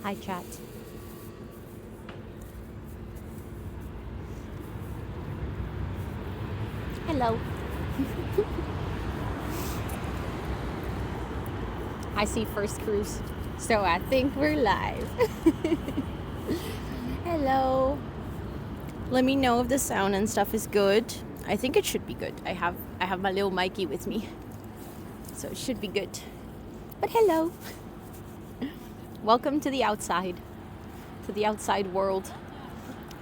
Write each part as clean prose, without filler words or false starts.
Hi, chat. Hello. I see first cruise, so I think we're live. Hello. Let me know if the sound and stuff is good. I think it should be good. I have my little Mikey with me, so it should be good. But hello. Welcome to the outside world.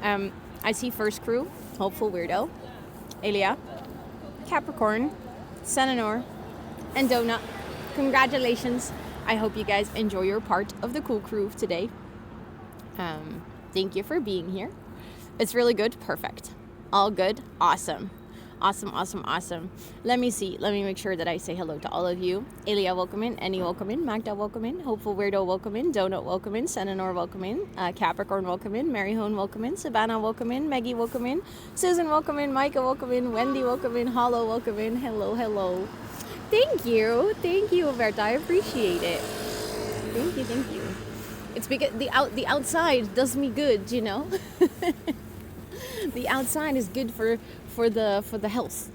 I see first crew, hopeful weirdo, Elia, Capricorn, Senanor, and Donut. Congratulations. I hope you guys enjoy your part of the cool crew today. Thank you for being here. It's really good. Perfect. All good. Awesome. Awesome. Let me see. Let me make sure that I say hello to all of you. Elia, welcome in. Annie, welcome in. Magda, welcome in. Hopeful Weirdo, welcome in. Donut, welcome in. Senanor, welcome in. Capricorn, welcome in. Maryhone, welcome in. Savannah, welcome in. Maggie, welcome in. Susan, welcome in. Micah, welcome in. Wendy, welcome in. Hollow, welcome in. Hello. Thank you, Roberta. I appreciate it. Thank you. It's because the outside does me good, you know. The outside is good for the health.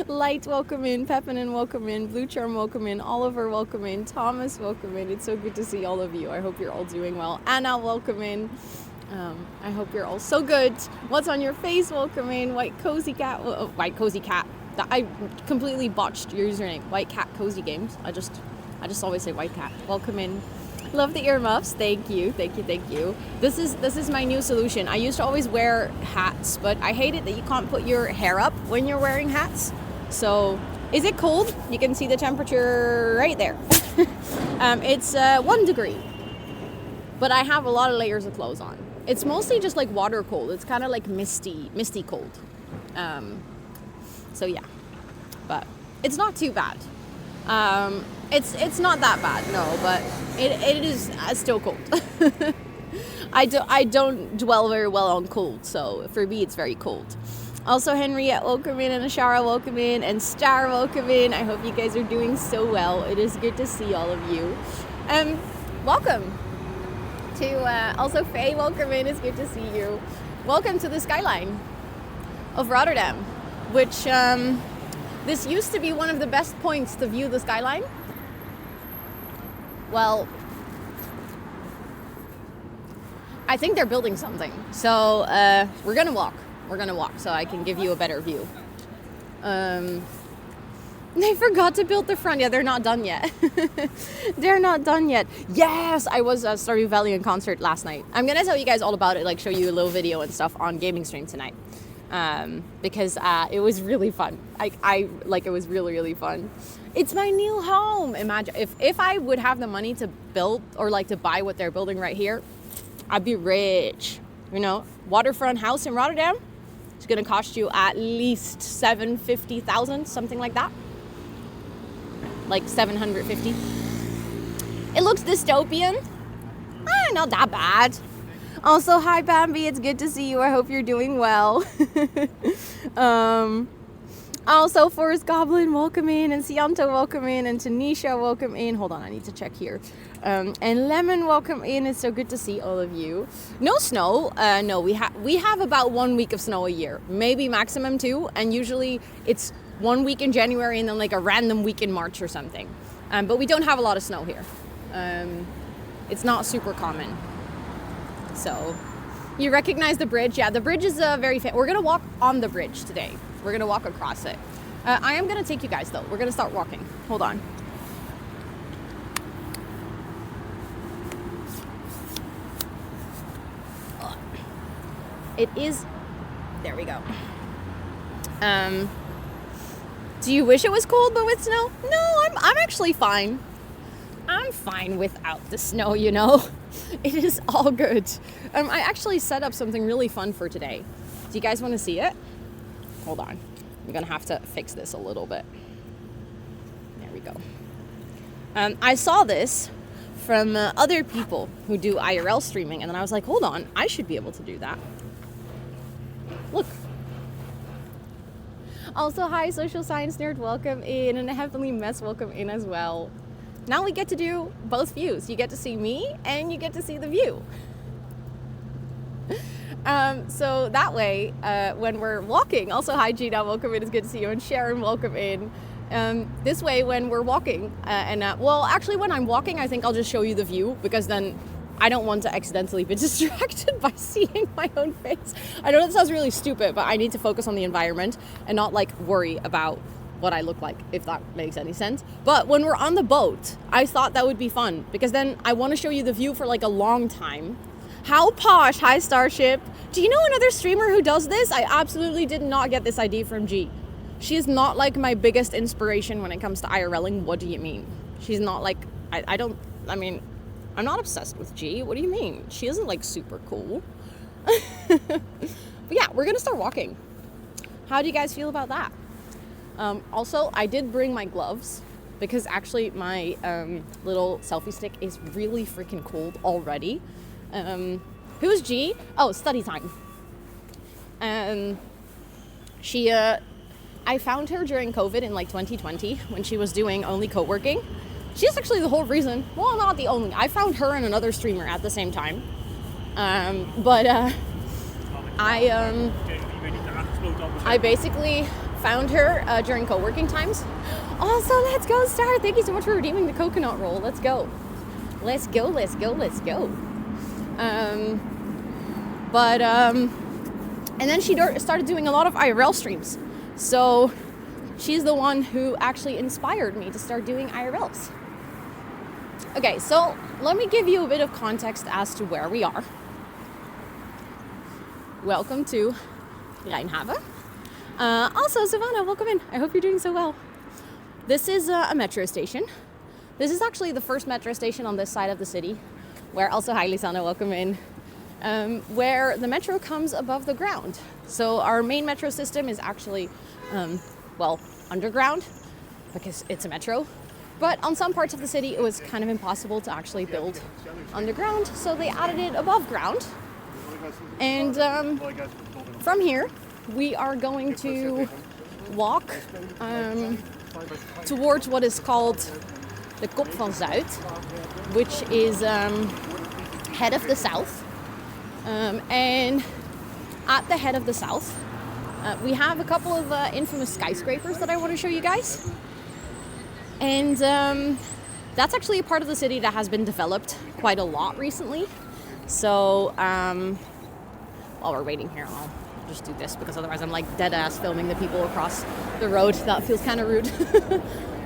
Light, welcome in. Pepinin, welcome in. Blue Charm, welcome in. Oliver, welcome in. Thomas, welcome in. It's so good to see all of you. I hope you're all doing well. Anna, welcome in. I hope you're all so good. What's on your face? Welcome in. White Cozy Cat. White Cozy Cat. I completely botched your username. White Cat Cozy Games. I just always say White Cat. Welcome in. Love the earmuffs. Thank you. This is my new solution. I used to always wear hats, but I hate it that you can't put your hair up when you're wearing hats. So, is it cold? You can see the temperature right there. It's 1 degree, but I have a lot of layers of clothes on. It's mostly just like water cold. It's kind of like misty cold. So yeah, but it's not too bad. It's not that bad, no, but it is still cold. I don't dwell very well on cold, so for me it's very cold. Also, Henriette, welcome in, and Ashara, welcome in, and Star, welcome in. I hope you guys are doing so well. It is good to see all of you. Welcome to also Faye, welcome in. It's good to see you. Welcome to the skyline of Rotterdam, which this used to be one of the best points to view the skyline. Well, I think they're building something. So we're gonna walk so I can give you a better view. They forgot to build the front. Yeah, they're not done yet. Yes, I was at Stardew Valley in concert last night. I'm gonna tell you guys all about it, like show you a little video and stuff on gaming stream tonight. Because it was really fun. It was really fun. It's my new home. Imagine if I would have the money to build or like to buy what they're building right here, I'd be rich. You know, waterfront house in Rotterdam. It's gonna cost you at least $750,000, something like that. Like 750. It looks dystopian. Not that bad. Also, hi Bambi, it's good to see you. I hope you're doing well. Also, Forest Goblin, welcome in, and Sianto, welcome in, and Tanisha, welcome in. Hold on, I need to check here. And Lemon, welcome in. It's so good to see all of you. No snow. No, we have about 1 week of snow a year, maybe maximum 2, and usually it's 1 week in January and then like a random week in March or something. But we don't have a lot of snow here. It's not super common. So, you recognize the bridge? Yeah, the bridge is very famous. We're going to walk on the bridge today. We're going to walk across it. I am going to take you guys, though. We're going to start walking. Hold on. It is... There we go. Do you wish it was cold, but with snow? No, I'm actually fine. I'm fine without the snow, you know. It is all good. I actually set up something really fun for today. Do you guys want to see it? Hold on. I'm going to have to fix this a little bit. There we go. I saw this from other people who do IRL streaming, and then I was like, hold on, I should be able to do that. Look. Also, hi, Social Science Nerd, welcome in, and a Heavenly Mess, welcome in as well. Now we get to do both views. You get to see me and you get to see the view. So that way, when we're walking, also hi Gina, welcome in, it's good to see you, and Sharon, welcome in. This way, when we're walking, well, actually when I'm walking, I think I'll just show you the view, because then I don't want to accidentally be distracted by seeing my own face. I know that sounds really stupid, but I need to focus on the environment and not like worry about what I look like, if that makes any sense. But when we're on the boat, I thought that would be fun, because then I want to show you the view for like a long time. How posh. Hi Starship. Do you know another streamer who does this? I absolutely did not get this idea from G. She is not like my biggest inspiration when it comes to IRLing. What do you mean? She's not like, I'm not obsessed with G. What do you mean? She isn't like super cool. But yeah, we're gonna start walking. How do you guys feel about that? Also, I did bring my gloves, because actually my little selfie stick is really freaking cold already. Who's G? Oh, study time. I found her during COVID in like 2020 when she was doing only co-working. She's actually the whole reason. Well, not the only. I found her and another streamer at the same time. I basically found her during co-working times. Also, let's go, Star. Thank you so much for redeeming the coconut roll. Let's go. Let's go, let's go, let's go. And then she started doing a lot of IRL streams. So she's the one who actually inspired me to start doing IRLs. Okay, so let me give you a bit of context as to where we are. Welcome to Rijnhaven. Also, Savannah, welcome in. I hope you're doing so well. This is a metro station. This is actually the first metro station on this side of the city, where also, hi Lisanna, welcome in, where the metro comes above the ground. So our main metro system is actually, underground, because it's a metro. But on some parts of the city, it was kind of impossible to actually build underground, so they added it above ground. And from here, we are going to walk towards what is called the Kop van Zuid, which is head of the south. And at the head of the south, we have a couple of infamous skyscrapers that I want to show you guys. And that's actually a part of the city that has been developed quite a lot recently. So while we're waiting here, I'll just do this, because otherwise I'm like dead ass filming the people across the road. That feels kind of rude.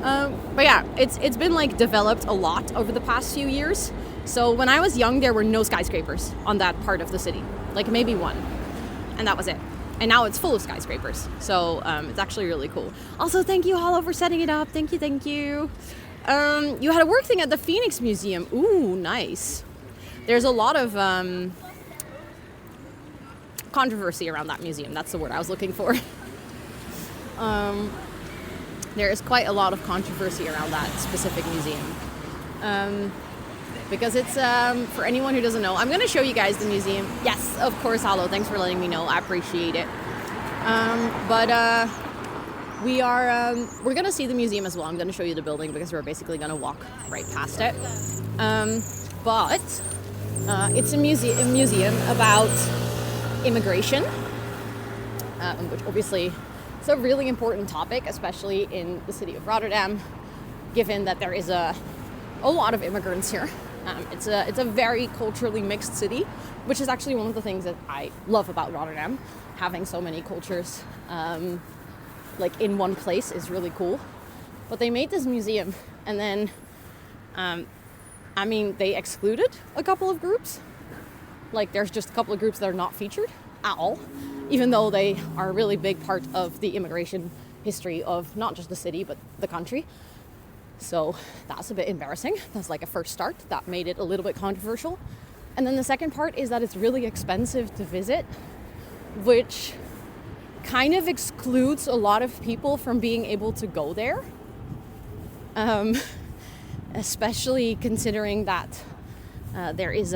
But yeah, it's been like developed a lot over the past few years. So when I was young, there were no skyscrapers on that part of the city, like maybe one, and that was it. And now it's full of skyscrapers. So it's actually really cool. Also, thank you, Hollow, for setting it up. Thank you, thank you. You had a work thing at the Phoenix Museum. Ooh, nice. There's a lot of controversy around that museum. That's the word I was looking for. There is quite a lot of controversy around that specific museum. Because it's, for anyone who doesn't know, I'm going to show you guys the museum. Yes, of course, Hollow. Thanks for letting me know. I appreciate it. We're going to see the museum as well. I'm going to show you the building because we're basically going to walk right past it. But it's a museum about immigration, which obviously is a really important topic, especially in the city of Rotterdam, given that there is a lot of immigrants here. It's a very culturally mixed city, which is actually one of the things that I love about Rotterdam. Having so many cultures like in one place is really cool. But they made this museum, and then they excluded a couple of groups. Like there's just a couple of groups that are not featured at all, even though they are a really big part of the immigration history of not just the city but the country. So that's a bit embarrassing. That's like a first start. That made it a little bit controversial. And then the second part is that it's really expensive to visit, which kind of excludes a lot of people from being able to go there. Especially considering that there is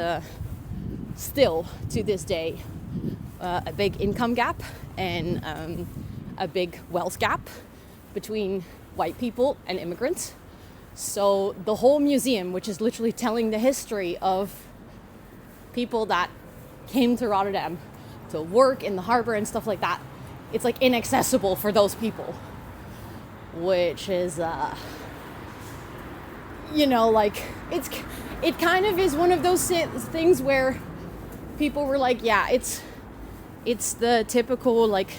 still to this day a big income gap and a big wealth gap between white people and immigrants. So the whole museum, which is literally telling the history of people that came to Rotterdam to work in the harbor and stuff like that, it's like inaccessible for those people, which is like it kind of is one of those things where people were like, yeah, it's the typical like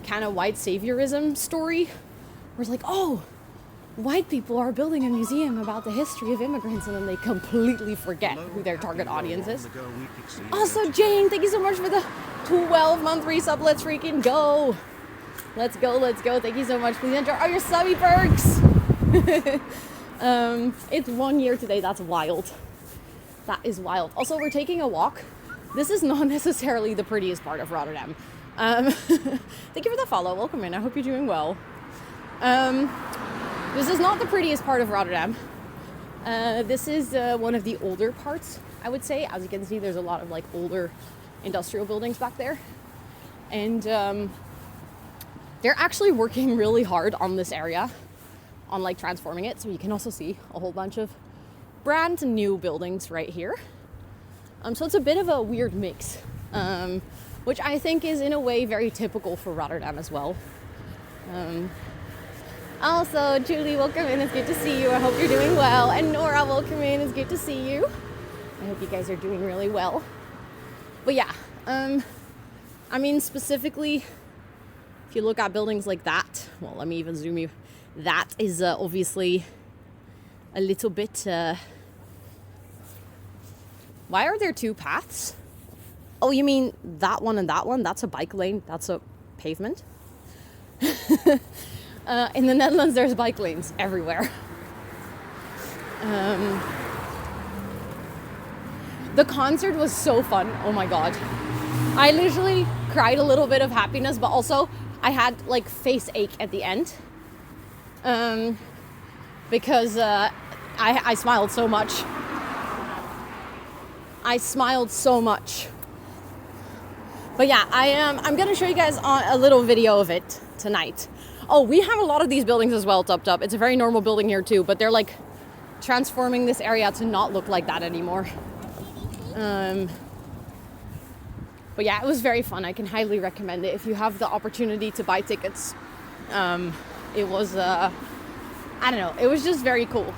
kind of white saviorism story where it's like, oh, white people are building a museum about the history of immigrants, and then they completely forget who their target audience is. Also, Jane, thank you so much for the 12-month resub. Let's freaking go. Let's go. Thank you so much. Please enjoy all your subby perks. It's 1 year today. That's wild. That is wild. Also, we're taking a walk. This is not necessarily the prettiest part of Rotterdam. Thank you for the follow. Welcome in. I hope you're doing well. This is not the prettiest part of Rotterdam. This is one of the older parts, I would say. As you can see, there's a lot of like older industrial buildings back there. And they're actually working really hard on this area, on like transforming it. So you can also see a whole bunch of brand new buildings right here. So it's a bit of a weird mix, which I think is in a way very typical for Rotterdam as well. Also, Julie, welcome in. It's good to see you. I hope you're doing well. And Nora, welcome in. It's good to see you. I hope you guys are doing really well. But yeah, I mean, specifically, if you look at buildings like that, well, let me even zoom you. That is obviously a little bit... Why are there two paths? Oh, you mean that one and that one? That's a bike lane. That's a pavement. In the Netherlands, there's bike lanes everywhere. The concert was so fun. Oh my God. I literally cried a little bit of happiness, but also I had like face ache at the end. Because I smiled so much. I smiled so much. But yeah, I'm gonna show you guys a little video of it tonight. Oh, we have a lot of these buildings as well topped up. It's a very normal building here too, but they're like transforming this area to not look like that anymore. But yeah, it was very fun. I can highly recommend it if you have the opportunity to buy tickets. It was, I don't know, it was just very cool.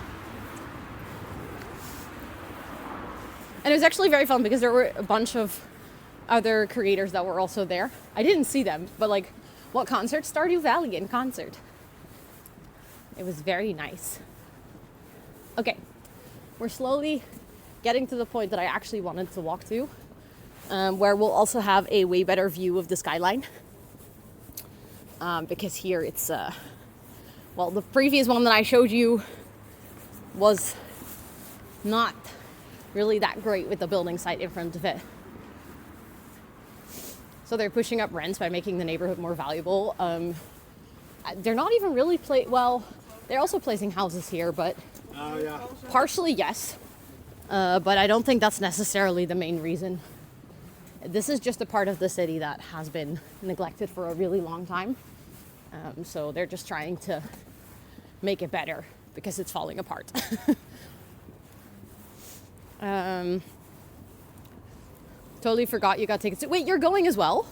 And it was actually very fun because there were a bunch of other creators that were also there. I didn't see them, but like, what concert? Stardew Valley in concert. It was very nice. Okay, we're slowly getting to the point that I actually wanted to walk to, where we'll also have a way better view of the skyline. Because here it's, well, the previous one that I showed you was not really that great with the building site in front of it. So they're pushing up rents by making the neighborhood more valuable. They're not even really well, they're also placing houses here, but partially yes. But I don't think that's necessarily the main reason. This is just a part of the city that has been neglected for a really long time. So they're just trying to make it better because it's falling apart. Totally forgot you got tickets. Wait, you're going as well?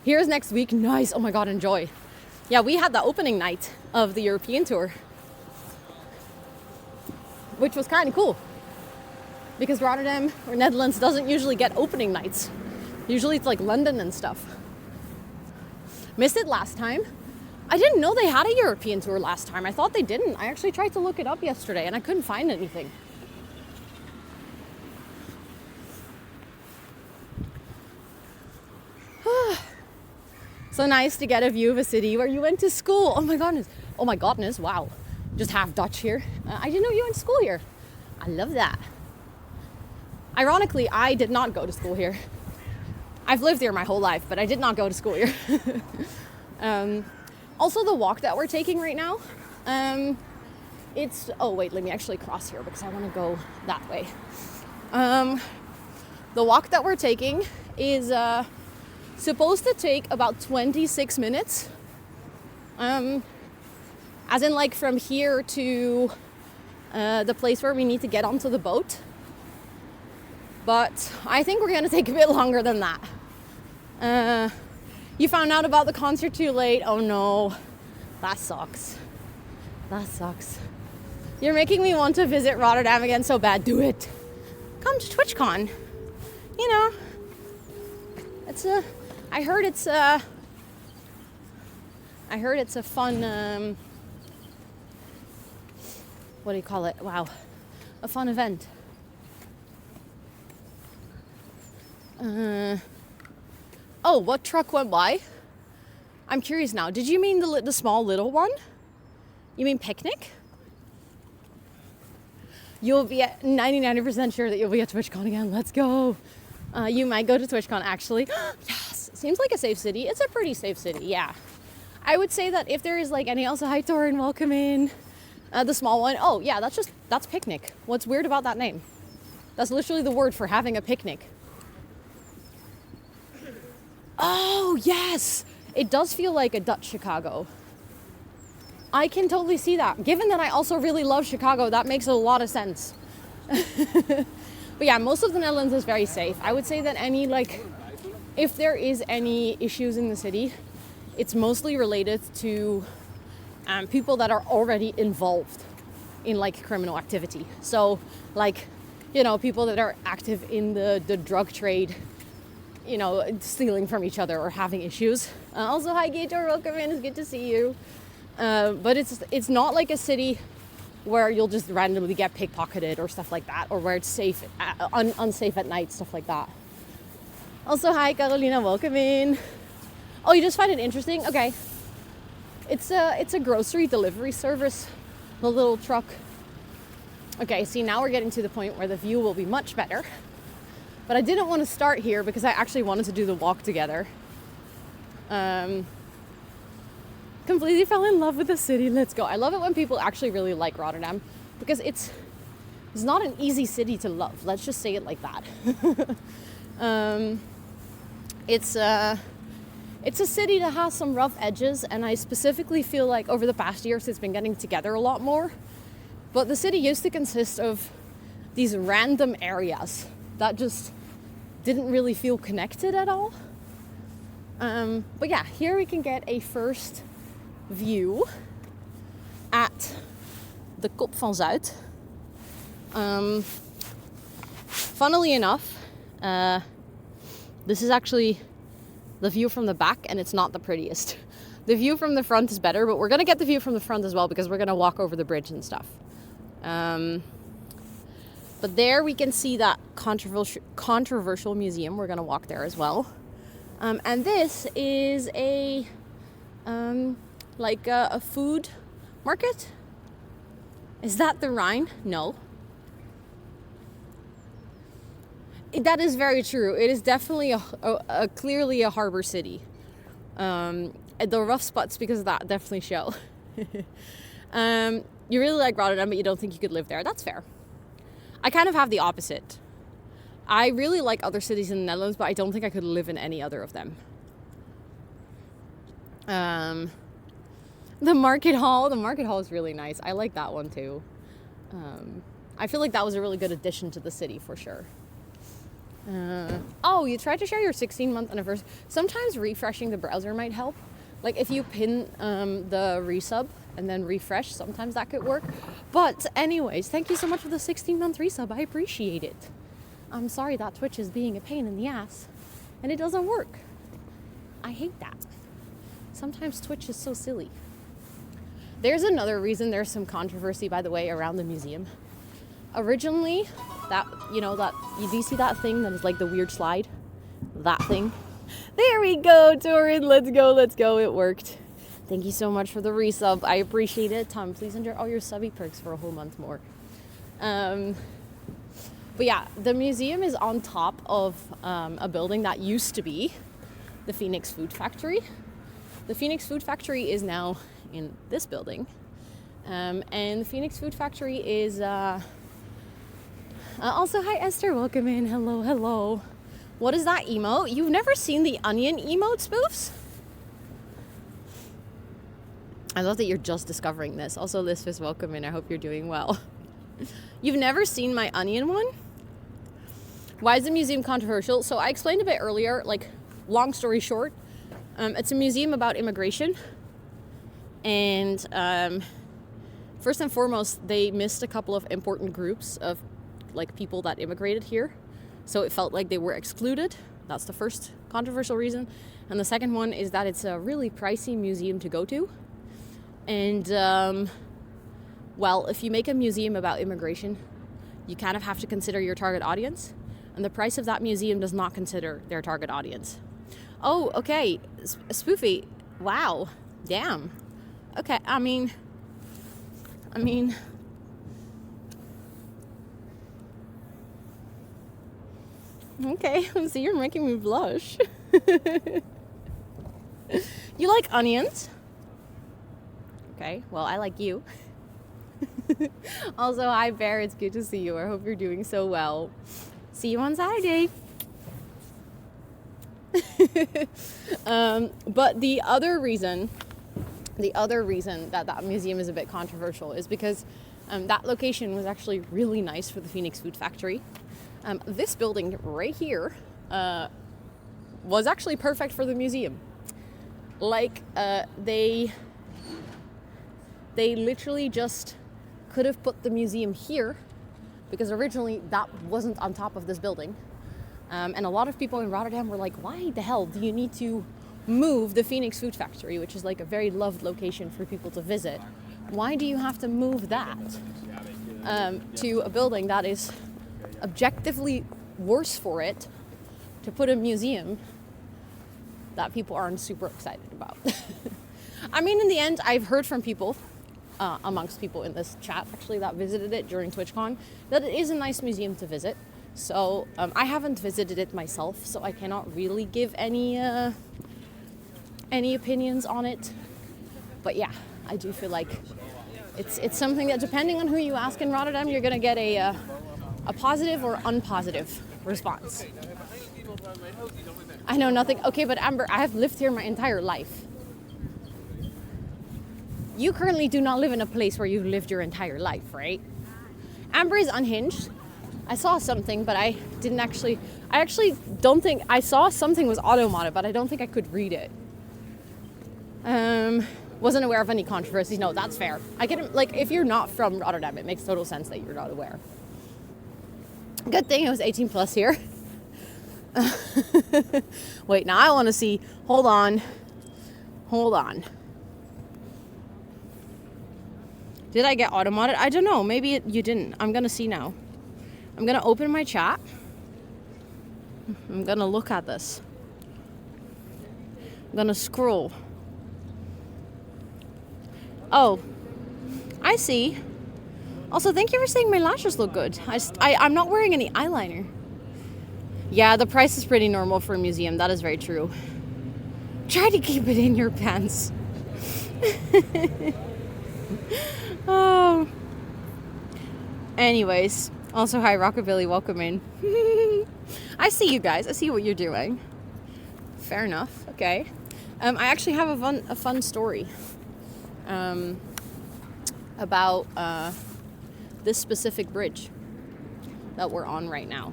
Here's next week. Nice. Oh my God, enjoy. Yeah, we had the opening night of the European tour, which was kind of cool because Rotterdam or Netherlands doesn't usually get opening nights. Usually it's like London and stuff. Missed it last time. I didn't know they had a European tour last time. I thought they didn't. I actually tried to look it up yesterday and I couldn't find anything. So nice to get a view of a city where you went to school. Oh my goodness. Oh my godness. Wow. Just half Dutch here. I didn't know you went to school here. I love that. Ironically, I did not go to school here. I've lived here my whole life, but I did not go to school here. Also, the walk that we're taking right now, it's... Oh, wait, let me actually cross here because I want to go that way. The walk that we're taking is... supposed to take about 26 minutes. As in like from here to the place where we need to get onto the boat. But I think we're gonna take a bit longer than that. You found out about the concert too late. Oh no, that sucks. That sucks. You're making me want to visit Rotterdam again so bad. Do it. Come to TwitchCon. You know, I heard it's a fun, what do you call it? Wow, a fun event. Oh, what truck went by? I'm curious now. Did you mean the small little one? You mean picnic? You'll be at 99% sure that you'll be at TwitchCon again. Let's go. You might go to TwitchCon actually. Yes, seems like a safe city. It's a pretty safe city, yeah. I would say that if there is like any Elsa Hightor and welcome in, the small one, oh yeah, that's picnic. What's weird about that name? That's literally the word for having a picnic. Oh yes, it does feel like a Dutch Chicago. I can totally see that. Given that I also really love Chicago, that makes a lot of sense. But yeah, most of the Netherlands is very safe. I would say that if there is any issues in the city, it's mostly related to people that are already involved in like criminal activity. So like, you know, people that are active in the drug trade, you know, stealing from each other or having issues. Also, hi Gator, welcome in, it's good to see you. But it's not like a city where you'll just randomly get pickpocketed or stuff like that, or where it's safe, unsafe at night, stuff like that. Also, hi Carolina, welcome in. Oh, you just find it interesting? Okay. It's a grocery delivery service, the little truck. Okay, see, now we're getting to the point where the view will be much better. But I didn't want to start here because I actually wanted to do the walk together. Completely fell in love with the city. Let's go. I love it when people actually really like Rotterdam because it's not an easy city to love. Let's just say it like that. It's a city that has some rough edges, and I specifically feel like over the past years it's been getting together a lot more. But the city used to consist of these random areas that just didn't really feel connected at all. But yeah, here we can get a first view at the Kop van Zuid. Funnily enough, this is actually the view from the back, and it's not the prettiest. The view from the front is better, but we're gonna get the view from the front as well because we're gonna walk over the bridge and stuff. But there we can see that controversial museum. We're gonna walk there as well. And this is a food market. Is that the Rhine? No. That is very true. It is definitely clearly a harbor city. The rough spots because of that definitely show. You really like Rotterdam, but you don't think you could live there. That's fair. I kind of have the opposite. I really like other cities in the Netherlands, but I don't think I could live in any other of them. The market hall is really nice. I like that one too. I feel like that was a really good addition to the city for sure. Oh, you tried to share your 16-month anniversary. Sometimes refreshing the browser might help. Like if you pin the resub and then refresh, sometimes that could work. But anyways, thank you so much for the 16-month resub. I appreciate it. I'm sorry that Twitch is being a pain in the ass and it doesn't work. I hate that. Sometimes Twitch is so silly. There's another reason there's some controversy, by the way, around the museum. Originally, do you see that thing that is like the weird slide? That thing. There we go, Torin. Let's go. It worked. Thank you so much for the resub. I appreciate it. Tom, please enjoy all your subby perks for a whole month more. But yeah, the museum is on top of a building that used to be the Phoenix Food Factory. The Phoenix Food Factory is now in this building. And the Phoenix Food Factory is... also, hi Esther, welcome in. Hello. What is that emote? You've never seen the onion emote spoofs? I love that you're just discovering this. Also, Lisfus, welcome in. I hope you're doing well. You've never seen my onion one? Why is the museum controversial? So I explained a bit earlier, like, long story short, it's a museum about immigration. And first and foremost, they missed a couple of important groups of, like, people that immigrated here. So it felt like they were excluded. That's the first controversial reason. And the second one is that it's a really pricey museum to go to. And, well, if you make a museum about immigration, you kind of have to consider your target audience. And the price of that museum does not consider their target audience. Oh, okay. Spoofy. Wow. Damn. Okay, I mean... Okay, so you're making me blush. You like onions? Okay, well, I like you. Also, hi, Bear. It's good to see you. I hope you're doing so well. See you on Saturday. But the other reason that museum is a bit controversial is because that location was actually really nice for the Phoenix Food Factory. This building right here was actually perfect for the museum. Like, they literally just could have put the museum here because originally that wasn't on top of this building. And a lot of people in Rotterdam were like, why the hell do you need to move the Phoenix Food Factory, which is like a very loved location for people to visit? Why do you have to move that to a building that is objectively worse for it to put a museum that people aren't super excited about? I mean, in the end, I've heard from people, amongst people in this chat actually, that visited it during TwitchCon, that it is a nice museum to visit. So I haven't visited it myself, so I cannot really give any opinions on it. But yeah, I do feel like it's something that, depending on who you ask in Rotterdam, you're gonna get a positive or unpositive response. I know nothing. Okay, but Amber, I have lived here my entire life. You currently do not live in a place where you've lived your entire life, right? Amber is unhinged. I saw something, but I actually don't think, I saw something was automodded, but I don't think I could read it. Wasn't aware of any controversies. No, that's fair. I get, like, if you're not from Rotterdam, it makes total sense that you're not aware. Good thing it was 18 plus here. Wait, now I want to see. Hold on. Did I get automodded? I don't know. Maybe you didn't. I'm going to see now. I'm going to open my chat. I'm going to look at this. I'm going to scroll. Oh, I see. Also, thank you for saying my lashes look good. I'm not wearing any eyeliner. Yeah, the price is pretty normal for a museum. That is very true. Try to keep it in your pants. Oh. Anyways, also, hi, Rockabilly. Welcome in. I see you guys. I see what you're doing. Fair enough. Okay. I actually have a fun story about this specific bridge that we're on right now.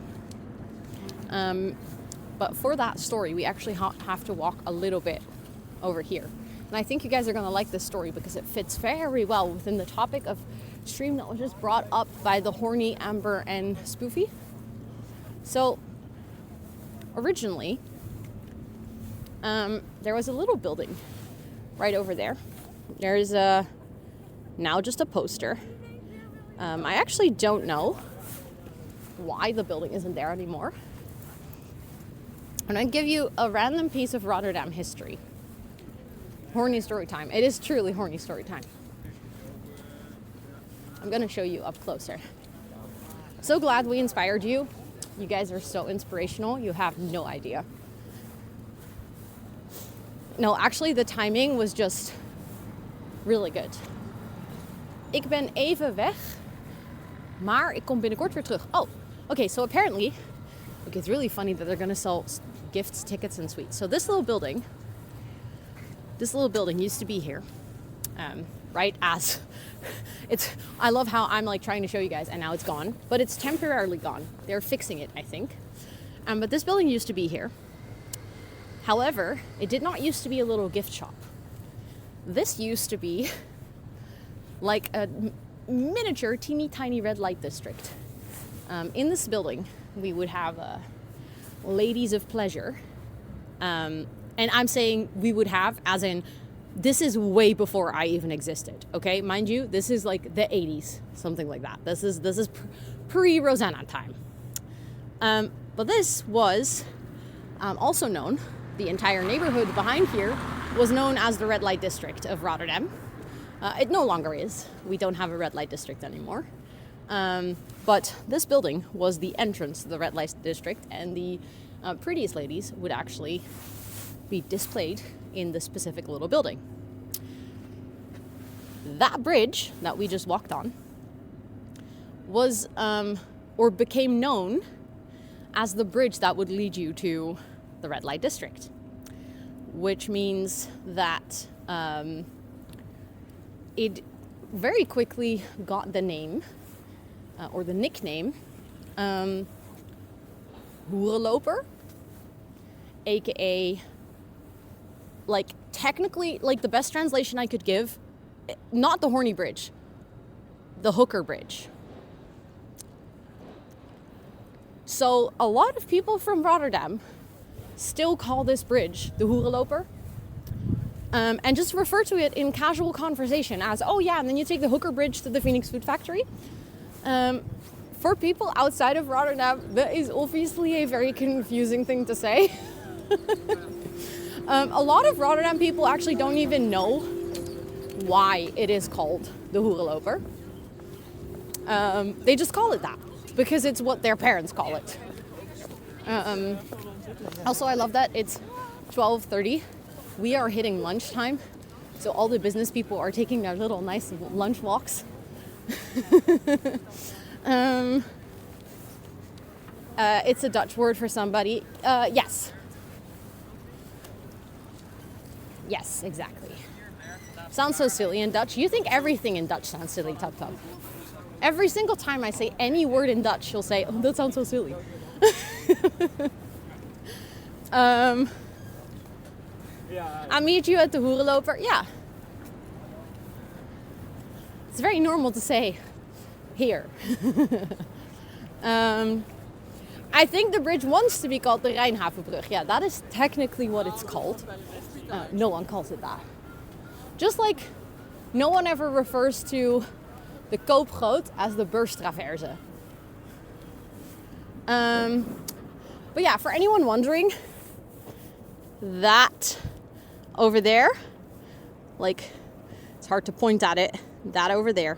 But for that story, we actually have to walk a little bit over here. And I think you guys are going to like this story because it fits very well within the topic of stream that was just brought up by the horny Amber and Spoofy. So, originally, there was a little building right over there. There's now just a poster. I actually don't know why the building isn't there anymore. I'm going to give you a random piece of Rotterdam history. Horny story time. It is truly horny story time. I'm going to show you up closer. So glad we inspired you. You guys are so inspirational. You have no idea. No, actually the timing was just really good. Ik ben even weg, maar ik kom binnenkort weer terug. Oh, okay, so apparently, look, it's really funny that they're going to sell gifts, tickets, and sweets. So this little building used to be here. right? As I love how I'm like trying to show you guys, and now it's gone, but it's temporarily gone. They're fixing it, I think. But this building used to be here. However, it did not used to be a little gift shop. This used to be like a miniature, teeny tiny red light district. In this building, we would have ladies of pleasure. And I'm saying we would have, as in, this is way before I even existed, okay? Mind you, this is like the 80s, something like that. This is pre-Rosannatxt time. But this was also known, the entire neighborhood behind here was known as the red light district of Rotterdam. It no longer is. We don't have a red light district anymore. But this building was the entrance to the red light district, and the prettiest ladies would actually be displayed in this specific little building. That bridge that we just walked on was, or became known as the bridge that would lead you to the red light district, which means that it very quickly got the name, or the nickname, Hoerenloper, aka, like, technically, like, the best translation I could give, not the horny bridge, the hooker bridge. So a lot of people from Rotterdam still call this bridge the Hoerenloper, and just refer to it in casual conversation as, oh yeah, and then you take the hooker bridge to the Phoenix Food Factory. For people outside of Rotterdam, that is obviously a very confusing thing to say. A lot of Rotterdam people actually don't even know why it is called the Hoerenloper. They just call it that because it's what their parents call it. Also, I love that it's 12:30. We are hitting lunchtime, so all the business people are taking their little nice lunch walks. It's a Dutch word for somebody. Yes. Yes, exactly. Sounds so silly in Dutch. You think everything in Dutch sounds silly, Tub Tub. Every single time I say any word in Dutch, you'll say, oh, that sounds so silly. I'll meet you at the Hoerenloper. Yeah. It's very normal to say here. I think the bridge wants to be called the Rijnhavenbrug. Yeah, that is technically what it's called. No one calls it that. Just like no one ever refers to the Koopgoot as the Beurstraverse. But yeah, for anyone wondering, that over there, like, it's hard to point at it, that over there,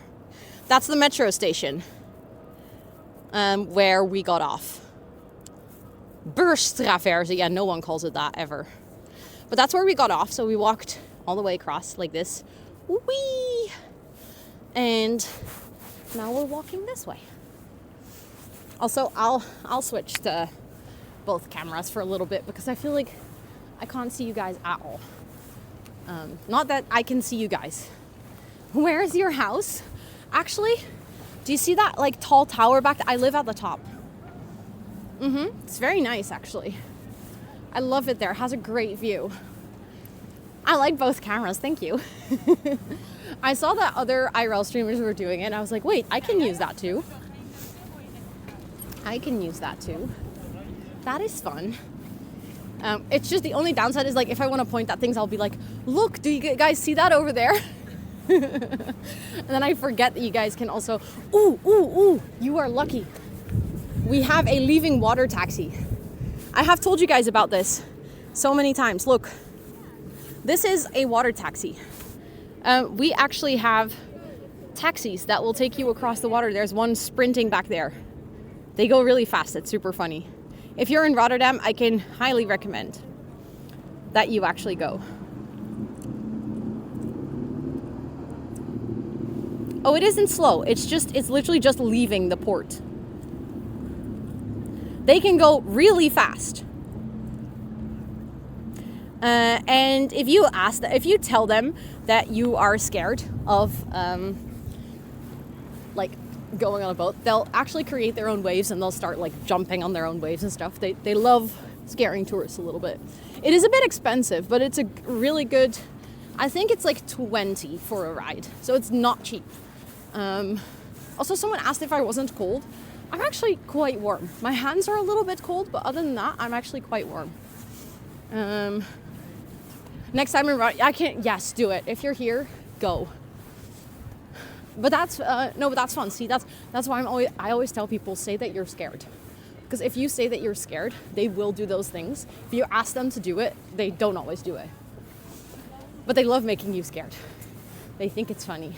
that's the metro station where we got off. Beurstraverse, yeah, no one calls it that ever. But that's where we got off, so we walked all the way across like this. Whee! And now we're walking this way. Also, I'll switch to both cameras for a little bit because I feel like I can't see you guys at all. Not that I can see you guys. Where is your house? Actually, do you see that like tall tower back there? I live at the top. It's very nice, actually. I love it there. It has a great view. I like both cameras. Thank you. I saw that other IRL streamers were doing it, and I was like, wait, I can use that too. I can use that too. That is fun. It's just the only downside is, like, if I want to point at things, I'll be like, look, do you guys see that over there? And then I forget that you guys can also, ooh, you are lucky. We have a leaving water taxi. I have told you guys about this so many times. Look, this is a water taxi. We actually have taxis that will take you across the water. There's one sprinting back there. They go really fast. It's super funny. If you're in Rotterdam, I can highly recommend that you actually go. Oh, it isn't slow. It's literally just leaving the port. They can go really fast. And if you tell them that you are scared of like going on a boat, they'll actually create their own waves and they'll start like jumping on their own waves and stuff. They love scaring tourists a little bit. It is a bit expensive, but it's a really good, I think it's like 20 for a ride, so it's not cheap. Also, someone asked if I wasn't cold. I'm actually quite warm. My hands are a little bit cold, but other than that, I'm actually quite warm. Next time in Rotterdam, I can't. Yes, do it. If you're here, go. But that's no, but that's fun. See, that's why I always tell people, say that you're scared, because if you say that you're scared, they will do those things. If you ask them to do it, they don't always do it. But they love making you scared. They think it's funny.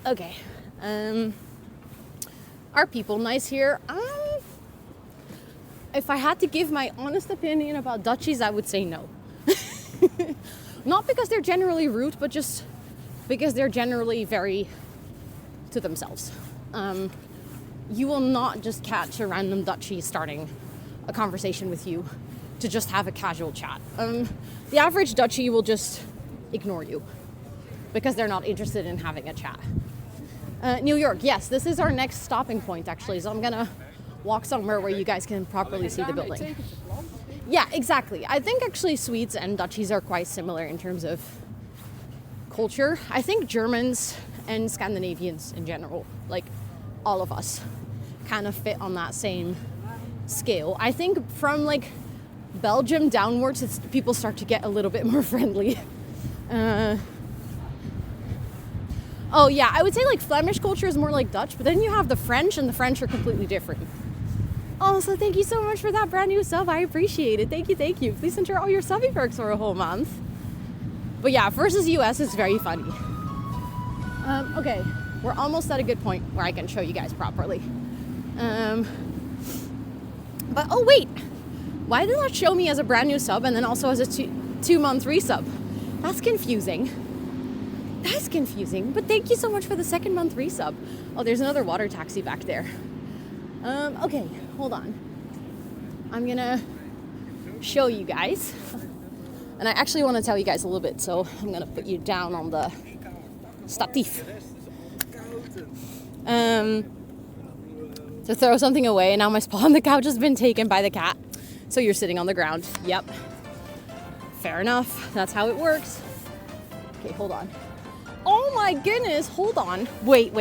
Okay. Are people nice here? If I had to give my honest opinion about Dutchies, I would say no. Not because they're generally rude, but just because they're generally very to themselves. You will not just catch a random Dutchie starting a conversation with you to just have a casual chat. The average Dutchie will just ignore you because they're not interested in having a chat. New York, yes, this is our next stopping point actually, so I'm gonna walk somewhere where you guys can properly see the building. Yeah, exactly. I think actually Swedes and Dutchies are quite similar in terms of culture. I think Germans and Scandinavians in general, like all of us, kind of fit on that same scale. I think from like Belgium downwards, people start to get a little bit more friendly. Oh yeah, I would say like Flemish culture is more like Dutch, but then you have the French, and the French are completely different. Oh, so thank you so much for that brand new sub. I appreciate it. Thank you, thank you. Please enter all your subby perks for a whole month. But yeah, versus US is very funny. Okay, we're almost at a good point where I can show you guys properly. But oh wait, why did that show me as a brand new sub and then also as a two-month resub? That's confusing. That's confusing, but thank you so much for the second month resub. Oh, there's another water taxi back there. Okay, hold on. I'm gonna show you guys. And I actually want to tell you guys a little bit, so I'm gonna put you down on the statief. To throw something away, and now my spot on the couch has been taken by the cat. So you're sitting on the ground. Yep. Fair enough. That's how it works. Okay, hold on. Oh my goodness, hold on. Wait.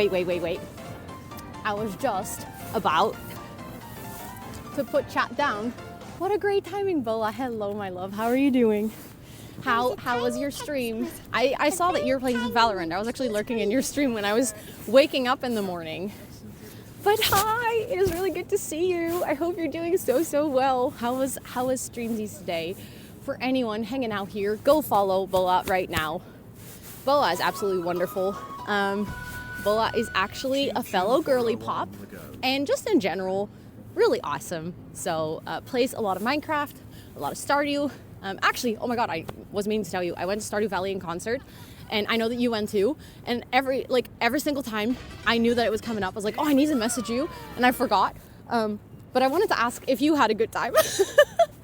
I was just about to put chat down. What a great timing, Bola. Hello, my love. How are you doing? How was your stream? I saw that you were playing some Valorant. I was actually lurking in your stream when I was waking up in the morning. But hi, it is really good to see you. I hope you're doing so well. How was Streamsies today? For anyone hanging out here, go follow Bola right now. Bola is absolutely wonderful. Bola is actually a fellow girly pop, and just in general, really awesome. So plays a lot of Minecraft, a lot of Stardew. Actually, oh my god, I was meaning to tell you, I went to Stardew Valley in concert, and I know that you went too. And every single time I knew that it was coming up, I was like, oh, I need to message you, and I forgot. But I wanted to ask if you had a good time.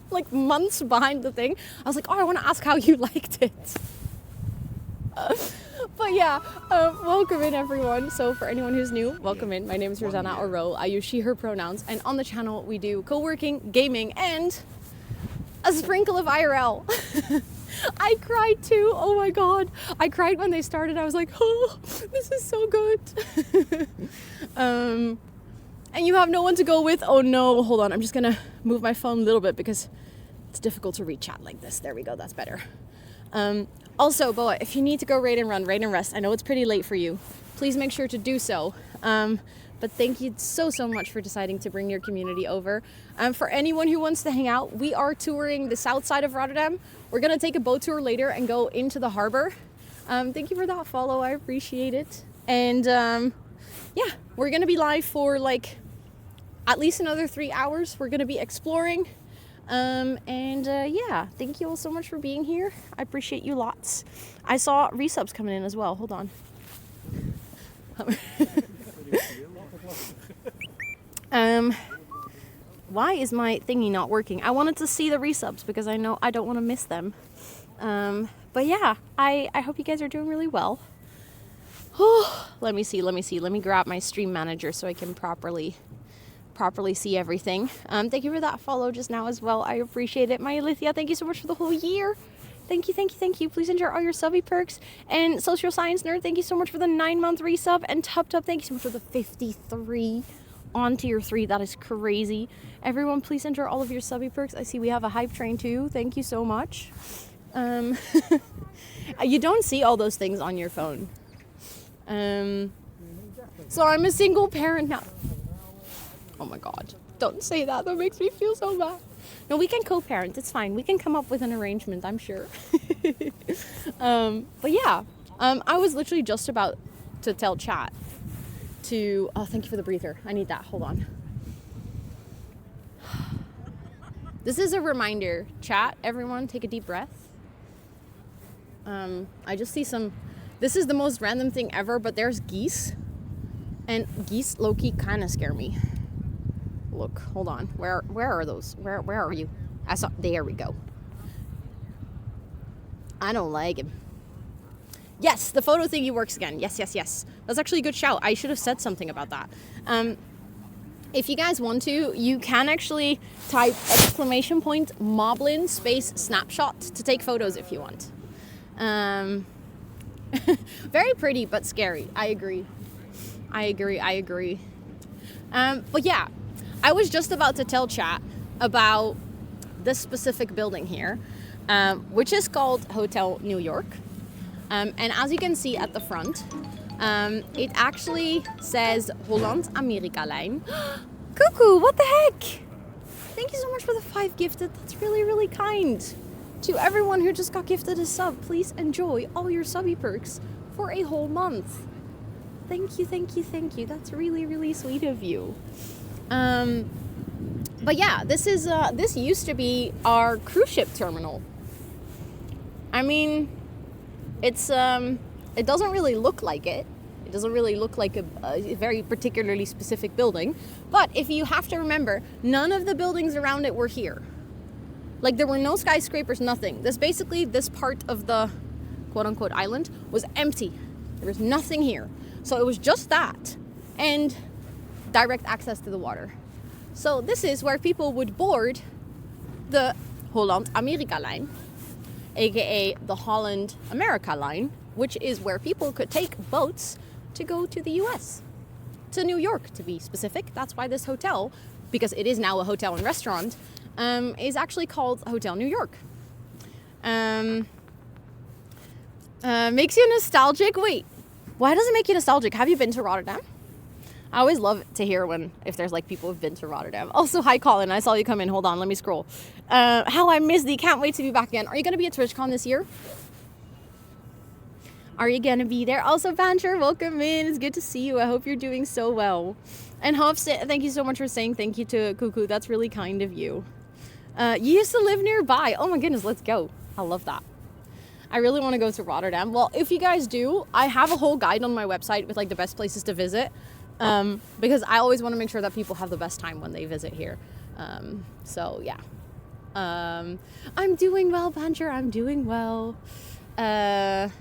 Like months behind the thing, I was like, oh, I want to ask how you liked it. But yeah, welcome in everyone. So for anyone who's new, welcome in. My name is Rosanna or Ro. I use she, her pronouns. And on the channel, we do co-working, gaming, and a sprinkle of IRL. I cried too. Oh my god. I cried when they started. I was like, oh, this is so good. And you have no one to go with. Oh no, hold on. I'm just going to move my phone a little bit because it's difficult to read chat like this. There we go. That's better. Also, Boa, if you need to go raid and rest, I know it's pretty late for you. Please make sure to do so. But thank you so much for deciding to bring your community over. For anyone who wants to hang out, we are touring the south side of Rotterdam. We're going to take a boat tour later and go into the harbor. Thank you for that follow. I appreciate it. And yeah, we're going to be live for like at least another 3 hours. We're going to be exploring. Yeah, thank you all so much for being here. I appreciate you lots. I saw resubs coming in as well. Hold on. Why is my thingy not working? I wanted to see the resubs because I know I don't want to miss them. But yeah, I hope you guys are doing really well. Let me see. Let me grab my stream manager so I can properly see everything. Thank you for that follow just now as well. I appreciate it. My Alithia, thank you so much for the whole year. Thank you. Please enjoy all your subby perks. And Social Science Nerd, thank you so much for the 9-month resub. And Tub, thank you so much for the 53 on tier 3. That is crazy. Everyone, please enjoy all of your subby perks. I see we have a hype train too. Thank you so much. You don't see all those things on your phone. So I'm a single parent now. Oh my god, don't say that. That makes me feel so bad. No, we can co-parent. It's fine. We can come up with an arrangement, I'm sure. But yeah, I was literally just about to tell chat to... Oh, thank you for the breather. I need that. Hold on. This is a reminder. Chat, everyone, take a deep breath. I just see some... This is the most random thing ever, but there's geese. And geese low-key kind of scare me. Look, hold on. Where are those? Where are you? I saw... There we go. I don't like him. Yes, the photo thingy works again. Yes. That's actually a good shout. I should have said something about that. If you guys want to, you can actually type !moblin space snapshot to take photos if you want. Very pretty, but scary. I agree. But yeah, I was just about to tell chat about this specific building here, which is called Hotel New York. And as you can see at the front, it actually says Holland Amerika Lijn. Cuckoo, what the heck? Thank you so much for the 5 gifted. That's really, really kind. To everyone who just got gifted a sub, please enjoy all your subby perks for a whole month. Thank you. That's really, really sweet of you. But yeah, this used to be our cruise ship terminal. I mean, it doesn't really look like it. It doesn't really look like a very particularly specific building. But if you have to remember, none of the buildings around it were here. Like, there were no skyscrapers, nothing. This part of the quote-unquote island was empty. There was nothing here. So it was just that and direct access to the water. So this is where people would board the Holland Amerika Lijn, aka the Holland America Line, which is where people could take boats to go to the US, to New York to be specific. That's why this hotel, because it is now a hotel and restaurant, is actually called Hotel New York. Makes you nostalgic? Wait, why does it make you nostalgic? Have you been to Rotterdam? I always love to hear if there's like people who've been to Rotterdam. Also, hi Colin, I saw you come in. Hold on, let me scroll. How I missed thee, can't wait to be back again. Are you going to be at TwitchCon this year? Are you going to be there? Also, Bancher, welcome in. It's good to see you. I hope you're doing so well. And Huff, thank you so much for saying thank you to Cuckoo. That's really kind of you. You used to live nearby. Oh my goodness, let's go. I love that. I really want to go to Rotterdam. Well, if you guys do, I have a whole guide on my website with like the best places to visit. Because I always want to make sure that people have the best time when they visit here. So yeah. I'm doing well, Bancher. I'm doing well. I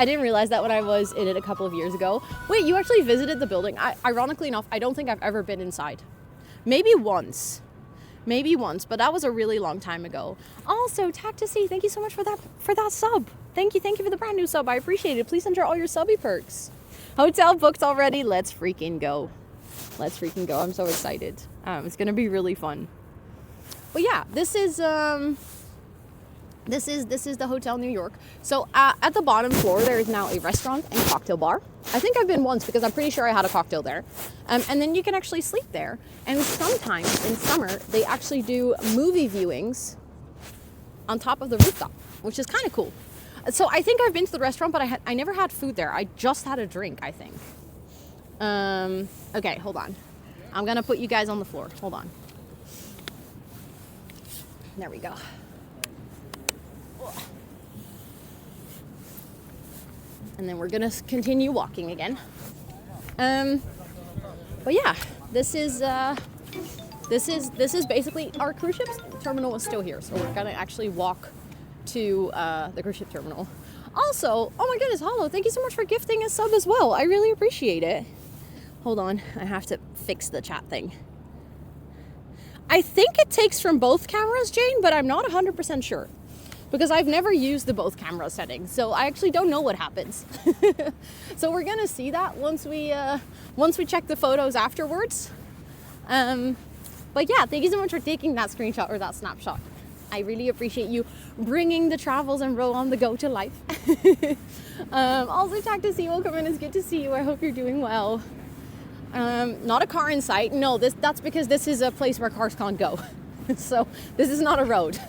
didn't realize that when I was in it a couple of years ago. Wait, you actually visited the building? Ironically enough, I don't think I've ever been inside. Maybe once, but that was a really long time ago. Also, Tacticy, thank you so much for that sub. Thank you for the brand new sub. I appreciate it. Please enjoy all your subby perks. Hotel booked already. Let's freaking go. I'm so excited. It's gonna be really fun. But yeah, this is the Hotel New York. So at the bottom floor, there is now a restaurant and cocktail bar. I think I've been once because I'm pretty sure I had a cocktail there. And then you can actually sleep there. And sometimes in summer, they actually do movie viewings on top of the rooftop, which is kind of cool. So I think I've been to the restaurant, but I never had food there. I just had a drink, I think. Okay, hold on. I'm gonna put you guys on the floor. Hold on. There we go. And then we're gonna continue walking again. But yeah, this is This is basically our cruise ship terminal is still here, so we're gonna actually walk to the cruise ship terminal. Also, oh my goodness, Hollow, thank you so much for gifting a sub as well. I really appreciate it. Hold on, I have to fix the chat thing. I think it takes from both cameras, Jane, but I'm not 100% sure because I've never used the both camera setting, so I actually don't know what happens. So we're gonna see that once we check the photos afterwards. But yeah, thank you so much for taking that screenshot or that snapshot. I really appreciate you bringing the travels and row on the go to life. Also, Tactus, welcome in. It's good to see you. I hope you're doing well. Not a car in sight. No, that's because this is a place where cars can't go. So this is not a road,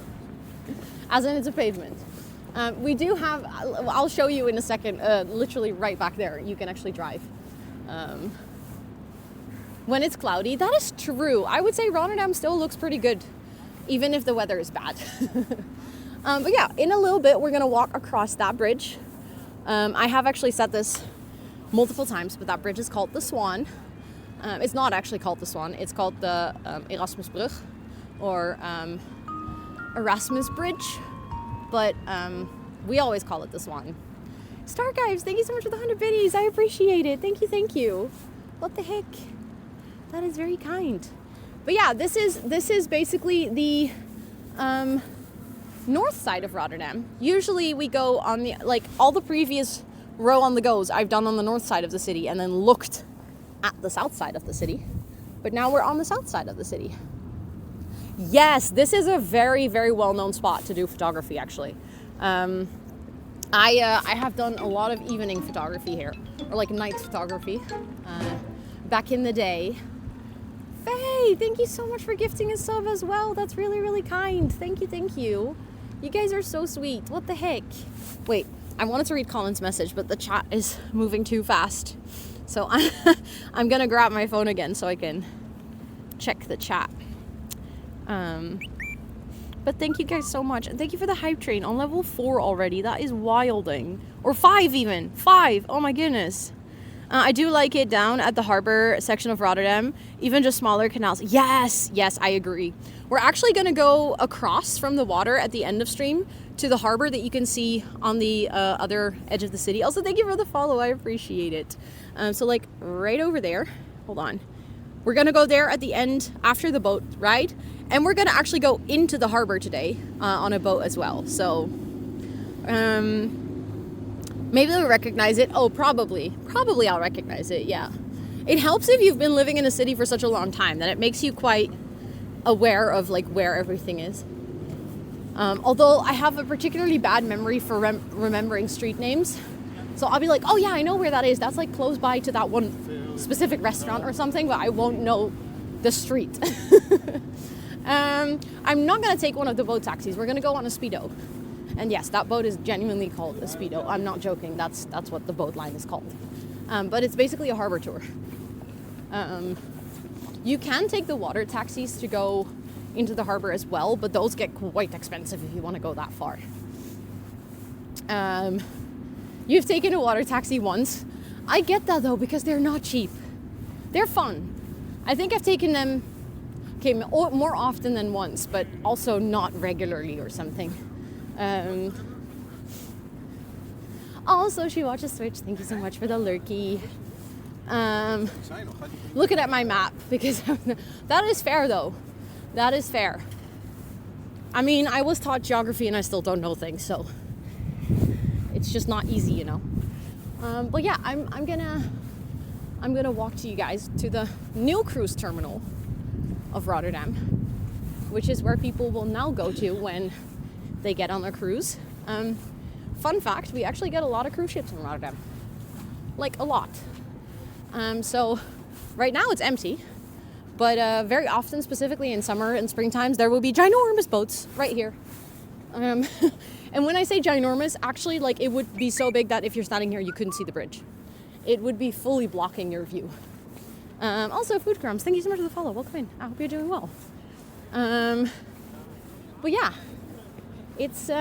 as in it's a pavement. We do have, I'll show you in a second, literally right back there, you can actually drive. When it's cloudy, that is true. I would say Rotterdam still looks pretty good, even if the weather is bad. But yeah, in a little bit, we're gonna walk across that bridge. I have actually said this multiple times, but that bridge is called the Swan. It's not actually called the Swan, it's called the Erasmusbrug, or Erasmus Bridge, but we always call it the Swan. Starkives, thank you so much for the 100 biddies. I appreciate it. Thank you. What the heck? That is very kind. But yeah, this is basically the north side of Rotterdam. Usually we go on the, like, all the previous row on the goes I've done on the north side of the city and then looked at the south side of the city. But now we're on the south side of the city. Yes, this is a very, very well-known spot to do photography, actually. I have done a lot of evening photography here, or like night photography, back in the day. Faye, thank you so much for gifting a sub as well. That's really, really kind. Thank you. You guys are so sweet. What the heck? Wait, I wanted to read Colin's message, but the chat is moving too fast. So I'm gonna grab my phone again so I can check the chat. But thank you guys so much. And thank you for the hype train on level 4 already. That is wilding. Or 5 even. 5. Oh my goodness. I do like it down at the harbor section of Rotterdam. Even just smaller canals. Yes, I agree. We're actually going to go across from the water at the end of stream to the harbor that you can see on the other edge of the city. Also, thank you for the follow. I appreciate it. So like right over there. Hold on. We're going to go there at the end after the boat ride. And we're going to actually go into the harbor today on a boat as well. So maybe they'll recognize it. Oh, probably I'll recognize it. Yeah. It helps if you've been living in a city for such a long time that it makes you quite aware of like where everything is. Although I have a particularly bad memory for remembering street names. So I'll be like, oh yeah, I know where that is. That's like close by to that one specific restaurant or something, but I won't know the street. I'm not going to take one of the boat taxis. We're going to go on a Speedo. And yes, that boat is genuinely called a Speedo. I'm not joking. That's what the boat line is called. But it's basically a harbor tour. You can take the water taxis to go into the harbor as well, but those get quite expensive if you want to go that far. You've taken a water taxi once. I get that though, because they're not cheap. They're fun. I think I've taken them more often than once, but also not regularly or something. Also, she watches Twitch. Thank you so much for the lurky. Looking at my map, because that is fair though. That is fair. I mean, I was taught geography and I still don't know things, so it's just not easy, you know. But yeah, I'm gonna walk to you guys to the new cruise terminal of Rotterdam, which is where people will now go to when they get on a cruise. Fun fact, we actually get a lot of cruise ships in Rotterdam. Like a lot. So right now it's empty, but very often, specifically in summer and spring times, there will be ginormous boats right here. And when I say ginormous, actually, like, it would be so big that if you're standing here, you couldn't see the bridge. It would be fully blocking your view. Also, Food Crumbs, thank you so much for the follow. Welcome in. I hope you're doing well. But yeah, it's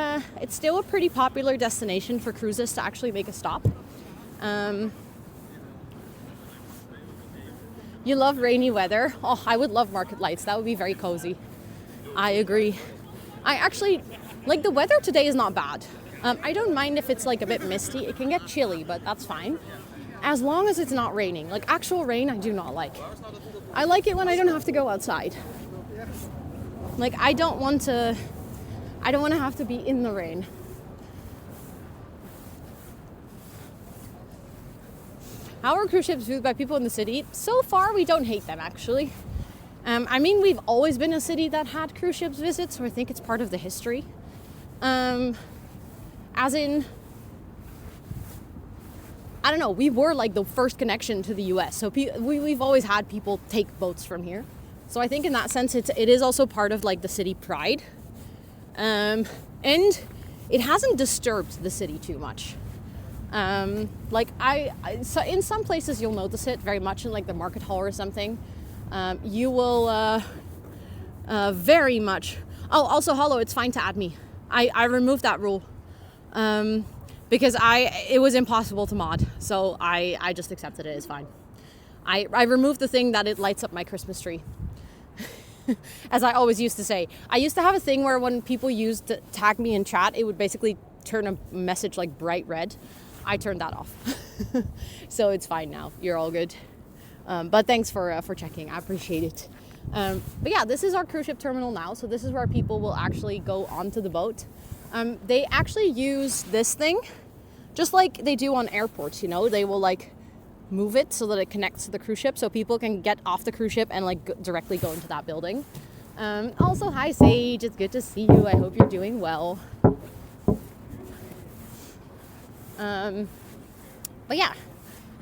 still a pretty popular destination for cruises to actually make a stop. You love rainy weather? Oh, I would love market lights. That would be very cozy. I agree. I actually, like, the weather today is not bad. I don't mind if it's like a bit misty. It can get chilly, but that's fine. As long as it's not raining. Like actual rain, I do not like. I like it when I don't have to go outside. Like I don't want to have to be in the rain. How are cruise ships viewed by people in the city? So far, we don't hate them, actually. I mean, we've always been a city that had cruise ships visits, so I think it's part of the history. As in, I don't know, we were like the first connection to the US, so we've always had people take boats from here. So I think in that sense, it is also part of like the city pride. And it hasn't disturbed the city too much. So in some places you'll notice it very much in like the market hall or something. You will very much. Oh, also, hello, it's fine to add me. I removed that rule because it was impossible to mod, so I just accepted it. It's fine. I removed the thing that it lights up my Christmas tree. As I always used to say, I used to have a thing where when people used to tag me in chat, it would basically turn a message like bright red. I turned that off. So it's fine now. You're all good. But thanks for checking. I appreciate it. But yeah, this is our cruise ship terminal now. So this is where people will actually go onto the boat. They actually use this thing just like they do on airports, you know. They will like move it so that it connects to the cruise ship so people can get off the cruise ship and like directly go into that building. Also, hi Sage, it's good to see you. I hope you're doing well. But yeah,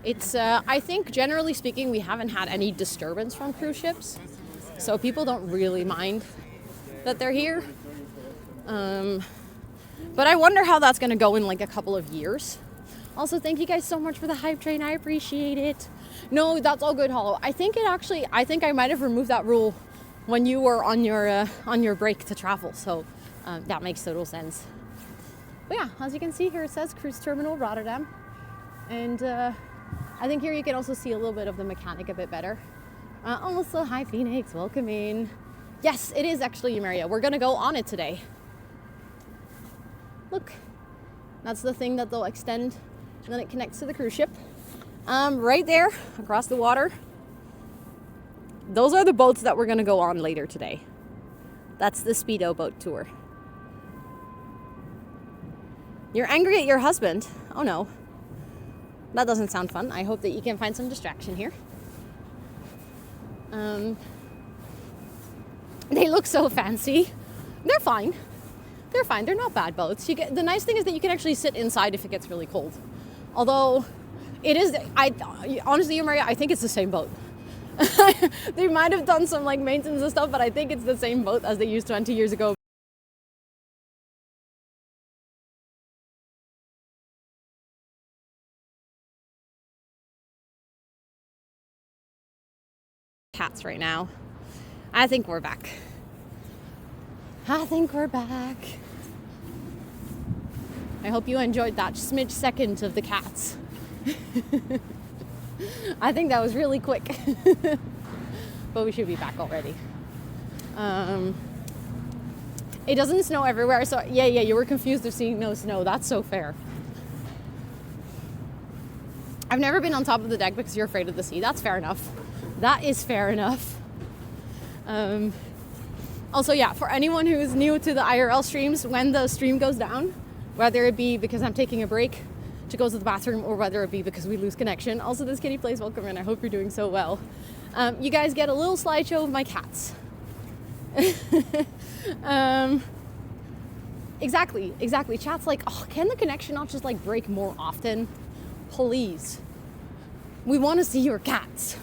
it's I think generally speaking we haven't had any disturbance from cruise ships, so people don't really mind that they're here. But I wonder how that's going to go in like a couple of years. Also, thank you guys so much for the hype train. I appreciate it. No, that's all good, Hollow. I think I might have removed that rule when you were on your break to travel. So that makes total sense. But yeah, as you can see here, it says Cruise Terminal Rotterdam. And I think here you can also see a little bit of the mechanic a bit better. Also, hi Phoenix, welcome in. Yes, it is actually Emeria. We're going to go on it today. Look, that's the thing that they'll extend. And then it connects to the cruise ship. Right there, across the water. Those are the boats that we're going to go on later today. That's the Speedo boat tour. You're angry at your husband? Oh no. That doesn't sound fun. I hope that you can find some distraction here. They look so fancy. They're fine. They're fine. They're not bad boats. The nice thing is that you can actually sit inside if it gets really cold. Although, honestly, Maria, I think it's the same boat. They might have done some like maintenance and stuff, but I think it's the same boat as they used 20 years ago. Cats right now. I think we're back. I hope you enjoyed that smidge second of the cats. I think that was really quick. But we should be back already. It doesn't snow everywhere, so yeah, you were confused of seeing no snow. That's so fair. I've never been on top of the deck because you're afraid of the sea. That's fair enough. That is fair enough. Also, yeah, for anyone who is new to the IRL streams, when the stream goes down, whether it be because I'm taking a break to go to the bathroom or whether it be because we lose connection. Also, this kitty plays welcome and I hope you're doing so well. You guys get a little slideshow of my cats. Exactly. Chat's like, oh, can the connection not just like break more often? Please. We want to see your cats.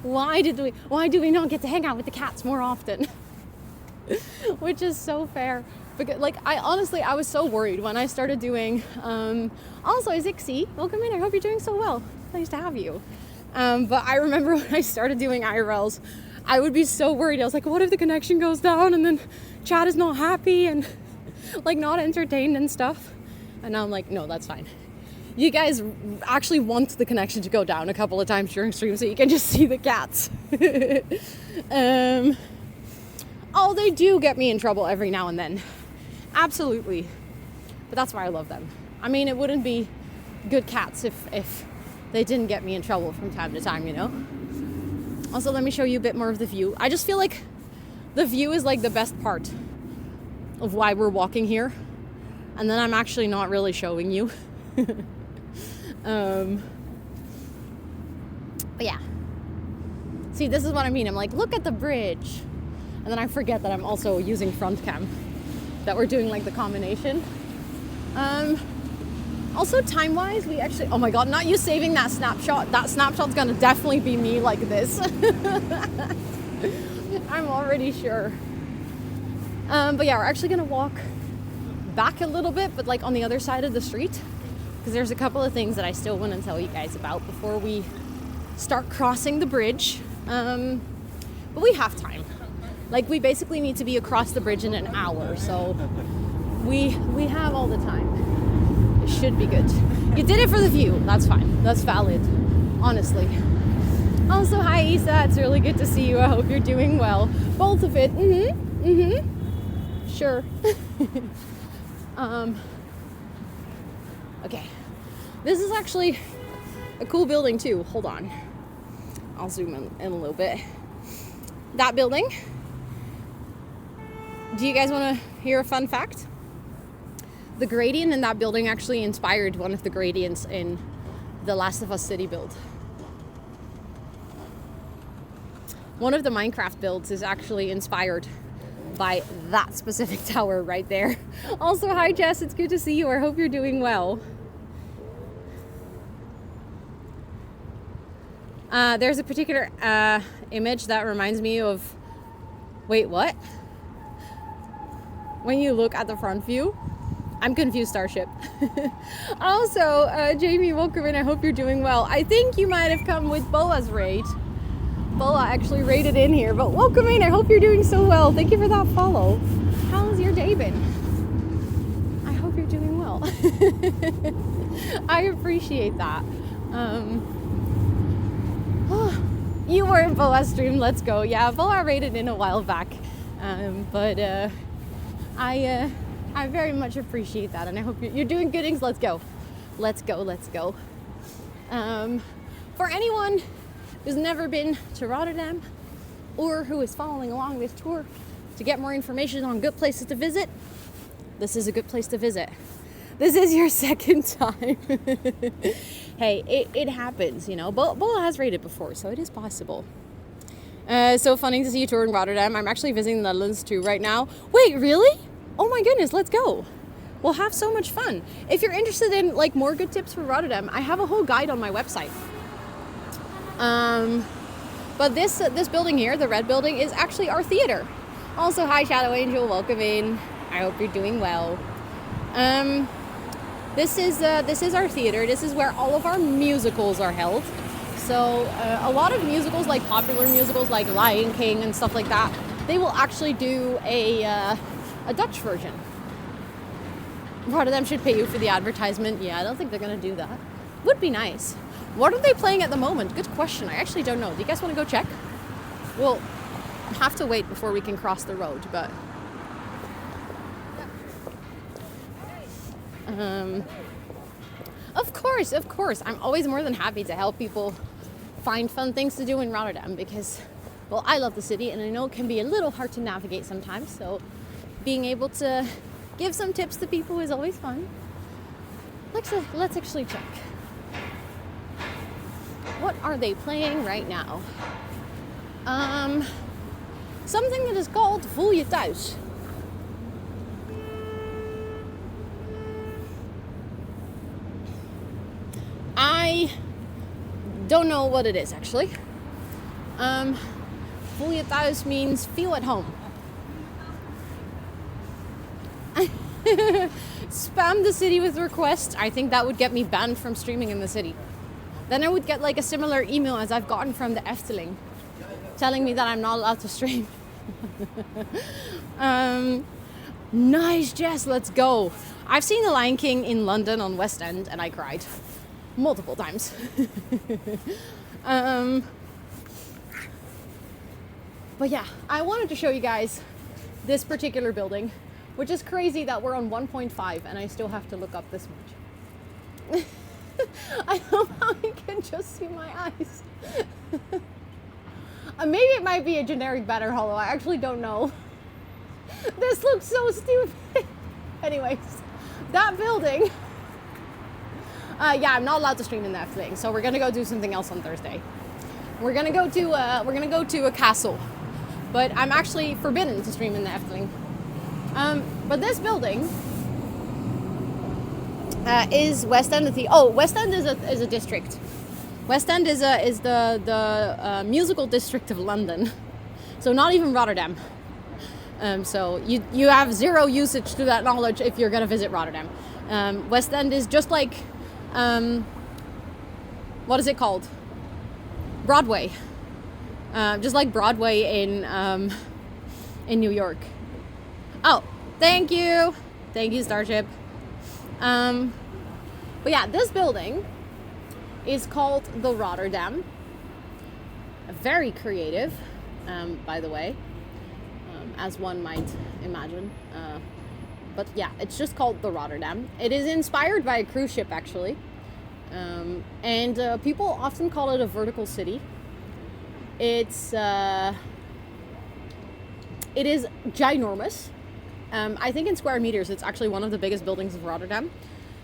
Why do we not get to hang out with the cats more often? Which is so fair. Because, like, I was so worried when I started doing, also, Zixie, welcome in, I hope you're doing so well. Nice to have you. But I remember when I started doing IRLs, I would be so worried. I was like, what if the connection goes down and then chat is not happy and, like, not entertained and stuff? And now I'm like, no, that's fine. you guys actually want the connection to go down a couple of times during stream so you can just see the cats. Oh, they do get me in trouble every now and then. Absolutely. But that's why I love them. I mean, it wouldn't be good cats if they didn't get me in trouble from time to time, you know? Also, let me show you a bit more of the view. I just feel like the view is like the best part of why we're walking here. And then I'm actually not really showing you. But yeah. See, this is what I mean. I'm like, look at the bridge. And then I forget that I'm also using front cam. That we're doing like the combination. Also time-wise, we actually... Oh my god, not you saving that snapshot. That snapshot's gonna definitely be me like this. I'm already sure. But yeah, we're actually gonna walk back a little bit, but like on the other side of the street. Because there's a couple of things that I still want to tell you guys about before we start crossing the bridge. But we have time. Like, we basically need to be across the bridge in an hour, so we have all the time. It should be good. You did it for the view. That's fine. That's valid, honestly. Also, hi Isa. It's really good to see you. I hope you're doing well. Both of it. Sure. Okay. This is actually a cool building too. Hold on. I'll zoom in a little bit. That building. Do you guys want to hear a fun fact? The gradient in that building actually inspired one of the gradients in the Last of Us city build. One of the Minecraft builds is actually inspired by that specific tower right there. Also, hi Jess, it's good to see you. I hope you're doing well. There's a particular image that reminds me of... Wait, what? When you look at the front view, I'm confused, Starship. Also, Jamie, welcome in. I hope you're doing well. I think you might have come with Boa's raid. Boa actually raided in here, but welcome in. I hope you're doing so well. Thank you for that follow. How's your day been? I hope you're doing well. I appreciate that. You were in Boa's stream. Let's go. Yeah, Boa raided in a while back, but I very much appreciate that, and I hope you're doing good things. Let's go. Let's go. Let's go. For anyone who's never been to Rotterdam or who is following along this tour to get more information on good places to visit, this is a good place to visit. This is your second time. Hey, it happens, you know. Bola has raided before, so it is possible. So funny to see you touring Rotterdam. I'm actually visiting the Netherlands too right now. Wait, really? Oh my goodness, let's go. We'll have so much fun. If you're interested in like more good tips for Rotterdam, I have a whole guide on my website. But this building here, the red building, is actually our theater. Also, hi Shadow Angel, welcome in. I hope you're doing well. This is our theater. This is where all of our musicals are held. So a lot of musicals, like popular musicals like Lion King and stuff like that, they will actually do a Dutch version. Rotterdam should pay you for the advertisement. Yeah, I don't think they're gonna do that. Would be nice. What are they playing at the moment? Good question. I actually don't know. Do you guys want to go check? We'll have to wait before we can cross the road, but of course. I'm always more than happy to help people find fun things to do in Rotterdam because, well, I love the city and I know it can be a little hard to navigate sometimes. So being able to give some tips to people is always fun. Let's actually check. What are they playing right now? Something that is called Voel je thuis. I don't know what it is actually. Voel je thuis means feel at home. Spam the city with requests. I think that would get me banned from streaming in the city. Then I would get like a similar email as I've gotten from the Efteling telling me that I'm not allowed to stream. Nice, Jess, let's go. I've seen The Lion King in London on West End and I cried multiple times. But yeah, I wanted to show you guys this particular building, which is crazy that we're on 1.5 and I still have to look up this much. I love how you can just see my eyes. Maybe it might be a generic banner hollow. I actually don't know. This looks so stupid. Anyways, that building. Yeah, I'm not allowed to stream in that thing, so we're gonna go do something else on Thursday. We're gonna go to a castle, but I'm actually forbidden to stream in the Efteling. But this building is West End. West End is a district. West End is the musical district of London, so not even Rotterdam. So you have zero usage to that knowledge if you're gonna visit Rotterdam. West End is just like what is it called? Broadway. Just like Broadway in New York. Oh, thank you, Starship. But yeah, this building is called the Rotterdam. Very creative, by the way, as one might imagine. But yeah, it's just called the Rotterdam. It is inspired by a cruise ship, actually. And people often call it a vertical city. It is ginormous. I think in square meters, it's actually one of the biggest buildings of Rotterdam.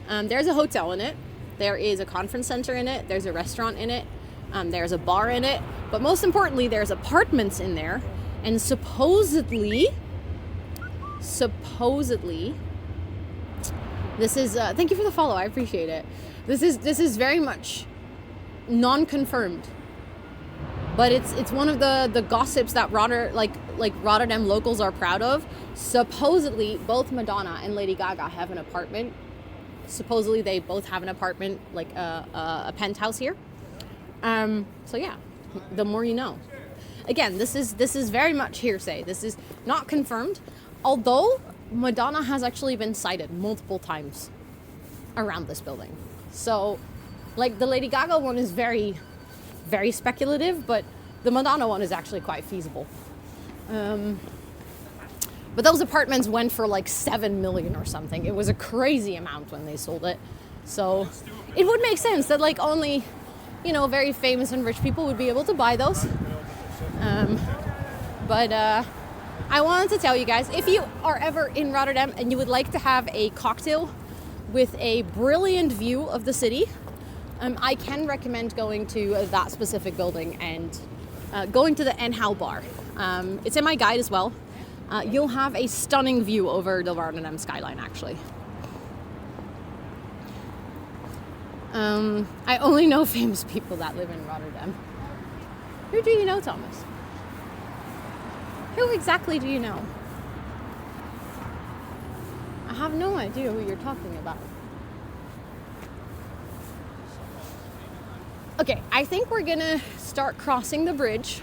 There's a hotel in it. There is a conference center in it. There's a restaurant in it. There's a bar in it. But most importantly, there's apartments in there. And supposedly, this is, thank you for the follow. I appreciate it. This is very much non-confirmed. But it's one of the gossips that Rotterdam locals are proud of. Supposedly, both Madonna and Lady Gaga have an apartment. Supposedly, they both have an apartment, like a penthouse here. So yeah, the more you know. Again, this is very much hearsay. This is not confirmed. Although Madonna has actually been sighted multiple times around this building. So, like the Lady Gaga one is very, very speculative, but the Madonna one is actually quite feasible. But those apartments went for like 7 million or something. It was a crazy amount when they sold it. So it would make sense that like only, very famous and rich people would be able to buy those. But I wanted to tell you guys, if you are ever in Rotterdam and you would like to have a cocktail with a brilliant view of the city, I can recommend going to that specific building and going to the Enhou bar. It's in my guide as well. You'll have a stunning view over the Rotterdam skyline, actually. I only know famous people that live in Rotterdam. Who do you know, Thomas? Who exactly do you know? I have no idea who you're talking about. Okay, I think we're gonna start crossing the bridge.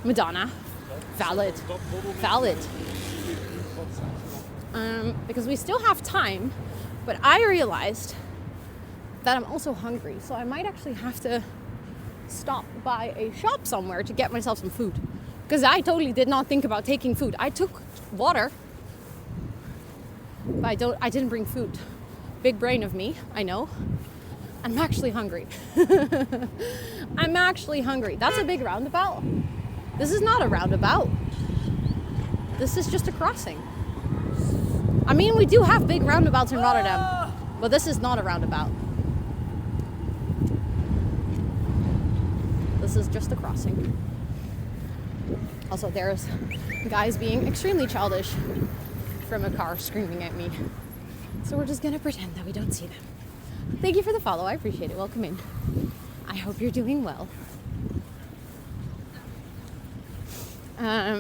Madonna. Valid. Because we still have time, but I realized that I'm also hungry, so I might actually have to stop by a shop somewhere to get myself some food. Because I totally did not think about taking food. I took water, but I didn't bring food. Big brain of me, I know. I'm actually hungry. I'm actually hungry. That's a big roundabout. This is not a roundabout. This is just a crossing. I mean, we do have big roundabouts in Rotterdam, but this is not a roundabout. This is just a crossing. Also, there's guys being extremely childish from a car screaming at me. So we're just gonna pretend that we don't see them. Thank you for the follow. I appreciate it. Welcome in. I hope you're doing well.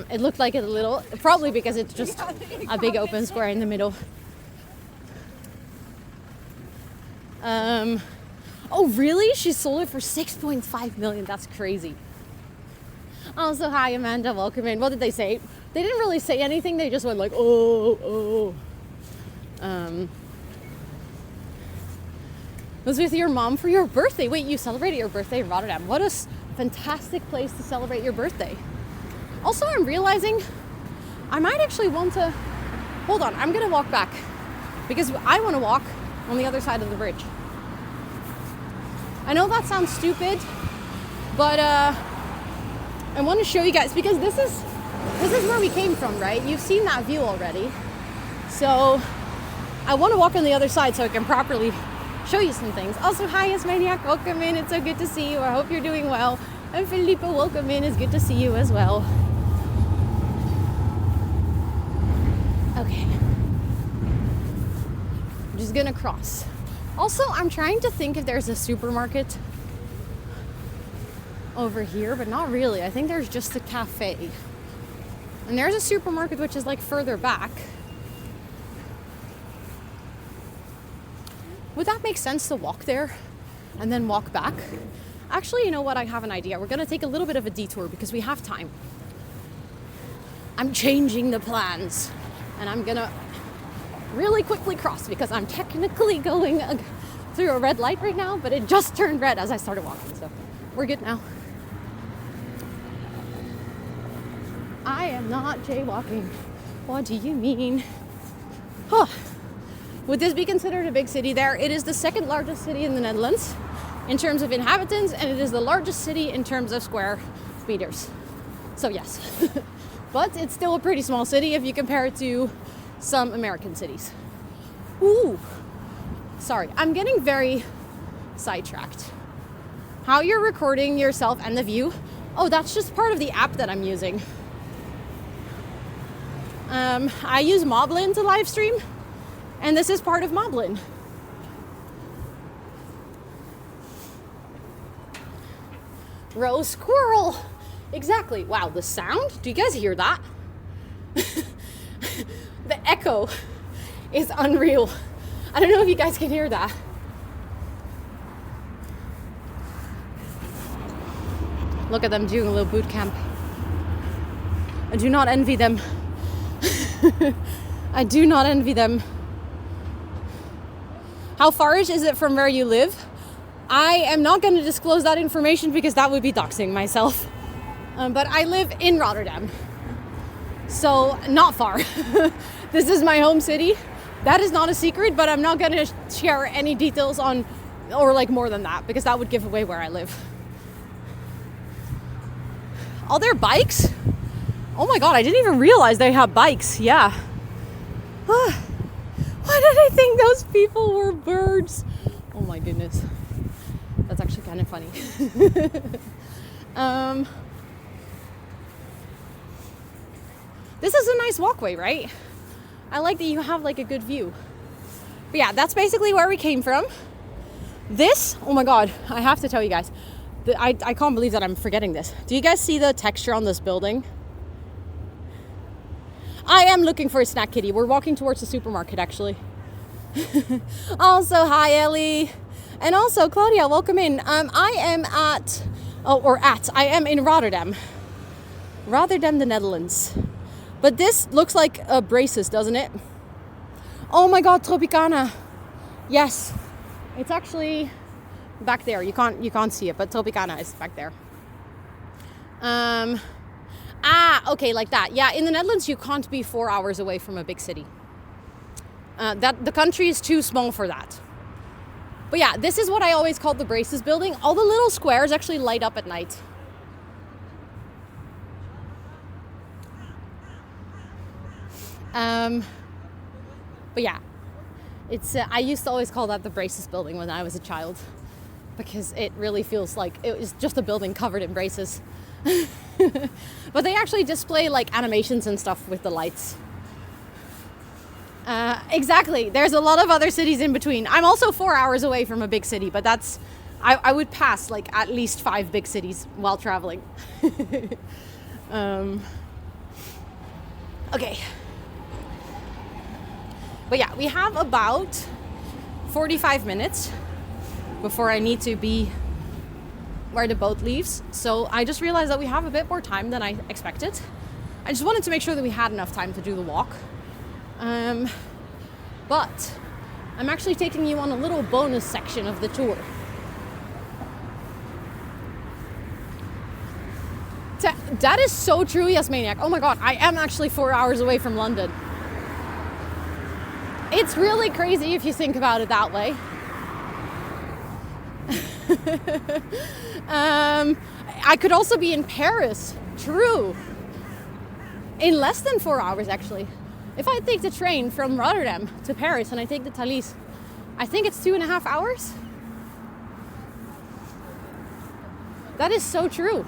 It looked like it a little, probably because it's just a big open square in the middle. Oh, really? She sold it for 6.5 million. That's crazy. Also, hi, Amanda. Welcome in. What did they say? They didn't really say anything. They just went like, oh. Was with your mom for your birthday. Wait, you celebrated your birthday in Rotterdam. What a fantastic place to celebrate your birthday. Also, I'm realizing I might actually want to... Hold on, I'm gonna walk back because I want to walk on the other side of the bridge. I know that sounds stupid, but I want to show you guys because this is where we came from, right? You've seen that view already. So I want to walk on the other side so I can properly show you some things. Also, hi, Esmaniac, welcome in. It's so good to see you. I hope you're doing well. And Felipe, welcome in. It's good to see you as well. Okay. I'm just gonna cross. Also, I'm trying to think if there's a supermarket over here, but not really. I think there's just a cafe. And there's a supermarket which is like further back. Would that make sense to walk there and then walk back? Actually, you know what? I have an idea. We're gonna take a little bit of a detour because we have time. I'm changing the plans and I'm gonna really quickly cross because I'm technically going through a red light right now, but it just turned red as I started walking, so we're good now. I am not jaywalking. What do you mean? Huh. Would this be considered a big city there? It is the second largest city in the Netherlands in terms of inhabitants, and it is the largest city in terms of square meters. So yes, but it's still a pretty small city if you compare it to some American cities. Ooh, sorry, I'm getting very sidetracked. How you're recording yourself and the view? Oh, that's just part of the app that I'm using. I use Moblin to live stream, and this is part of Moblin. Rose squirrel. Exactly. Wow, the sound? Do you guys hear that? The echo is unreal. I don't know if you guys can hear that. Look at them doing a little boot camp. I do not envy them. I do not envy them. How far is it from where you live? I am not going to disclose that information because that would be doxing myself. But I live in Rotterdam. So not far. This is my home city. That is not a secret, but I'm not going to share any details on, or like more than that, because that would give away where I live. Are there bikes? Oh my god, I didn't even realize they have bikes. Yeah. Why did I think those people were birds? Oh my goodness. That's actually kind of funny. This is a nice walkway, right? I like that you have like a good view. But yeah, that's basically where we came from. This, oh my god, I have to tell you guys. I can't believe that I'm forgetting this. Do you guys see the texture on this building? I am looking for a snack kitty. We're walking towards the supermarket, actually. Also, hi, Ellie. And also, Claudia, welcome in. I am in Rotterdam. Rotterdam, the Netherlands. But this looks like a braces, doesn't it? Oh my god, Tropicana. Yes. It's actually back there. You can't see it, but Tropicana is back there. Okay, like that. Yeah, in the Netherlands, you can't be 4 hours away from a big city. The country is too small for that. But yeah, this is what I always called the braces building. All the little squares actually light up at night. But yeah, it's I used to always call that the braces building when I was a child, because it really feels like it was just a building covered in braces. But they actually display like animations and stuff with the lights. Exactly. There's a lot of other cities in between. I'm also 4 hours away from a big city, but that's I would pass like at least 5 big cities while traveling. Okay. But yeah, we have about 45 minutes before I need to be where the boat leaves. So I just realized that we have a bit more time than I expected. I just wanted to make sure that we had enough time to do the walk. But I'm actually taking you on a little bonus section of the tour. That is so true, yes, Maniac. Oh my god, I am actually 4 hours away from London. It's really crazy if you think about it that way. I could also be in Paris. True. In less than 4 hours, actually. If I take the train from Rotterdam to Paris and I take the Thalys, I think it's 2.5 hours. That is so true.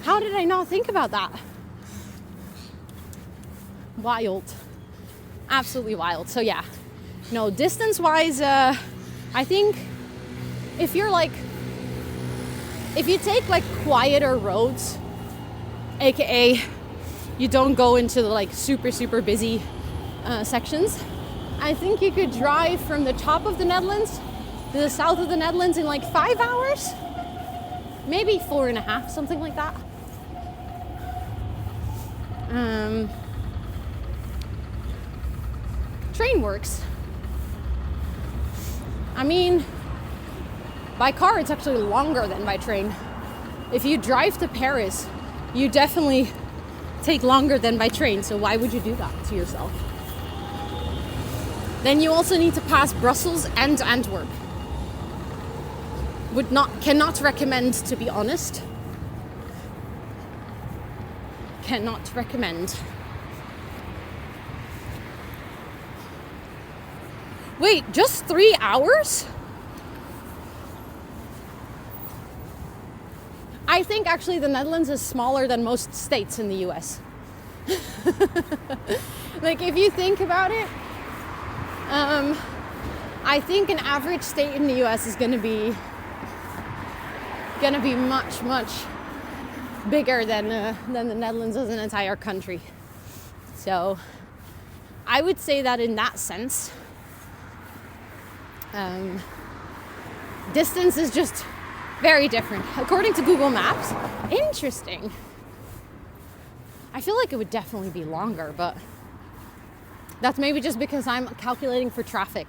How did I not think about that? Wild. Absolutely wild. So yeah, no, distance-wise, I think if you take like quieter roads, aka you don't go into the like super busy sections, I think you could drive from the top of the Netherlands to the south of the Netherlands in like 5 hours, maybe 4.5, something like that. Train works. I mean, by car it's actually longer than by train. If you drive to Paris, you definitely take longer than by train, so why would you do that to yourself? Then you also need to pass Brussels and Antwerp. Cannot recommend, to be honest. Cannot recommend. Wait, just 3 hours? I think actually the Netherlands is smaller than most states in the US. Like if you think about it, I think an average state in the US is gonna be much bigger than the Netherlands as an entire country. So I would say that in that sense, distance is just very different. According to Google Maps, interesting. I feel like it would definitely be longer, but that's maybe just because I'm calculating for traffic.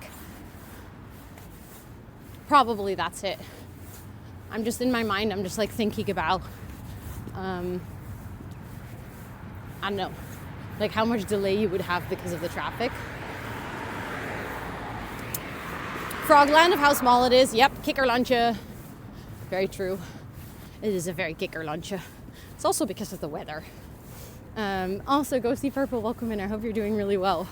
Probably that's it. I'm just in my mind, I'm just like thinking about, I don't know, like how much delay you would have because of the traffic. Frogland of how small it is. Yep, kikkerlandje. Very true. It is a very kikkerlandje. It's also because of the weather. Also, Ghosty Purple, welcome in. I hope you're doing really well.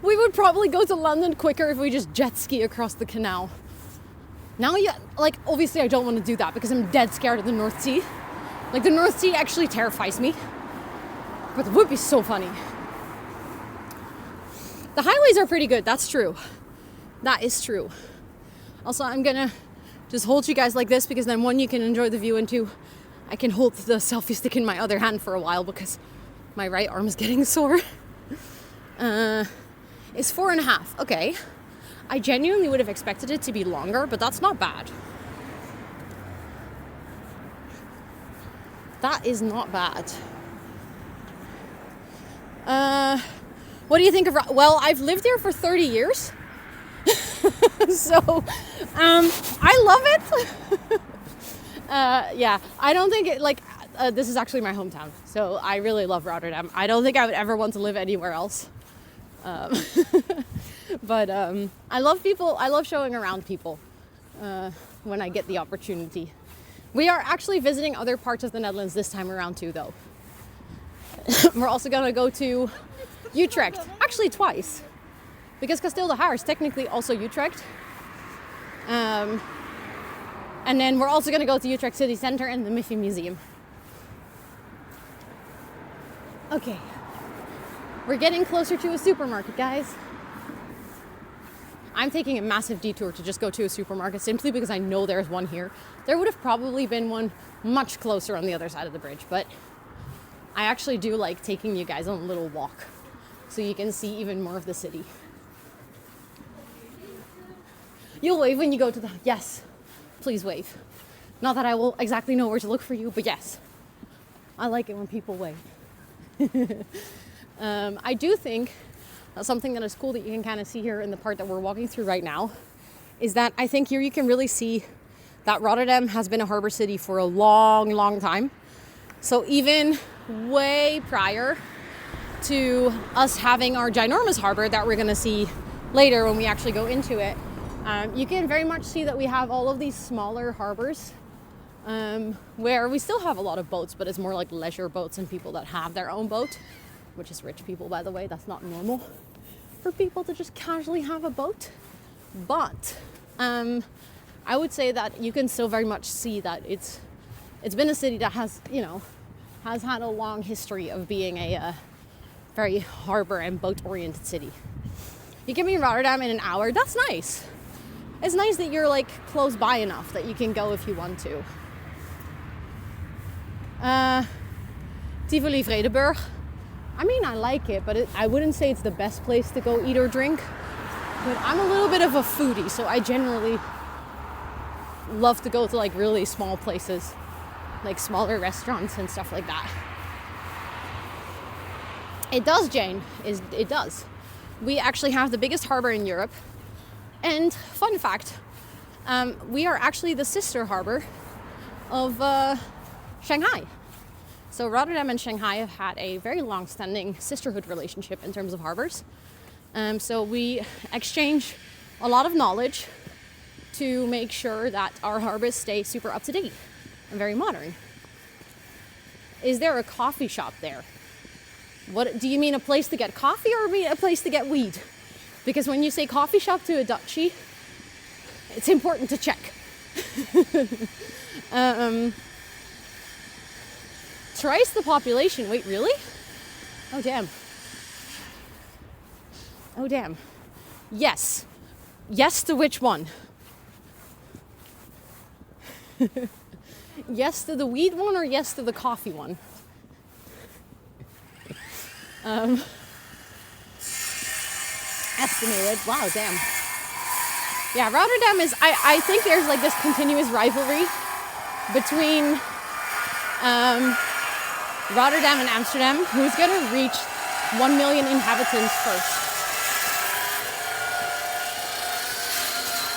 We would probably go to London quicker if we just jet ski across the canal. Now, yeah, like obviously I don't want to do that because I'm dead scared of the North Sea. Like the North Sea actually terrifies me. But it would be so funny. The highways are pretty good, that's true. That is true. Also, I'm gonna just hold you guys like this because then one, you can enjoy the view, and two, I can hold the selfie stick in my other hand for a while because my right arm is getting sore. It's 4.5, okay. I genuinely would have expected it to be longer, but that's not bad. That is not bad. What do you think of... Well, I've lived here for 30 years. So, I love it. Yeah, I don't think it, like, this is actually my hometown. So I really love Rotterdam. I don't think I would ever want to live anywhere else. But I love people. I love showing around people when I get the opportunity. We are actually visiting other parts of the Netherlands this time around too, though. We're also going to go to Utrecht, actually twice, because Kasteel de Haar is technically also Utrecht. And then we're also going to go to Utrecht City Centre and the Miffy Museum. Okay, we're getting closer to a supermarket, guys. I'm taking a massive detour to just go to a supermarket simply because I know there's one here. There would have probably been one much closer on the other side of the bridge, but I actually do like taking you guys on a little walk so you can see even more of the city. You'll wave when you go to the... Yes, please wave. Not that I will exactly know where to look for you, but yes, I like it when people wave. I do think that something that is cool that you can kind of see here in the part that we're walking through right now is that I think here you can really see that Rotterdam has been a harbor city for a long, long time. So even way prior to us having our ginormous harbor that we're going to see later when we actually go into it, you can very much see that we have all of these smaller harbors where we still have a lot of boats, but it's more like leisure boats and people that have their own boat, which is rich people, by the way. That's not normal for people to just casually have a boat. But I would say that you can still very much see that it's been a city that has had a long history of being a very harbor and boat oriented city. You can be in Rotterdam in an hour. That's nice. It's nice that you're like close by enough that you can go if you want to. Tivoli Vredenburg. I mean, I like it, but I wouldn't say it's the best place to go eat or drink. But I'm a little bit of a foodie, so I generally love to go to like really small places, like smaller restaurants and stuff like that. It does, Jane. It does. We actually have the biggest harbor in Europe. And fun fact, we are actually the sister harbor of Shanghai. So Rotterdam and Shanghai have had a very long-standing sisterhood relationship in terms of harbors. So we exchange a lot of knowledge to make sure that our harbors stay super up-to-date and very modern. Is there a coffee shop there? What do you mean, a place to get coffee or a place to get weed? Because when you say coffee shop to a Dutchie, it's important to check. Thrice the population. Wait, really? Oh, damn. Oh, damn. Yes. Yes to which one? Yes to the weed one or yes to the coffee one? Estimated. Wow, damn. Yeah, Rotterdam is, I think there's like this continuous rivalry between Rotterdam and Amsterdam. Who's going to reach 1 million inhabitants first?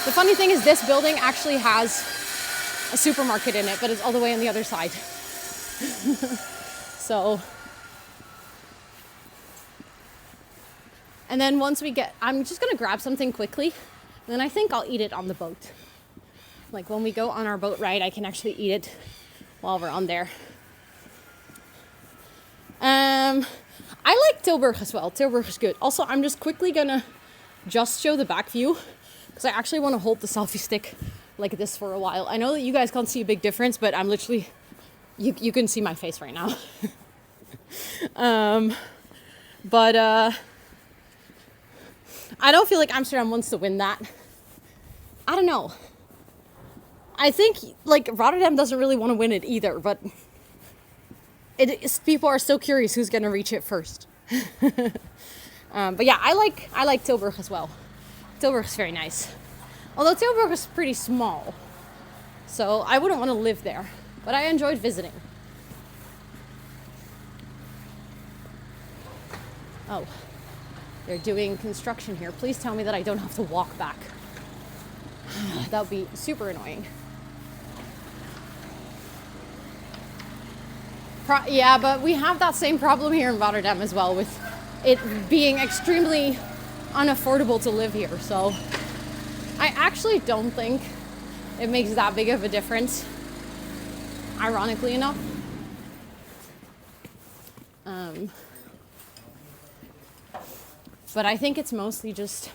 The funny thing is this building actually has a supermarket in it, but it's all the way on the other side. So, and then once we get, I'm just going to grab something quickly, and then I think I'll eat it on the boat. Like when we go on our boat ride, I can actually eat it while we're on there. I like Tilburg as well. Tilburg is good. Also, I'm just quickly going to just show the back view, because I actually want to hold the selfie stick like this for a while. I know that you guys can't see a big difference, but I'm literally, you can see my face right now. But I don't feel like Amsterdam wants to win that. I don't know. I think like Rotterdam doesn't really want to win it either, but people are so curious who's going to reach it first. But yeah, I like Tilburg as well. Tilburg is very nice. Although Tilburg is pretty small, so I wouldn't want to live there, but I enjoyed visiting. Oh, they're doing construction here. Please tell me that I don't have to walk back. That would be super annoying. Yeah, but we have that same problem here in Rotterdam as well, with it being extremely unaffordable to live here. So I actually don't think it makes that big of a difference, ironically enough. But I think it's mostly just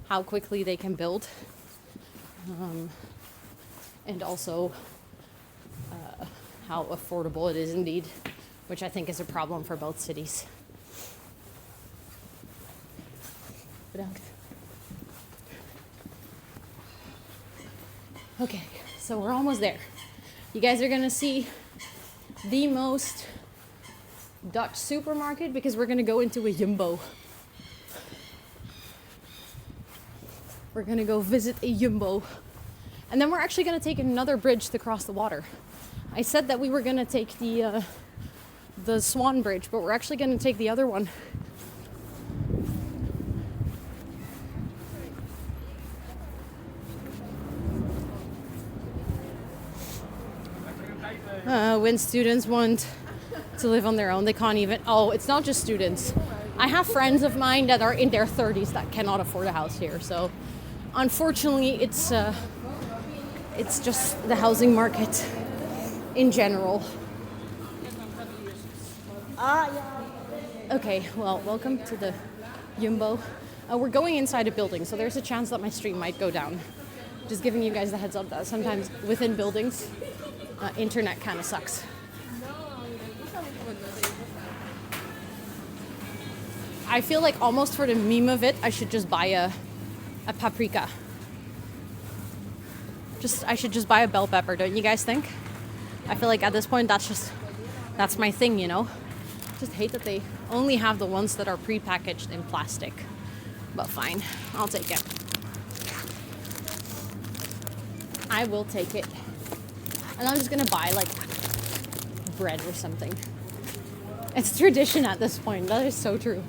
how quickly they can build. And also how affordable it is indeed, which I think is a problem for both cities. Bedankt. Okay, so we're almost there. You guys are gonna see the most Dutch supermarket because we're gonna go into a Jumbo. We're gonna go visit a Jumbo And then we're actually going to take another bridge to cross the water. I said that we were going to take the Swan Bridge, but we're actually going to take the other one. When students want to live on their own, they can't even. Oh, it's not just students. I have friends of mine that are in their 30s that cannot afford a house here. So, unfortunately, it's just the housing market in general. Okay, well, welcome to the Jumbo. We're going inside a building, so there's a chance that my stream might go down. Just giving you guys the heads up that sometimes within buildings, internet kind of sucks. I feel like almost for the meme of it, I should just buy a paprika. I should just buy a bell pepper, don't you guys think? I feel like at this point, that's my thing, you know? Just hate that they only have the ones that are pre-packaged in plastic. But fine, I'll take it. I will take it. And I'm just gonna buy like bread or something. It's tradition at this point. That is so true.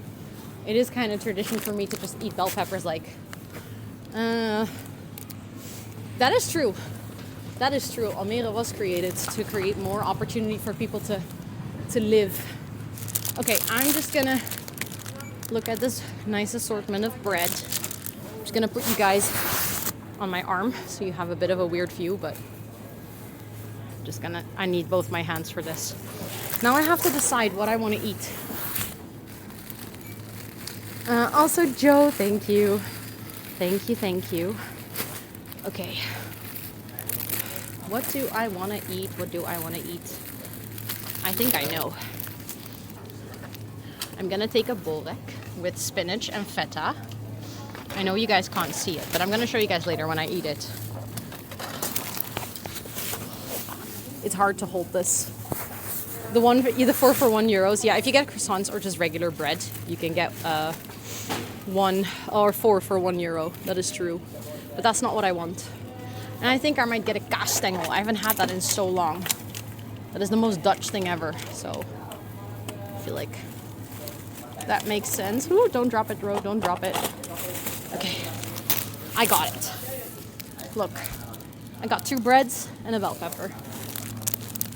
It is kind of tradition for me to just eat bell peppers like. That is true. That is true. Almere was created to create more opportunity for people to live. Okay, I'm just gonna look at this nice assortment of bread. I'm just gonna put you guys on my arm so you have a bit of a weird view, but I need both my hands for this. Now I have to decide what I want to eat. Also, Joe, thank you. Thank you. Okay. What do I want to eat? I think I know. I'm gonna take a borek with spinach and feta. I know you guys can't see it, but I'm gonna show you guys later when I eat it. It's hard to hold this. The one, either 4 for €1. Yeah, if you get croissants or just regular bread, you can get 1 or 4 for €1. That is true. But that's not what I want. And I think I might get a kaasstengel. I haven't had that in so long. That is the most Dutch thing ever. So I feel like that makes sense. Ooh, don't drop it, Ro. Don't drop it. Okay. I got it. Look. I got 2 breads and a bell pepper.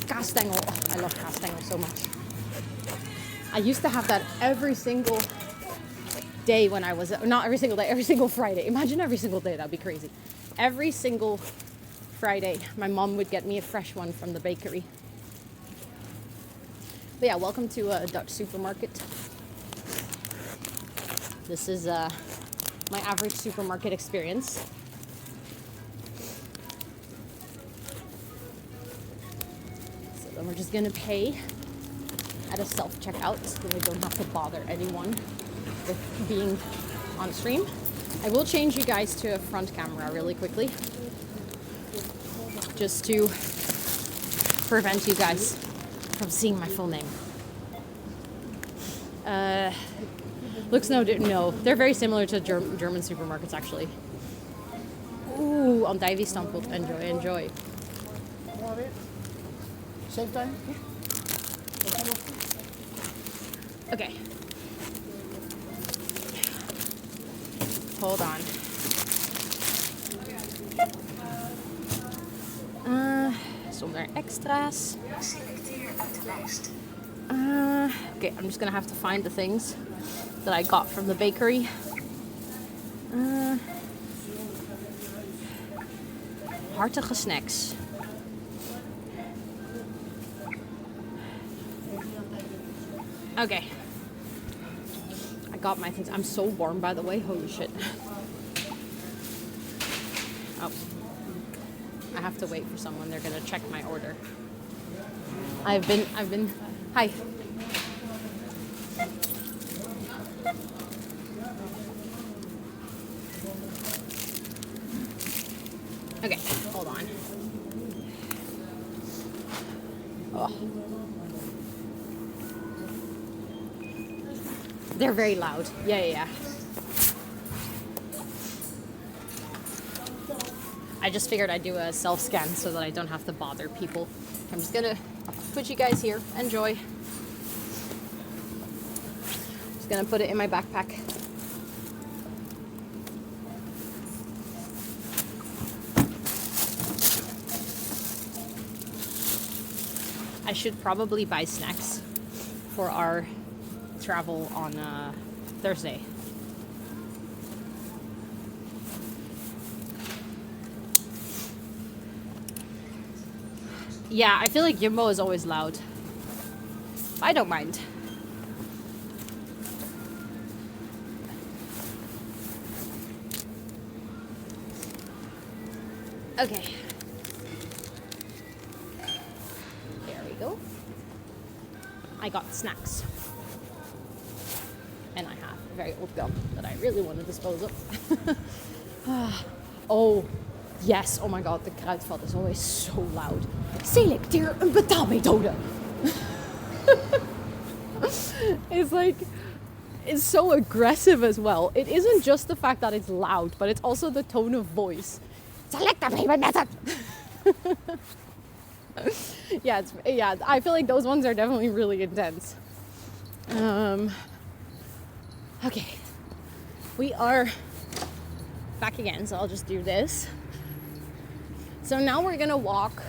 Kaasstengel. Oh, I love kaasstengel so much. I used to have that every single day when I was... Not every single day. Every single Friday. Imagine every single day. That'd be crazy. Every single Friday, my mom would get me a fresh one from the bakery. But yeah, welcome to a Dutch supermarket. This is my average supermarket experience. So then we're just gonna pay at a self-checkout so we don't have to bother anyone with being on stream. I will change you guys to a front camera really quickly, just to prevent you guys from seeing my full name. Looks no, they're very similar to German supermarkets actually. Ooh, andijvie stampot, enjoy. Same time? Okay. Hold on. Zonder extra's. Selecteer uit de lijst. Okay, I'm just gonna have to find the things that I got from the bakery. Hartige snacks. Okay. I got my things. I'm so warm, by the way. Holy shit. Oh. I have to wait for someone. They're gonna check my order. I've been, hi. Okay, hold on. Oh. They're very loud. Yeah. I just figured I'd do a self-scan so that I don't have to bother people. I'm just gonna put you guys here. Enjoy. Just gonna put it in my backpack. I should probably buy snacks for our travel on Thursday. Yeah, I feel like Jumbo is always loud. I don't mind. Okay. There we go. I got snacks. And I have a very old gum that I really want to dispose of. Oh, yes. Oh my god, the kruidvat is always so loud. Selecteer een betaalmethode. It's like, it's so aggressive as well. It isn't just the fact that it's loud, but it's also the tone of voice. Select a payment method. Yeah, I feel like those ones are definitely really intense. Okay, we are back again, so I'll just do this. So now we're gonna walk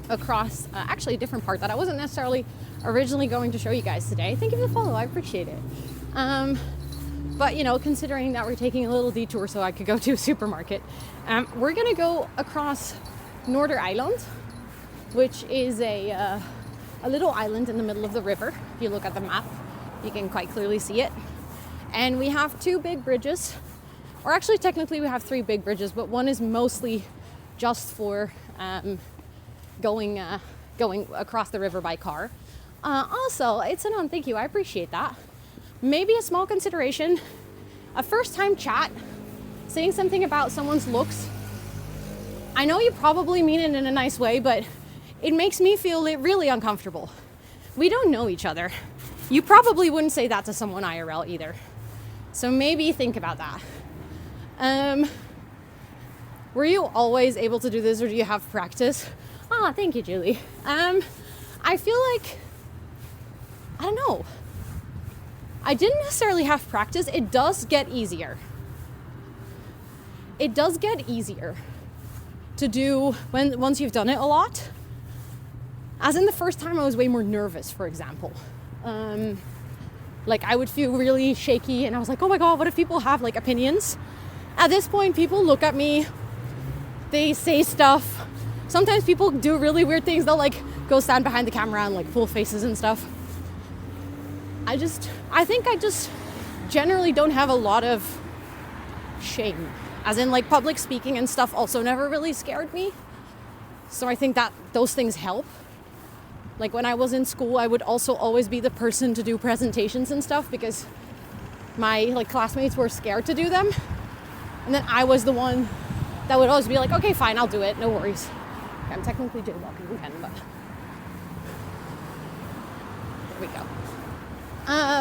across actually a different part that I wasn't necessarily originally going to show you guys today. Thank you for the follow, I appreciate it. But you know, considering that we're taking a little detour so I could go to a supermarket, we're gonna go across Noordereiland, which is a little island in the middle of the river. If you look at the map, you can quite clearly see it. And we have two big bridges, or actually technically we have three big bridges, but one is mostly just for going across the river by car. Also, it's an thank you, I appreciate that. Maybe a small consideration, a first time chat, saying something about someone's looks. I know you probably mean it in a nice way, but it makes me feel really uncomfortable. We don't know each other. You probably wouldn't say that to someone IRL either. So maybe think about that. Were you always able to do this, or do you have practice? Ah, thank you, Julie. I feel like, I don't know. I didn't necessarily have practice. It does get easier. It does get easier to do once you've done it a lot. As in the first time I was way more nervous, for example. Like I would feel really shaky and I was like, oh my God, what if people have like opinions? At this point, people look at me, they say stuff. Sometimes people do really weird things. They'll like go stand behind the camera and like pull faces and stuff. I think I just generally don't have a lot of shame. As in like public speaking and stuff also never really scared me. So I think that those things help. Like when I was in school, I would also always be the person to do presentations and stuff because my like classmates were scared to do them. And then I was the one that would always be like, okay, fine, I'll do it. No worries. I'm technically jaywalking again, but there we go.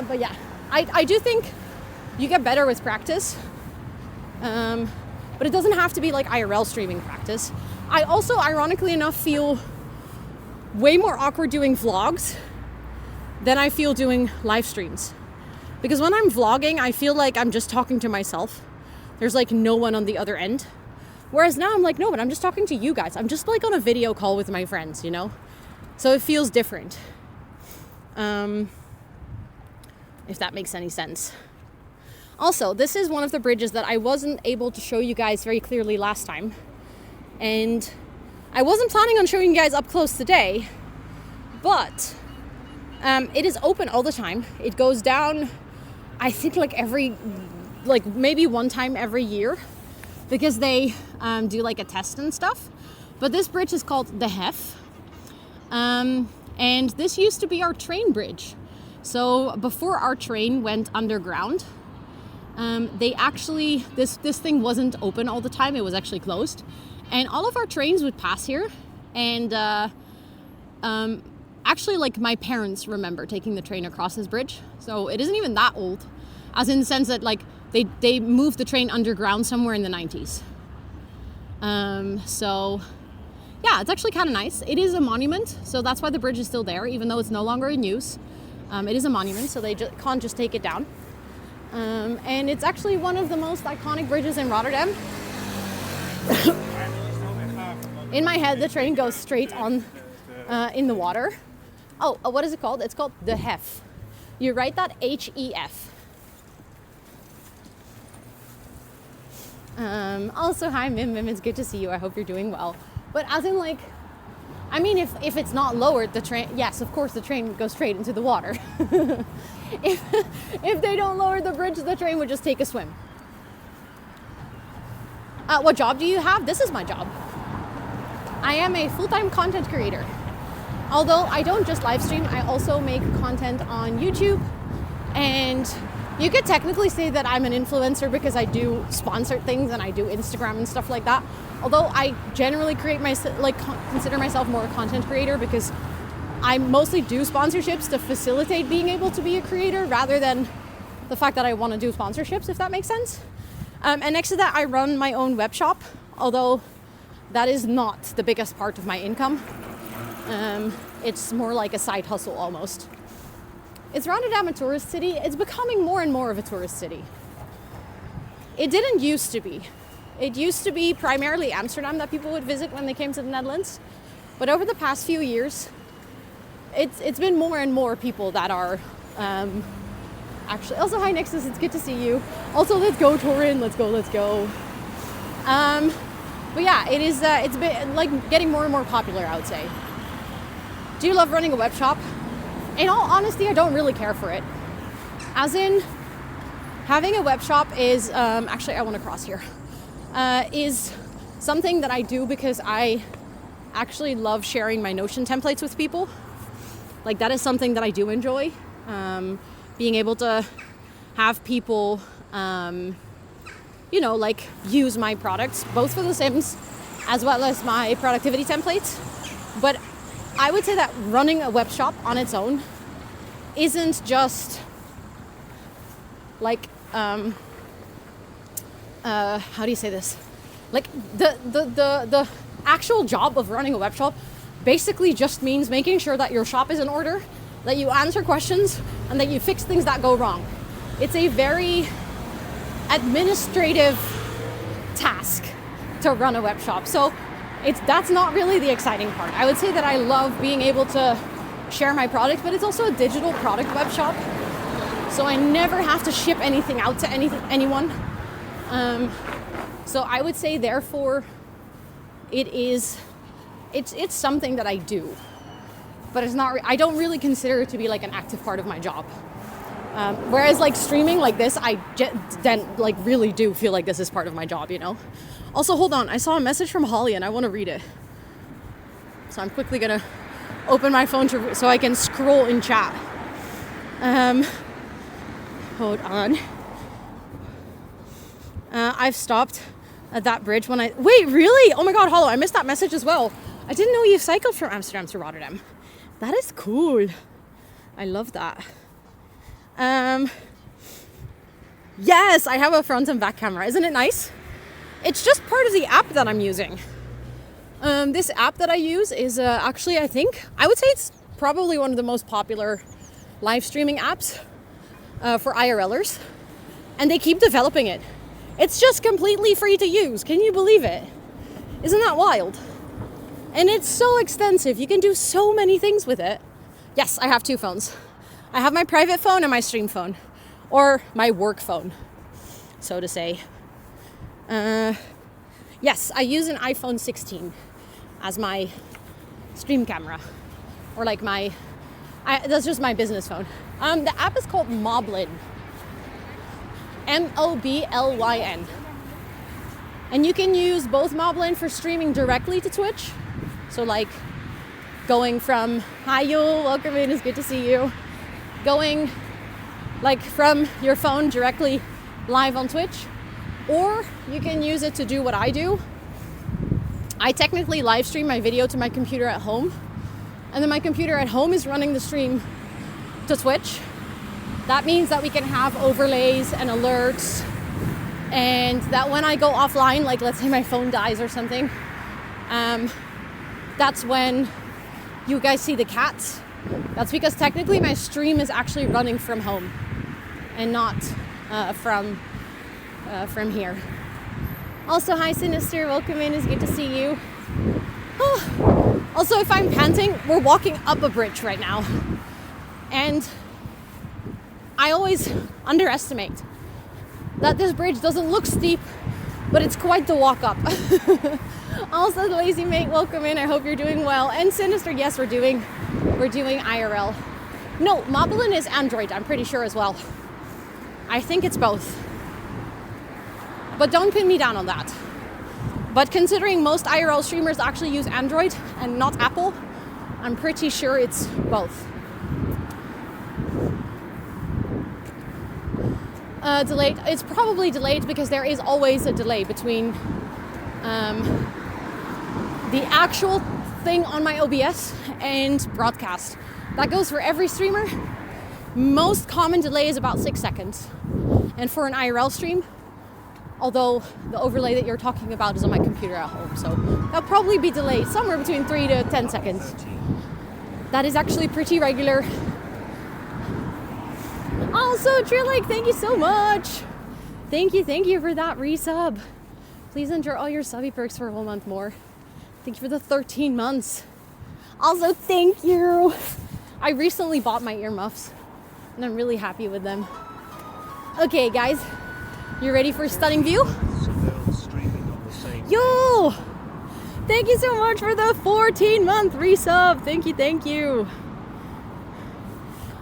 But yeah, I do think you get better with practice. But it doesn't have to be like IRL streaming practice. I also, ironically enough, feel way more awkward doing vlogs than I feel doing live streams. Because when I'm vlogging, I feel like I'm just talking to myself. There's like no one on the other end. Whereas now I'm like, no, but I'm just talking to you guys. I'm just like on a video call with my friends, you know? So it feels different. If that makes any sense. Also, this is one of the bridges that I wasn't able to show you guys very clearly last time. And I wasn't planning on showing you guys up close today, but it is open all the time. It goes down, I think like maybe one time every year because they do like a test and stuff. But this bridge is called the Hef. And this used to be our train bridge. So before our train went underground, they actually, this thing wasn't open all the time. It was actually closed. And all of our trains would pass here. And actually, like, my parents remember taking the train across this bridge. So it isn't even that old, as in the sense that, like, they moved the train underground somewhere in the 90s. So yeah, it's actually kind of nice. It is a monument, so that's why the bridge is still there, even though it's no longer in use. It is a monument, so they can't just take it down. And it's actually one of the most iconic bridges in Rotterdam. In my head, the train goes straight on in the water. Oh, what is it called? It's called the Hef. You write that H-E-F. Also, hi Mim, it's good to see you. I hope you're doing well. But as in, like, I mean, if it's not lowered, the train, yes, of course, the train goes straight into the water. if they don't lower the bridge, the train would just take a swim. What job do you have? This is my job. I am a full-time content creator. Although I don't just live stream, I also make content on YouTube. And you could technically say that I'm an influencer because I do sponsored things and I do Instagram and stuff like that. Although I generally consider myself more a content creator because I mostly do sponsorships to facilitate being able to be a creator rather than the fact that I want to do sponsorships, if that makes sense. And next to that, I run my own web shop, although that is not the biggest part of my income. It's more like a side hustle almost. Is Rotterdam a tourist city? It's becoming more and more of a tourist city. It didn't used to be. It used to be primarily Amsterdam that people would visit when they came to the Netherlands. But over the past few years, it's been more and more people that are actually... Also, hi Nexus, it's good to see you. Also, let's go Torin, let's go. But yeah, it's been like getting more and more popular, I would say. Do you love running a web shop? In all honesty, I don't really care for it. As in, having a web shop is, actually I want to cross here, is something that I do because I actually love sharing my Notion templates with people. Like, that is something that I do enjoy. Being able to have people, like, use my products, both for the Sims as well as my productivity templates. But I would say that running a web shop on its own isn't just like, how do you say this? Like, the actual job of running a web shop basically just means making sure that your shop is in order, that you answer questions, and that you fix things that go wrong. It's a very administrative task to run a web shop. So that's not really the exciting part. I would say that I love being able to share my product, but it's also a digital product web shop. So I never have to ship anything out to anyone. So I would say, therefore, it's something that I do, but it's not. I don't really consider it to be like an active part of my job. Whereas like streaming like this, I then like really do feel like this is part of my job, you know. Also, hold on, I saw a message from Holly and I want to read it. So I'm quickly gonna open my phone so I can scroll in chat. Hold on. I've stopped at that bridge when wait, really? Oh my God, Hollow, I missed that message as well. I didn't know you cycled from Amsterdam to Rotterdam. That is cool. I love that. Yes, I have a front and back camera. Isn't it nice? It's just part of the app that I'm using. This app that I use is actually, I would say it's probably one of the most popular live streaming apps for IRLers. And they keep developing it. It's just completely free to use. Can you believe it? Isn't that wild? And it's so extensive. You can do so many things with it. Yes, I have two phones. I have my private phone and my stream phone. Or my work phone, so to say. Yes, I use an iPhone 16 as my stream camera. Or like that's just my business phone. The app is called Moblin. Moblyn. And you can use both Moblin for streaming directly to Twitch. So like going from, hi Yul, welcome in, it's good to see you. Going like from your phone directly live on Twitch. Or you can use it to do what I do. I technically live stream my video to my computer at home. and then my computer at home is running the stream to Twitch. That means that we can have overlays and alerts, and that when I go offline, like let's say my phone dies or something, that's when you guys see the cats. That's because technically my stream is actually running from home and not from here. Also, hi Sinister, welcome in, it's good to see you. Oh. Also, if I'm panting, we're walking up a bridge right now. And I always underestimate that this bridge doesn't look steep, but it's quite the walk up. Also, the Lazy Mate, welcome in. I hope you're doing well. And Sinister, yes, we're doing IRL. No, Moblin is Android, I'm pretty sure as well. I think it's both. But don't pin me down on that. But considering most IRL streamers actually use Android and not Apple, I'm pretty sure it's both. Delayed. It's probably delayed because there is always a delay between the actual thing on my OBS and broadcast. That goes for every streamer. Most common delay is about 6 seconds. And for an IRL stream, although the overlay that you're talking about is on my computer at home, so that'll probably be delayed somewhere between 3 to 10 seconds. That is actually pretty regular. Also, Trillic, thank you so much. Thank you for that resub. Please enjoy all your subby perks for a whole month more. Thank you for the 13 months. Also, thank you. I recently bought my earmuffs and I'm really happy with them. Okay, guys, you ready for a stunning view? Yo! Thank you so much for the 14-month resub. Thank you.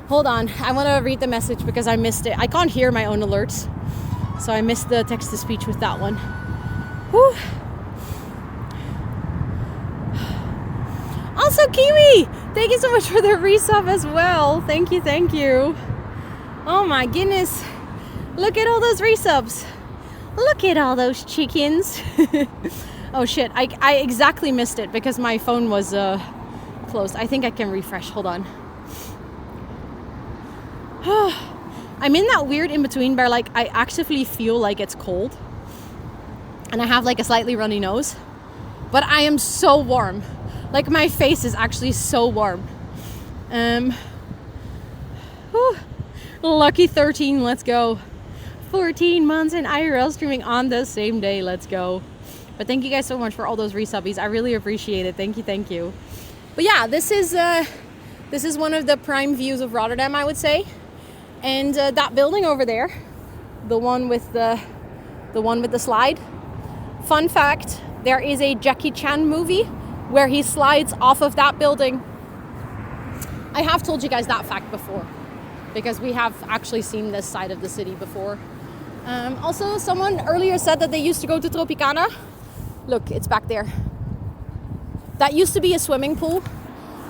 Hold on, I want to read the message because I missed it. I can't hear my own alerts, so I missed the text-to-speech with that one. Whew. Also, Kiwi, thank you so much for the resub as well. Thank you. Oh my goodness. Look at all those resubs. Look at all those chickens. Oh shit, I exactly missed it because my phone was closed. I think I can refresh, hold on. I'm in that weird in-between where like I actively feel like it's cold and I have like a slightly runny nose, but I am so warm. Like my face is actually so warm. Lucky 13, let's go. 14 months in IRL streaming on the same day, let's go. But thank you guys so much for all those resubbies. I really appreciate it. Thank you. But yeah, this is one of the prime views of Rotterdam, I would say. And that building over there, the one with the slide. Fun fact, there is a Jackie Chan movie where he slides off of that building. I have told you guys that fact before because we have actually seen this side of the city before. Also, someone earlier said that they used to go to Tropicana. Look, it's back there. That used to be a swimming pool,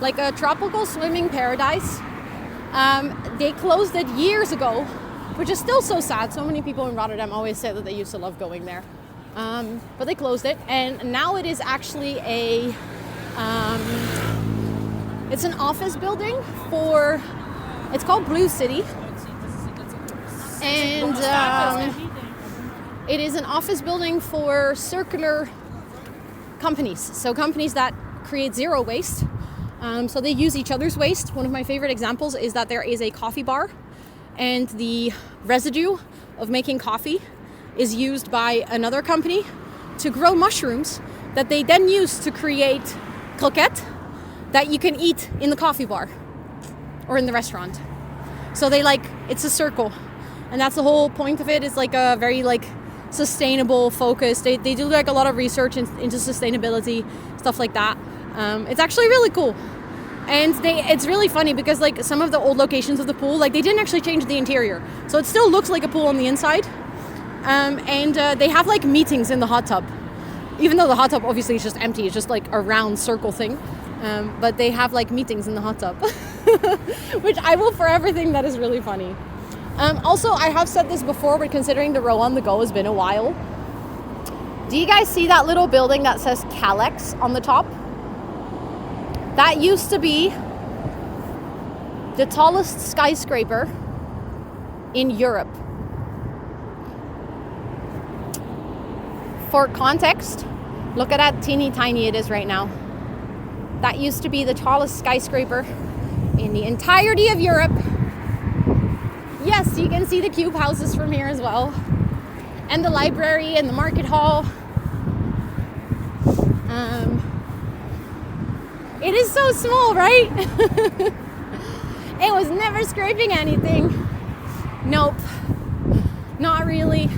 like a tropical swimming paradise. They closed it years ago, which is still so sad. So many people in Rotterdam always say that they used to love going there. But they closed it, and now it is actually it's an office building for, it's called Blue City. And it is an office building for circular companies. So companies that create zero waste. So they use each other's waste. One of my favorite examples is that there is a coffee bar and the residue of making coffee is used by another company to grow mushrooms that they then use to create croquette that you can eat in the coffee bar or in the restaurant. So they it's a circle. And that's the whole point of it. It's like a very sustainable focus. They do a lot of research into sustainability, stuff like that. It's actually really cool. And it's really funny because some of the old locations of the pool, they didn't actually change the interior. So it still looks like a pool on the inside. And they have meetings in the hot tub. Even though the hot tub obviously is just empty, it's just a round circle thing. But they have meetings in the hot tub, which I will forever think that is really funny. Also, I have said this before, but considering the row on the go has been a while. Do you guys see that little building that says Calex on the top? That used to be the tallest skyscraper in Europe. For context, look at how teeny tiny it is right now. That used to be the tallest skyscraper in the entirety of Europe. Yes, you can see the cube houses from here as well. And the library and the market hall. It is so small, right? It was never scraping anything. Nope, not really.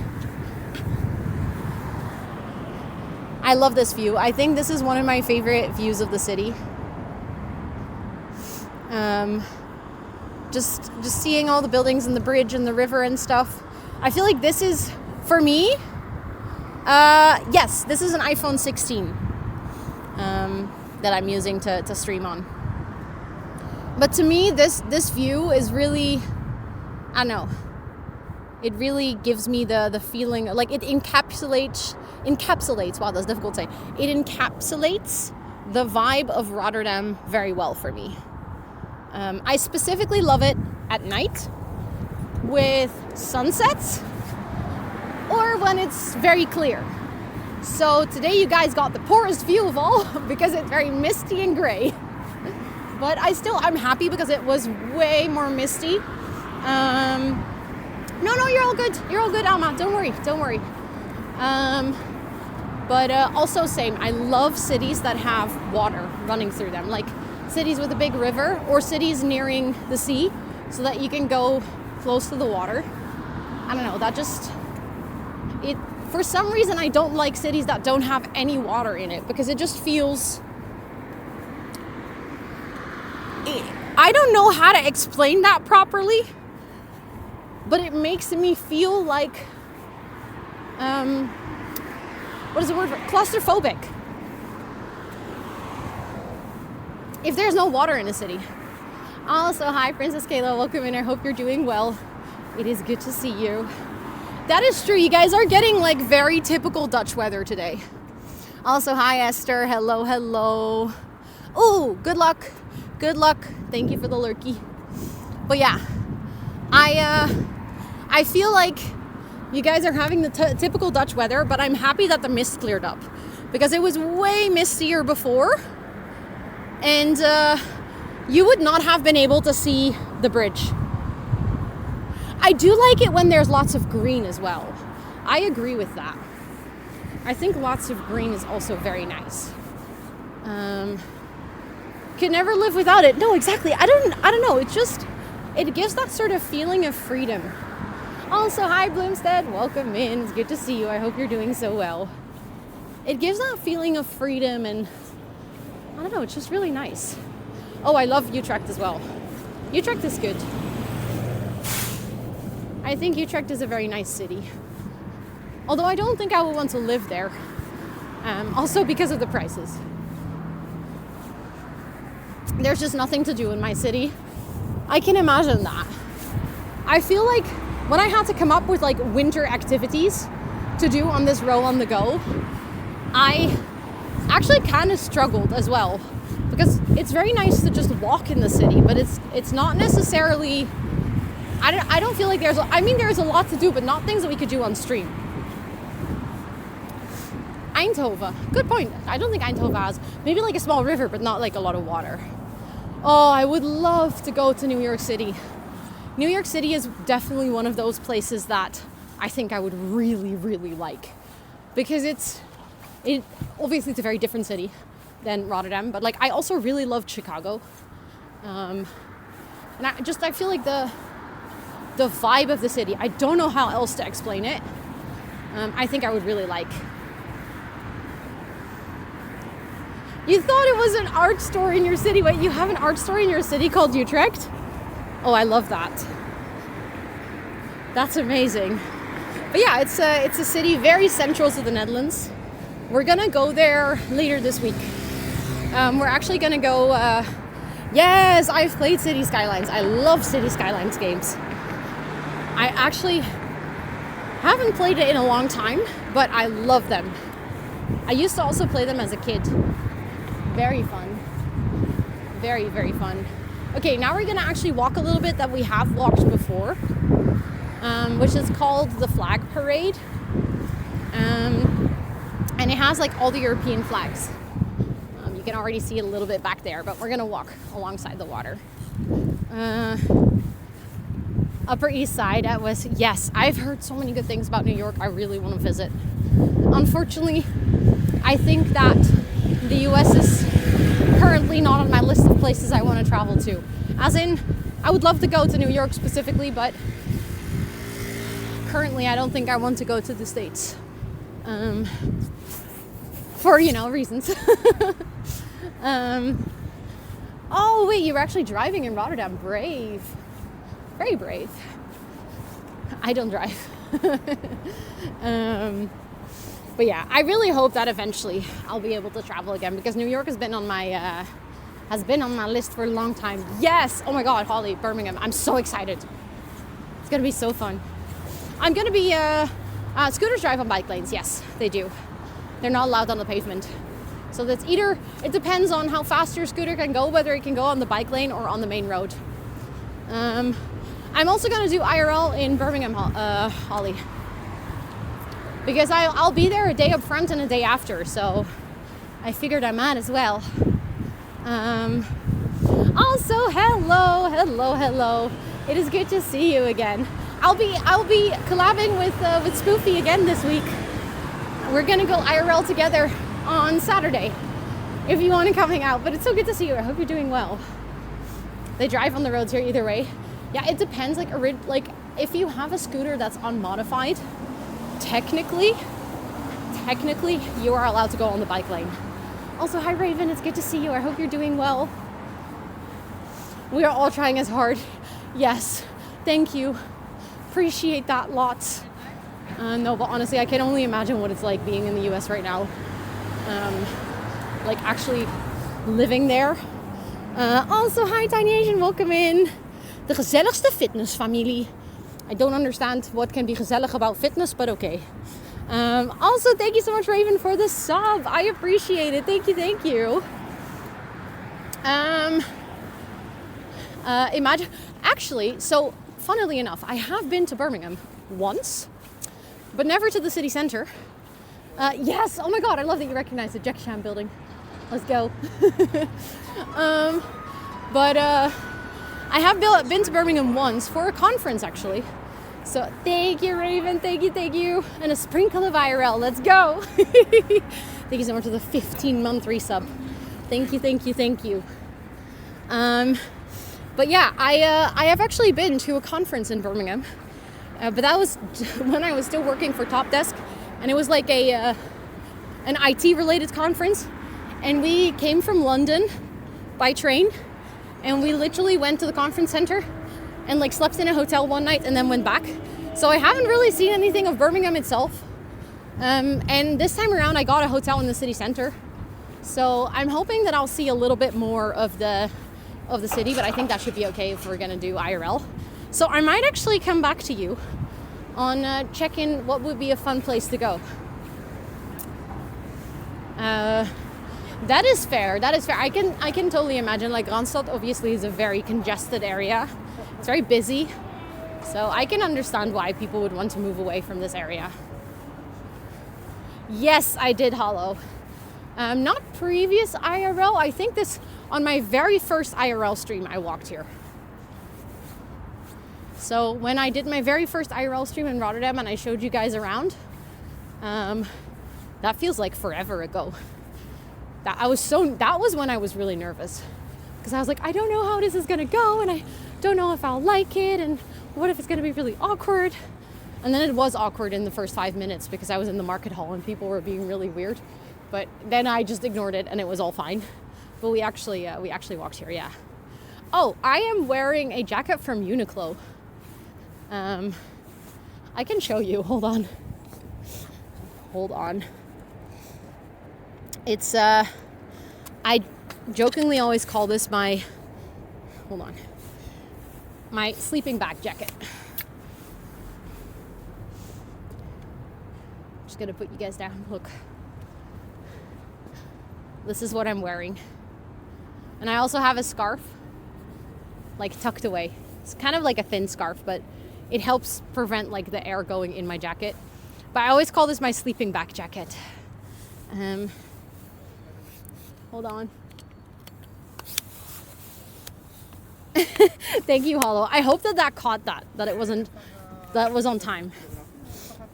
I love this view. I think this is one of my favorite views of the city. Just seeing all the buildings and the bridge and the river and stuff. I feel like this is, for me, yes, this is an iPhone 16 that I'm using to stream on. But to me, this view is really, I don't know, it really gives me the feeling, like it encapsulates, wow, that's difficult to say. It encapsulates the vibe of Rotterdam very well for me. I specifically love it at night with sunsets or when it's very clear. So today you guys got the poorest view of all because it's very misty and gray. But I'm happy because it was way more misty. No, you're all good. You're all good, Alma. Don't worry. But also same, I love cities that have water running through them. Like cities with a big river or cities nearing the sea so that you can go close to the water. I don't know, for some reason I don't like cities that don't have any water in it because it just feels, I don't know how to explain that properly, but it makes me feel like, what is the word for it? Claustrophobic. If there's no water in a city. Also, hi Princess Kayla, welcome in. I hope you're doing well. It is good to see you. That is true. You guys are getting like very typical Dutch weather today. Also, hi Esther. Hello. Oh, good luck. Thank you for the lurky. But yeah, I feel like you guys are having the typical Dutch weather, but I'm happy that the mist cleared up because it was way mistier before. And you would not have been able to see the bridge. I do like it when there's lots of green as well. I agree with that. I think lots of green is also very nice. Could never live without it. No, exactly. I don't know. It gives that sort of feeling of freedom. Also, hi Bloomstead. Welcome in. It's good to see you. I hope you're doing so well. It gives that feeling of freedom and I don't know, it's just really nice. Oh, I love Utrecht as well. Utrecht is good. I think Utrecht is a very nice city. Although I don't think I would want to live there. Also because of the prices. There's just nothing to do in my city. I can imagine that. I feel like when I had to come up with like winter activities to do on this row on the go, I actually kind of struggled as well because it's very nice to just walk in the city, but it's not necessarily, I don't feel like there's a lot to do, but not things that we could do on stream. Eindhoven, good point. I don't think Eindhoven has, maybe like a small river, but not like a lot of water. Oh, I would love to go to New York City. New York City is definitely one of those places that I think I would really, really like because obviously it's a very different city than Rotterdam, but like I also really loved Chicago, and I feel like the vibe of the city, I don't know how else to explain it. I think I would really like. You thought it was an art store in your city. Wait, you have an art store in your city called Utrecht? Oh, I love that. That's amazing. But yeah, it's a city very central to the Netherlands. We're gonna go there later this week. We're actually gonna go, yes, I've played City Skylines. I love City Skylines games. I actually haven't played it in a long time, but I love them. I used to also play them as a kid. Very fun. Very, very fun. Okay, now we're gonna actually walk a little bit that we have walked before, which is called the Flag Parade. And it has like all the European flags. You can already see it a little bit back there, but we're gonna walk alongside the water. Upper East Side, yes, I've heard so many good things about New York. I really want to visit. Unfortunately, I think that the US is currently not on my list of places I want to travel to. As in, I would love to go to New York specifically, but currently I don't think I want to go to the States. For, reasons. Oh, wait, you were actually driving in Rotterdam. Brave. Very brave. I don't drive. But yeah, I really hope that eventually I'll be able to travel again, because New York has been on my list for a long time. Yes! Oh my God, Holly, Birmingham. I'm so excited. It's gonna be so fun. I'm gonna be scooters drive on bike lanes. Yes, they do. They're not allowed on the pavement. So that's either, it depends on how fast your scooter can go, whether it can go on the bike lane or on the main road. I'm also going to do IRL in Birmingham, Holly. Because I'll be there a day up front and a day after, so I figured I might as well. Also, hello. It is good to see you again. I'll be collabing with Spoofy again this week. We're gonna go IRL together on Saturday if you want to come hang out. But it's so good to see you. I hope you're doing well. They drive on the roads here either way. Yeah, it depends. Like if you have a scooter that's unmodified, technically you are allowed to go on the bike lane. Also, hi Raven, it's good to see you. I hope you're doing well. We are all trying as hard. Yes, thank you. Appreciate that lots. No, but honestly, I can only imagine what it's like being in the US right now. Like actually living there. Also, hi Tiny Asian, welcome in. De gezelligste fitnessfamilie. I don't understand what can be gezellig about fitness, but okay. Also, thank you so much, Raven, for the sub. I appreciate it. Thank you. Imagine, actually, so funnily enough, I have been to Birmingham once, but never to the city center. Yes, oh my God, I love that you recognize the Jackie Chan building. Let's go. But I have been to Birmingham once for a conference, actually. So thank you, Raven. Thank you. And a sprinkle of IRL. Let's go. Thank you so much for the 15-month resub. Thank you. But yeah, I have actually been to a conference in Birmingham. But that was when I was still working for Top Desk. And it was like an IT-related conference. And we came from London by train. And we literally went to the conference center and like slept in a hotel one night and then went back. So I haven't really seen anything of Birmingham itself. And this time around I got a hotel in the city center. So I'm hoping that I'll see a little bit more of the city, but I think that should be okay if we're gonna do IRL. So I might actually come back to you on checking what would be a fun place to go. That is fair. I can totally imagine, like Randstad obviously is a very congested area. It's very busy. So I can understand why people would want to move away from this area. Yes, I did Hollow. Not previous IRL. I think this on my very first IRL stream I walked here. So when I did my very first IRL stream in Rotterdam and I showed you guys around, that feels like forever ago. That was when I was really nervous, because I was like, I don't know how this is gonna go, and I don't know if I'll like it, and what if it's gonna be really awkward. And then it was awkward in the first 5 minutes because I was in the market hall and people were being really weird. But then I just ignored it and it was all fine. But we actually walked here, yeah. Oh, I am wearing a jacket from Uniqlo. I can show you. Hold on. It's I jokingly always call this my sleeping bag jacket. Just gonna put you guys down. Look, this is what I'm wearing. And I also have a scarf, like tucked away. It's kind of like a thin scarf, but it helps prevent like the air going in my jacket. But I always call this my sleeping bag jacket. Hold on. Thank you, Hollow. I hope that caught that it wasn't, that was on time.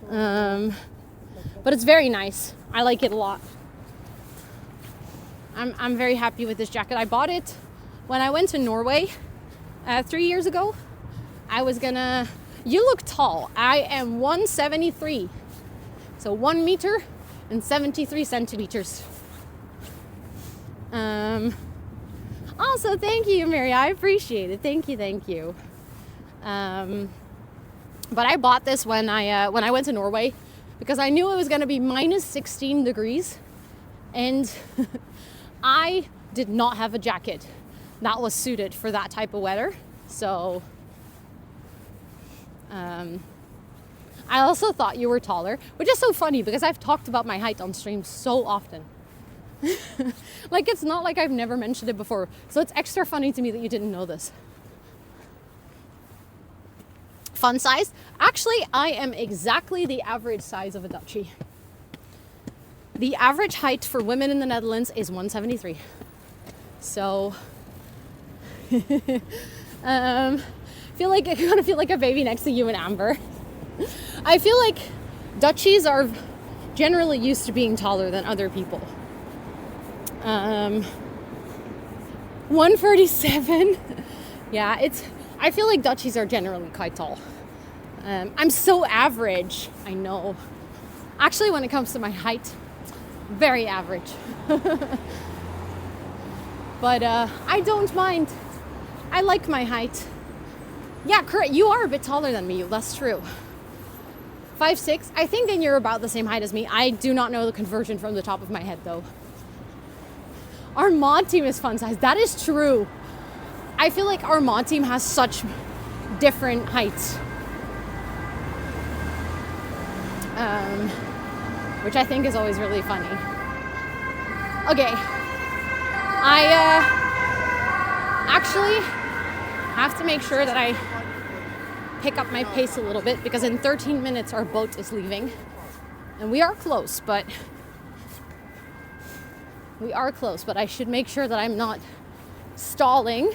But it's very nice. I like it a lot. I'm very happy with this jacket. I bought it when I went to Norway 3 years ago. I was gonna, you look tall. I am 173. So 1 meter and 73 centimeters. Also, thank you, Mary. I appreciate it. Thank you. But I bought this when I went to Norway because I knew it was going to be minus 16 degrees, and I did not have a jacket that was suited for that type of weather. So I also thought you were taller, which is so funny because I've talked about my height on stream so often. Like, it's not like I've never mentioned it before. So it's extra funny to me that you didn't know this. Fun size? Actually, I am exactly the average size of a Dutchie. The average height for women in the Netherlands is 173. So, feel like I'm gonna feel like a baby next to you and Amber. I feel like Dutchies are generally used to being taller than other people. 147. Yeah, I feel like Dutchies are generally quite tall. I'm so average. I know. Actually, when it comes to my height, very average. But I don't mind. I like my height. Yeah, correct. You are a bit taller than me. That's true. 5'6". I think then you're about the same height as me. I do not know the conversion from the top of my head, though. Our mod team is fun size. That is true. I feel like our mod team has such different heights. Which I think is always really funny. Okay. I actually have to make sure that I pick up my pace a little bit because in 13 minutes our boat is leaving. And we are close, but I should make sure that I'm not stalling.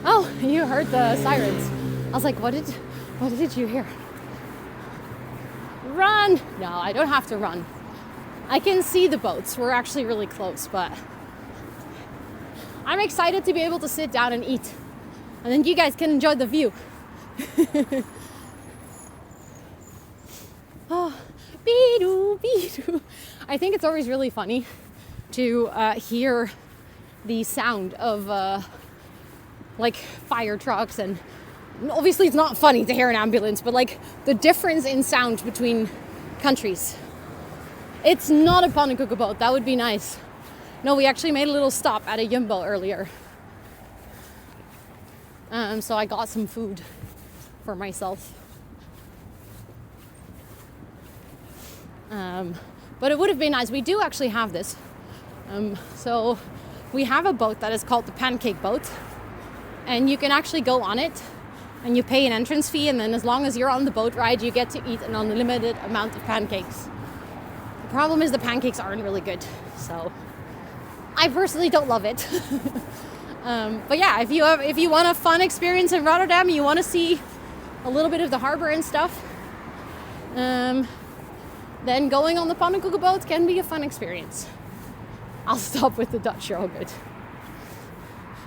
Oh, you heard the sirens. I was like, what did you hear? Run! No, I don't have to run. I can see the boats. We're actually really close, but I'm excited to be able to sit down and eat. And then you guys can enjoy the view. Oh, be-doo, be-doo. I think it's always really funny to hear the sound of like fire trucks, and obviously it's not funny to hear an ambulance, but like the difference in sound between countries. It's not a pannenkoeken boat. That would be nice. No, we actually made a little stop at a Jumbo earlier. So I got some food for myself. But it would have been nice. We do actually have this. So we have a boat that is called the pancake boat. And you can actually go on it and you pay an entrance fee. And then as long as you're on the boat ride, you get to eat an unlimited amount of pancakes. The problem is the pancakes aren't really good. So I personally don't love it. But yeah, if you want a fun experience in Rotterdam, you want to see a little bit of the harbor and stuff, then going on the pannenkoeken boat can be a fun experience. I'll stop with the Dutch, you're all good.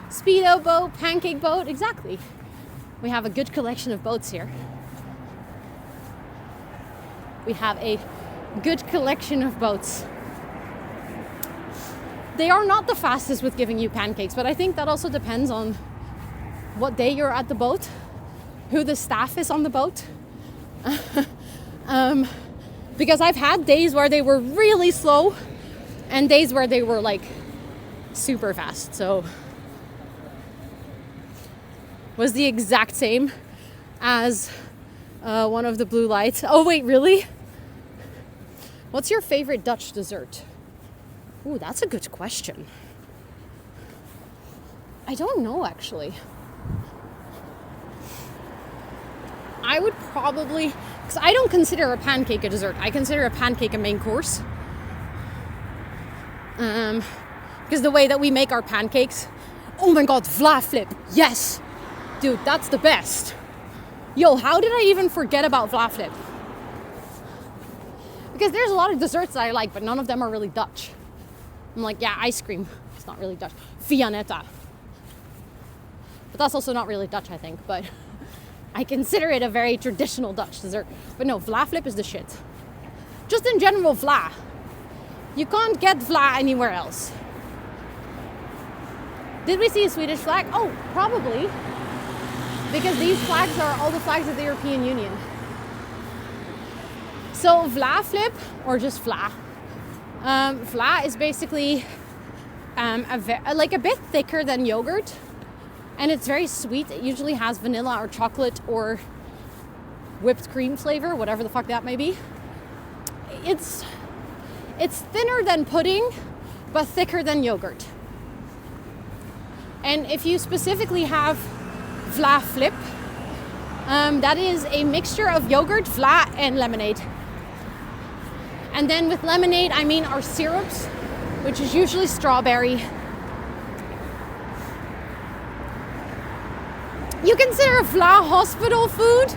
Speedo boat, pancake boat, exactly. We have a good collection of boats here. We have a good collection of boats. They are not the fastest with giving you pancakes, but I think that also depends on what day you're at the boat, who the staff is on the boat. Because I've had days where they were really slow and days where they were like super fast. So was the exact same as One of the blue lights. Oh wait, really? What's your favorite Dutch dessert? Ooh, that's a good question. I don't know, actually. I would probably, because I don't consider a pancake a dessert. I consider a pancake a main course. Because the way that we make our pancakes, oh my god, vla flip, yes! Dude, that's the best. Yo, how did I even forget about vla flip? Because there's a lot of desserts that I like, but none of them are really Dutch. I'm like, yeah, ice cream, it's not really Dutch. Vianetta. But that's also not really Dutch, I think, but I consider it a very traditional Dutch dessert. But no, vla flip is the shit. Just in general, vla. You can't get vla anywhere else. Did we see a Swedish flag? Oh, probably. Because these flags are all the flags of the European Union. So vla flip, or just vla. Vla is basically like a bit thicker than yogurt. And it's very sweet. It usually has vanilla or chocolate or whipped cream flavor, whatever the fuck that may be. It's thinner than pudding, but thicker than yogurt. And if you specifically have vla flip, that is a mixture of yogurt, vla, and lemonade. And then with lemonade, I mean our syrups, which is usually strawberry. You consider vla hospital food?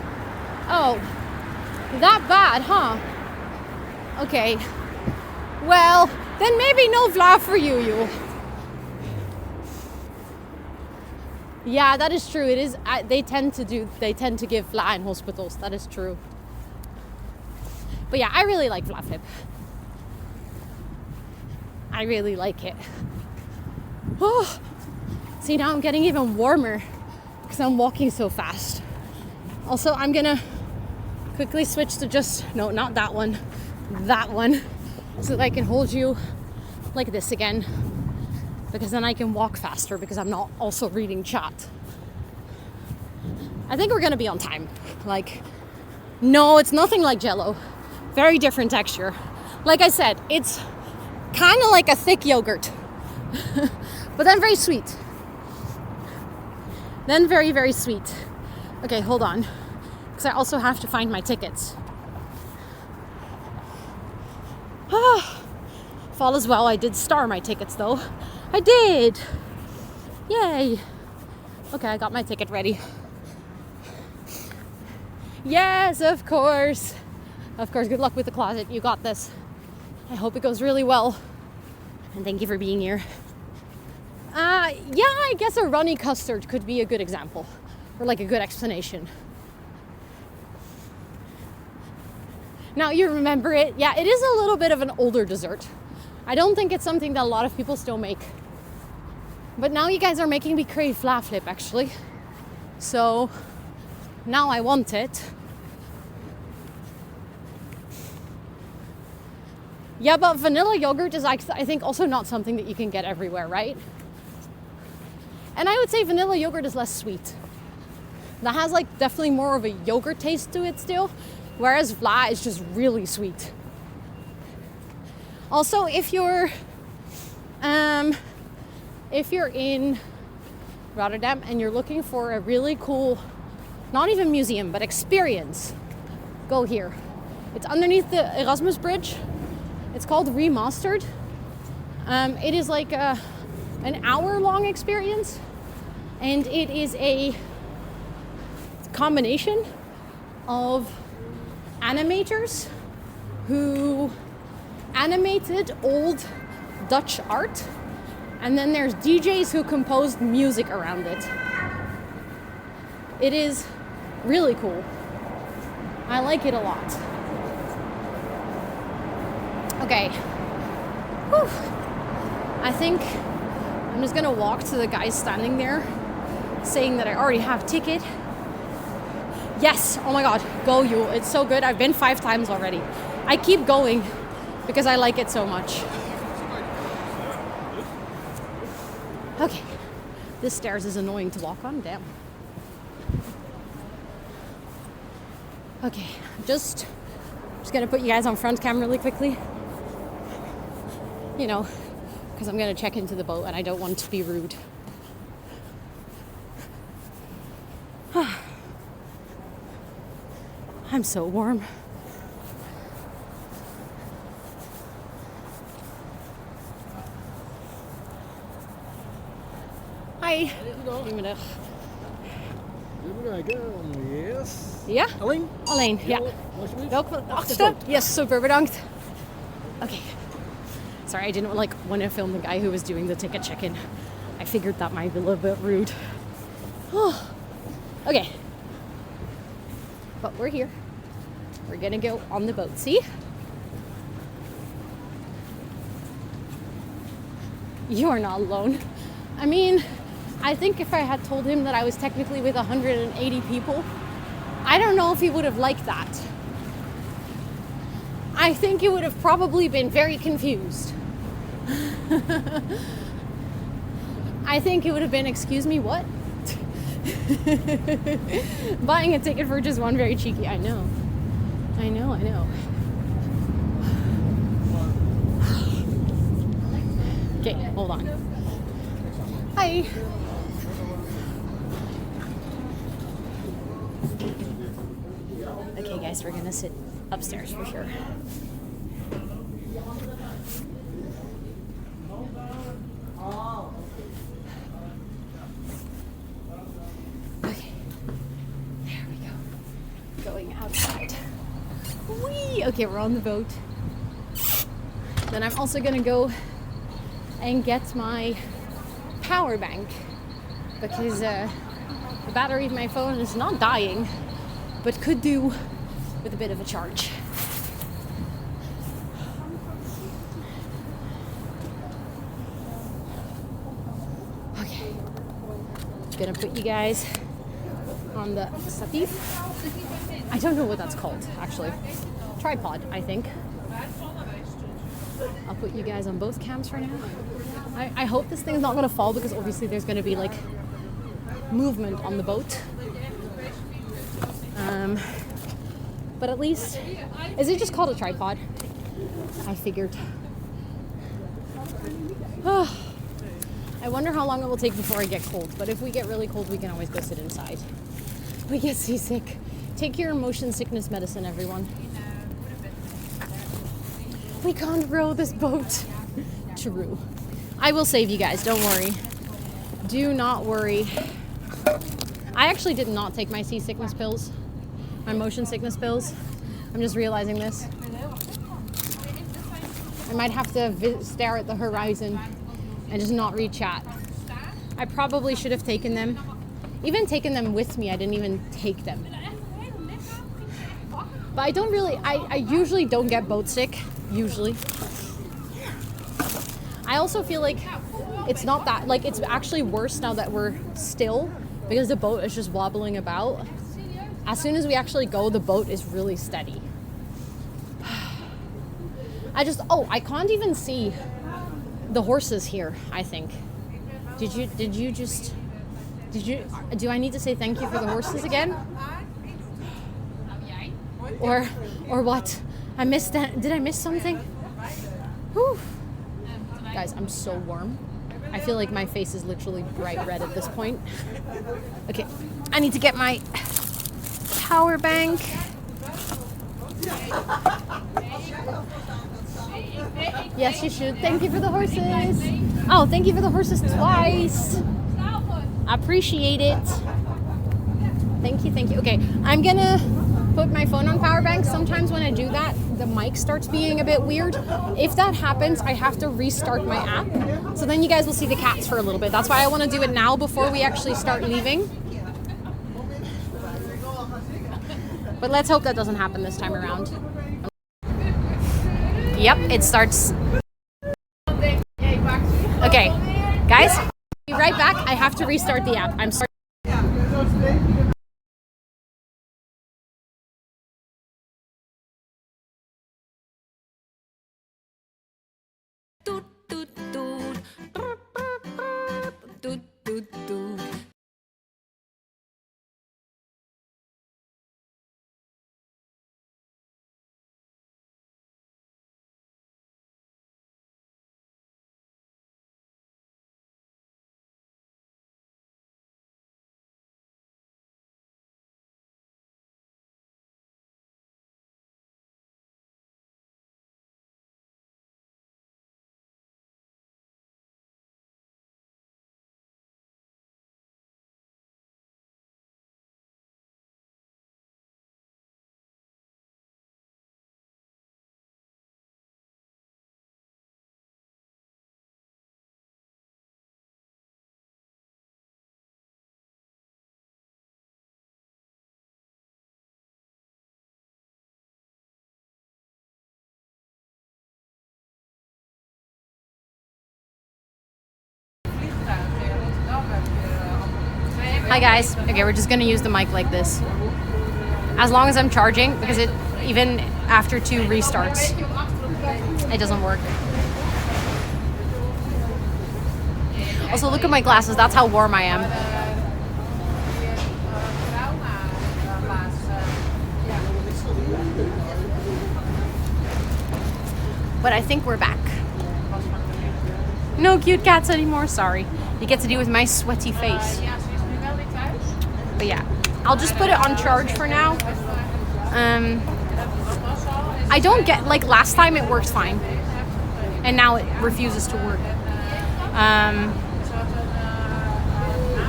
Oh, that bad, huh? Okay. Well, then maybe no vla for you. Yeah, that is true. It is. They tend to give vla in hospitals. That is true. But yeah, I really like vla flip. I really like it. Oh, see, now I'm getting even warmer because I'm walking so fast. Also, I'm gonna quickly switch to no, not that one, so that I can hold you like this again. Because then I can walk faster because I'm not also reading chat. I think we're gonna be on time. Like, no, it's nothing like Jell-O. Very different texture. Like I said, it's kind of like a thick yogurt. But then very sweet. Then very, very sweet. Okay, hold on. Because I also have to find my tickets. All is well. I did star my tickets though. I did! Yay! Okay, I got my ticket ready. Yes, of course. Of course, good luck with the closet. You got this. I hope it goes really well. And thank you for being here. Yeah, I guess a runny custard could be a good example. Or like a good explanation. Now you remember it. Yeah, it is a little bit of an older dessert. I don't think it's something that a lot of people still make. But now you guys are making me crave vla flip, actually. So now I want it. Yeah, but vanilla yogurt is, I think, also not something that you can get everywhere, right? And I would say vanilla yogurt is less sweet. That has like definitely more of a yogurt taste to it still, whereas vla is just really sweet. Also, if you're in Rotterdam and you're looking for a really cool, not even museum, but experience, go here. It's underneath the Erasmus Bridge. It's called Remastered. It is like an hour-long experience, and it is a combination of animators who animated old Dutch art, and then there's DJs who composed music around it. It is really cool. I like it a lot. Okay. Whew. I think I'm just gonna walk to the guy standing there saying that I already have a ticket. Yes, oh my god, go you. It's so good. I've been 5 times already. I keep going because I like it so much. Okay, this stairs is annoying to walk on, damn. Okay, just gonna put you guys on front cam really quickly. You know, because I'm gonna check into the boat and I don't want to be rude. I'm so warm. Hi. Goedemiddag. Yes. Ja? Alleen? Alleen, ja. Alsjeblieft. Welke achterste? Yes, super, bedankt. Okay. Sorry, I didn't want to film the guy who was doing the ticket check-in. I figured that might be a little bit rude. Okay. But we're here. We're gonna go on the boat, see? You are not alone. I mean, I think if I had told him that I was technically with 180 people, I don't know if he would have liked that. I think he would have probably been very confused. I think he would have been, excuse me, what? Buying a ticket for just one, very cheeky. I know. Okay, hold on. Hi. Okay, guys, we're gonna sit upstairs for sure. Okay, there we go. Going outside. Whee! Okay, we're on the boat. Then I'm also gonna go and get my power bank because the battery of my phone is not dying, but could do with a bit of a charge. Okay, gonna put you guys on the statif. I don't know what that's called actually. Tripod, I think. I'll put you guys on both cams for now. I hope this thing's not gonna fall because obviously there's gonna be like movement on the boat. But at least, is it just called a tripod? I figured. I wonder how long it will take before I get cold, but if we get really cold, we can always go sit inside. We get seasick. Take your motion sickness medicine, everyone. We can't row this boat. True. I will save you guys, don't worry. Do not worry. I actually did not take my seasickness pills. My motion sickness pills. I'm just realizing this. I might have to stare at the horizon and just not read chat. I probably should have taken them. Even taken them with me, I didn't even take them. But I don't really, I usually don't get boat sick, usually. I also feel like it's not that, like it's actually worse now that we're still because the boat is just wobbling about. As soon as we actually go, the boat is really steady. I can't even see the horses here, I think. Do I need to say thank you for the horses again? Or what? I missed that. Did I miss something? Whew. Guys, I'm so warm. I feel like my face is literally bright red at this point. Okay, I need to get my power bank. Yes, you should. Thank you for the horses. Oh, thank you for the horses twice. I appreciate it. Thank you. Okay, I'm gonna put my phone on power bank. Sometimes when I do that, the mic starts being a bit weird. If that happens, I have to restart my app. So then you guys will see the cats for a little bit. That's why I want to do it now before we actually start leaving. But let's hope that doesn't happen this time around. Yep, it starts. Okay, guys, be right back. I have to restart the app. I'm sorry. Hi guys. Okay, we're just gonna use the mic like this. As long as I'm charging, because it even after 2 restarts, it doesn't work. Also, look at my glasses. That's how warm I am. But I think we're back. No cute cats anymore, sorry. You get to deal with my sweaty face. But yeah, I'll just put it on charge for now. I don't get, like last time it worked fine. And now it refuses to work.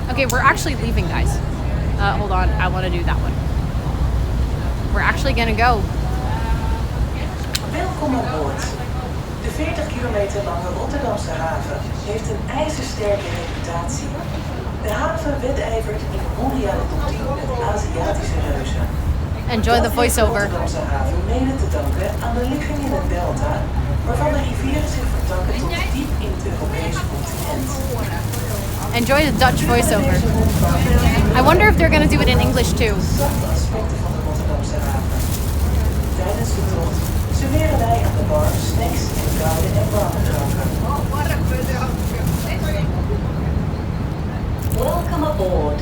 Okay, we're actually leaving, guys. Hold on, I want to do that one. We're actually gonna go. Welkom aan boord. De 40 kilometer lange Rotterdamse haven heeft een ijzersterke reputatie. De haven wedijvert in de mondiale top 10 met Aziatische reuzen. Enjoy the voiceover. De Rotterdamse haven mede te danken aan de ligging in het delta, waarvan de rivieren zich vertakken tot diep in het Europese continent. Enjoy the Dutch voiceover. I wonder if they're gonna do it in English too. Zachte aspecten van de Rotterdamse haven. Tijdens de tocht serveren wij aan de bar snacks en koude en warme dranken. Welcome aboard.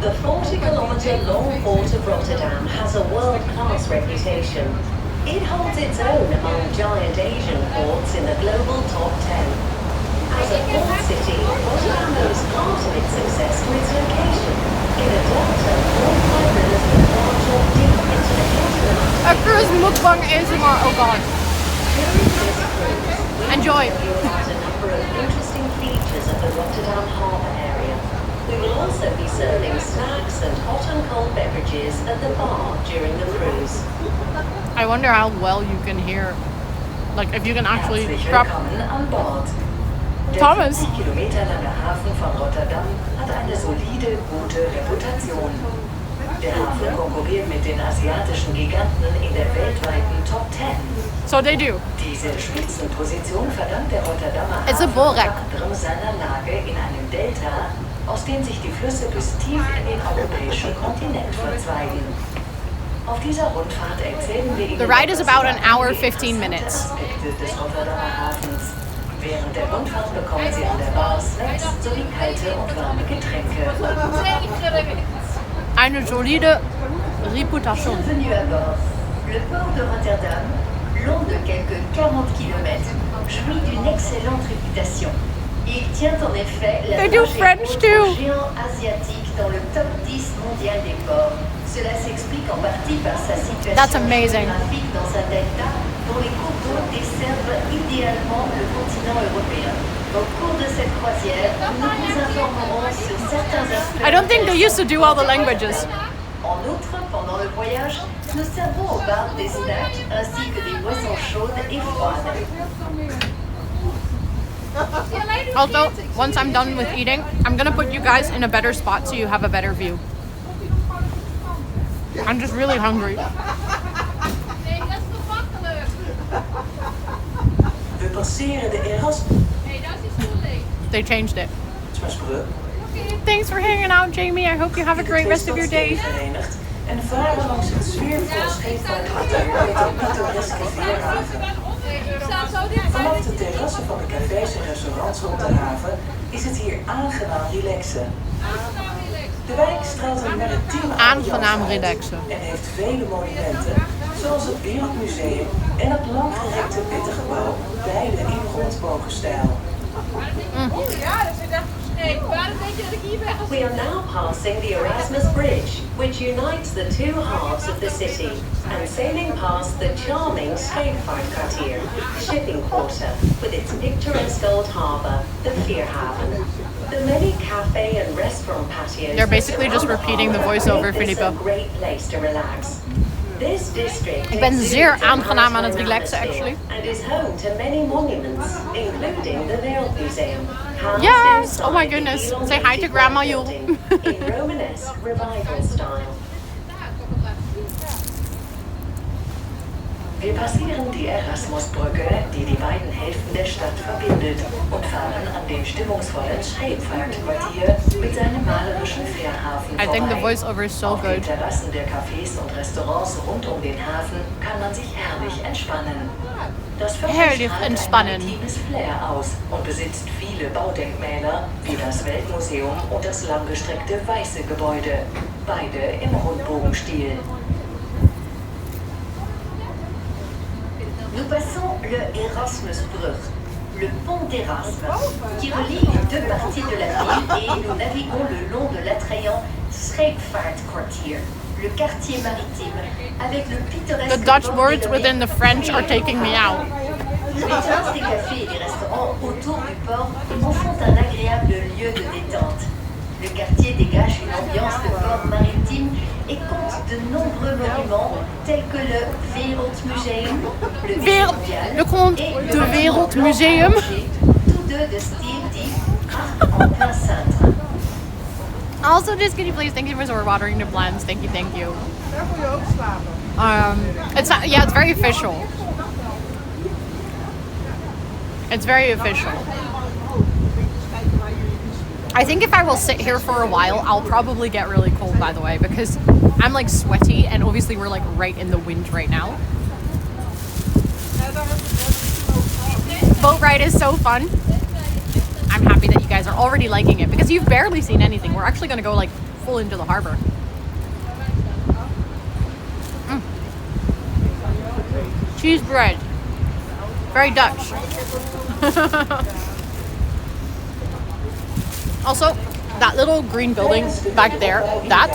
The 40-kilometer long port of Rotterdam has a world-class reputation. It holds its own among giant Asian ports in the global top 10. As a port city, Rotterdam owes part of its success to its location. In a delta, all 5 rivers that branch off deep into the hinterland. A cruise mukbang ASMR, oh god. Enjoy. A number of interesting features of the Rotterdam Harbour area. We will also be serving snacks and hot and cold beverages at the bar during the cruise. I wonder how well you can hear. Like if you can actually drop. Willkommen an Bord. Thomas. Der 50 Kilometer lange Hafen von Rotterdam hat eine solide, gute Reputation. Der Hafen konkurriert mit den asiatischen Giganten in der weltweiten Top 10. So they do. Diese Spitzenposition verdankt der Rotterdamer It's a Hafen bull wreck. unter anderem seiner Lage in einem Delta, aus dem sich die Flüsse bis tief in den europäischen Kontinent verzweigen. Auf dieser Rundfahrt erzählen wir Ihnen The ride is about an hour, über die 15 minutes. Aspekte des Rotterdamer Hafens. Während der Rundfahrt bekommen Sie an der Bar Snacks sowie kalte und warme Getränke. Eine solide Reputation. Bienvenue à bord. Le port de Rotterdam, long de quelques 40 km, jouit d'une excellente réputation. Il tient en effet la They do dragée French haute too. au géant asiatique dans le top 10 mondial des ports. Cela s'explique en partie par sa situation That's amazing. géographique dans un delta dont les cours d'eau desservent idéalement le continent européen. Au cours de cette croisière, nous vous informerons sur certains aspects. I don't think they used to do all the languages. En outre, pendant le voyage, nous servons au bar des snacks ainsi que des boissons chaudes et froides. Also, once I'm done with eating, I'm gonna put you guys in a better spot so you have a better view. I'm just really hungry. We passeren de Erasmus. They changed it. Brug. Thanks for hanging out, Jamie. I hope you have a great rest of your day. Verenigd en varen langs het sfeervolle scheepvaartavontuur met een pittoreske veerhaven. Vanaf de terrassen van de cafés en restaurants rond de haven is het hier aangenaam relaxen. De wijk straalt een maritieme Aangenaam ambiance uit relaxen. en heeft vele monumenten, zoals het Wereldmuseum en het langgerekte witte gebouw, beide in rondbogenstijl. We are now passing the Erasmus Bridge, which unites the two halves of the city, and sailing past the charming Scheepvaartkwartier, shipping quarter, with its picturesque old harbour, the Veerhaven. The many cafe and restaurant patios. They're basically just repeating the voiceover, make this Filippo. a great place to relax. This district Ik ben exudes zeer a aangenaam aan het maritime relaxen, atmosphere actually. And is home to many monuments, including the Wereldmuseum. housed Yes! Oh my inside the goodness. elongated Say hi to Grandma Yule. building in Romanesque revival style. Wir passieren die Erasmusbrücke, die die beiden Hälften der Stadt verbindet, und fahren an dem stimmungsvollen Scheepvaartquartier mit seinem malerischen Fährhafen I think the vorbei. voiceover is so Auf den good. Terrassen der Cafés und Restaurants rund um den Hafen kann man sich herrlich entspannen. Das Viertel Herrlich strahlt entspannen. ein maritimes Flair aus und besitzt viele Baudenkmäler, wie das Weltmuseum und das langgestreckte weiße Gebäude, beide im Rundbogenstil. Nous passons le Erasmusbrug, le pont d'Erasme, qui relie les deux parties de la ville et nous naviguons le long de l'attrayant Scheepvaartquartier, le quartier maritime, avec le pittoresque The Dutch port words dénommé within the French are taking me out. Les terrasses des cafés et des restaurants autour du port en font un agréable lieu de détente. Le quartier dégage une ambiance de port maritime et compte de nombreux monuments tels que le Wereldmuseum, le Musée mondial Le compte et de le Wereldmuseum. tous deux de style dit art en plein cintre. Also, just can you please thank you for watering the plants? Thank you, thank you. It's not, yeah, it's very official. It's very official. I think if I will sit here for a while, I'll probably get really cold, by the way, because I'm like sweaty and obviously we're like right in the wind right now. Boat ride is so fun. I'm happy that you guys are already liking it because you've barely seen anything. We're actually going to go like full into the harbor. Cheese bread. Very Dutch. Also, that little green building back there, that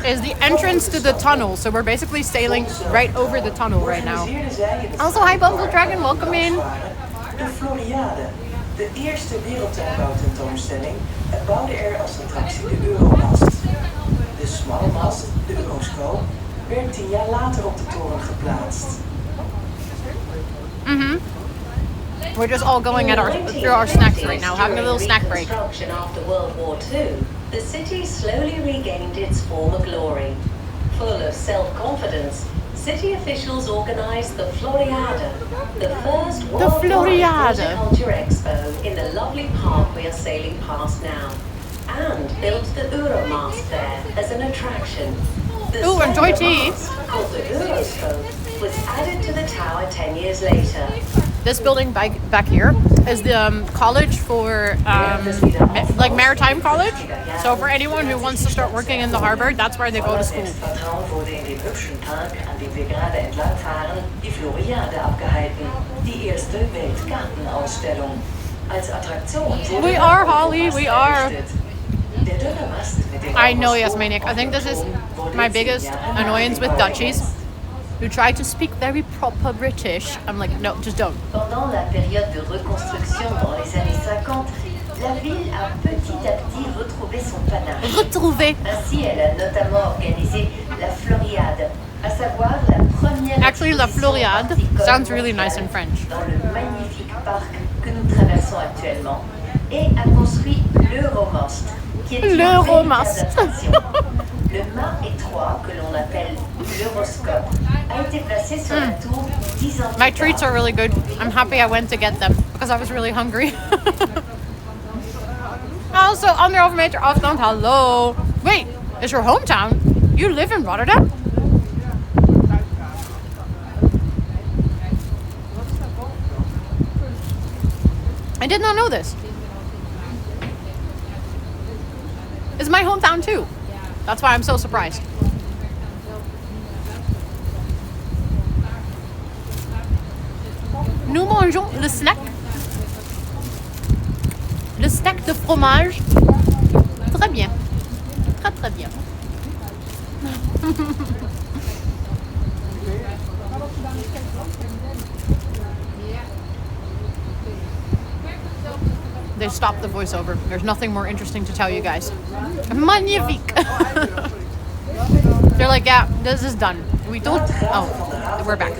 is the entrance to the tunnel. So we're basically sailing right over the tunnel right now. Also, hi Bumble Dragon, welcome in. De Floriade, de eerste wereldtuinbouwtentoonstelling, en bouwde er als attractie de Euromast. De smalle mast, de Euroscope, werd 10 jaar later op de toren geplaatst. We're just all going through our snacks right now, having a little snack break. After World War II, the city slowly regained its former glory. Full of self-confidence, city officials organized the Floriade, the first worldwide Floriade. horticulture expo in the lovely park we are sailing past now, and built the Euromast there as an attraction. The Ooh, enjoy slender tea. mast, called the Euroscope, was added to the tower 10 years later. This building back here is the college for like maritime college. So for anyone who wants to start working in the harbor, that's where they go to school. Vertrauen wurde in dem hübschen Park, an dem wir gerade entlang fahren, die Floriade abgehalten. Die erste Weltgartenausstellung. Als Attraktion wurde We are, Holly, we are. Der dünne Mast mit dem I know, yes, Maniac. I think this is my biggest annoyance with Dutchies who try to speak very proper British. I'm like, no, just don't. Pendant la période de reconstruction dans les années 50, la ville a petit à petit retrouvé son panache. Retrouver. Ainsi, elle a notamment organisé la Floriade, à savoir la première Actually, la exposition Floriade horticole sounds really nice in French. dans le magnifique parc que nous traversons actuellement, et a construit l'Euromast, qui est une L'Euromast. véritable attraction. Le mât étroit, que l'on appelle l'Euroscope, a été placé sur la tour 10 ans My plus treats tard. are really good. I'm happy I went to get them because I was really hungry. Also, anderhalve meter afstand, hello. Wait, it's your hometown? You live in Rotterdam? I did not know this. It's my hometown too. That's why I'm so surprised. Nous mangeons le snack. Le snack de fromage. Très bien. Très très bien. They stopped the voiceover. There's nothing more interesting to tell you guys. Magnifique. They're like, yeah, this is done. We don't. Oh, we're back.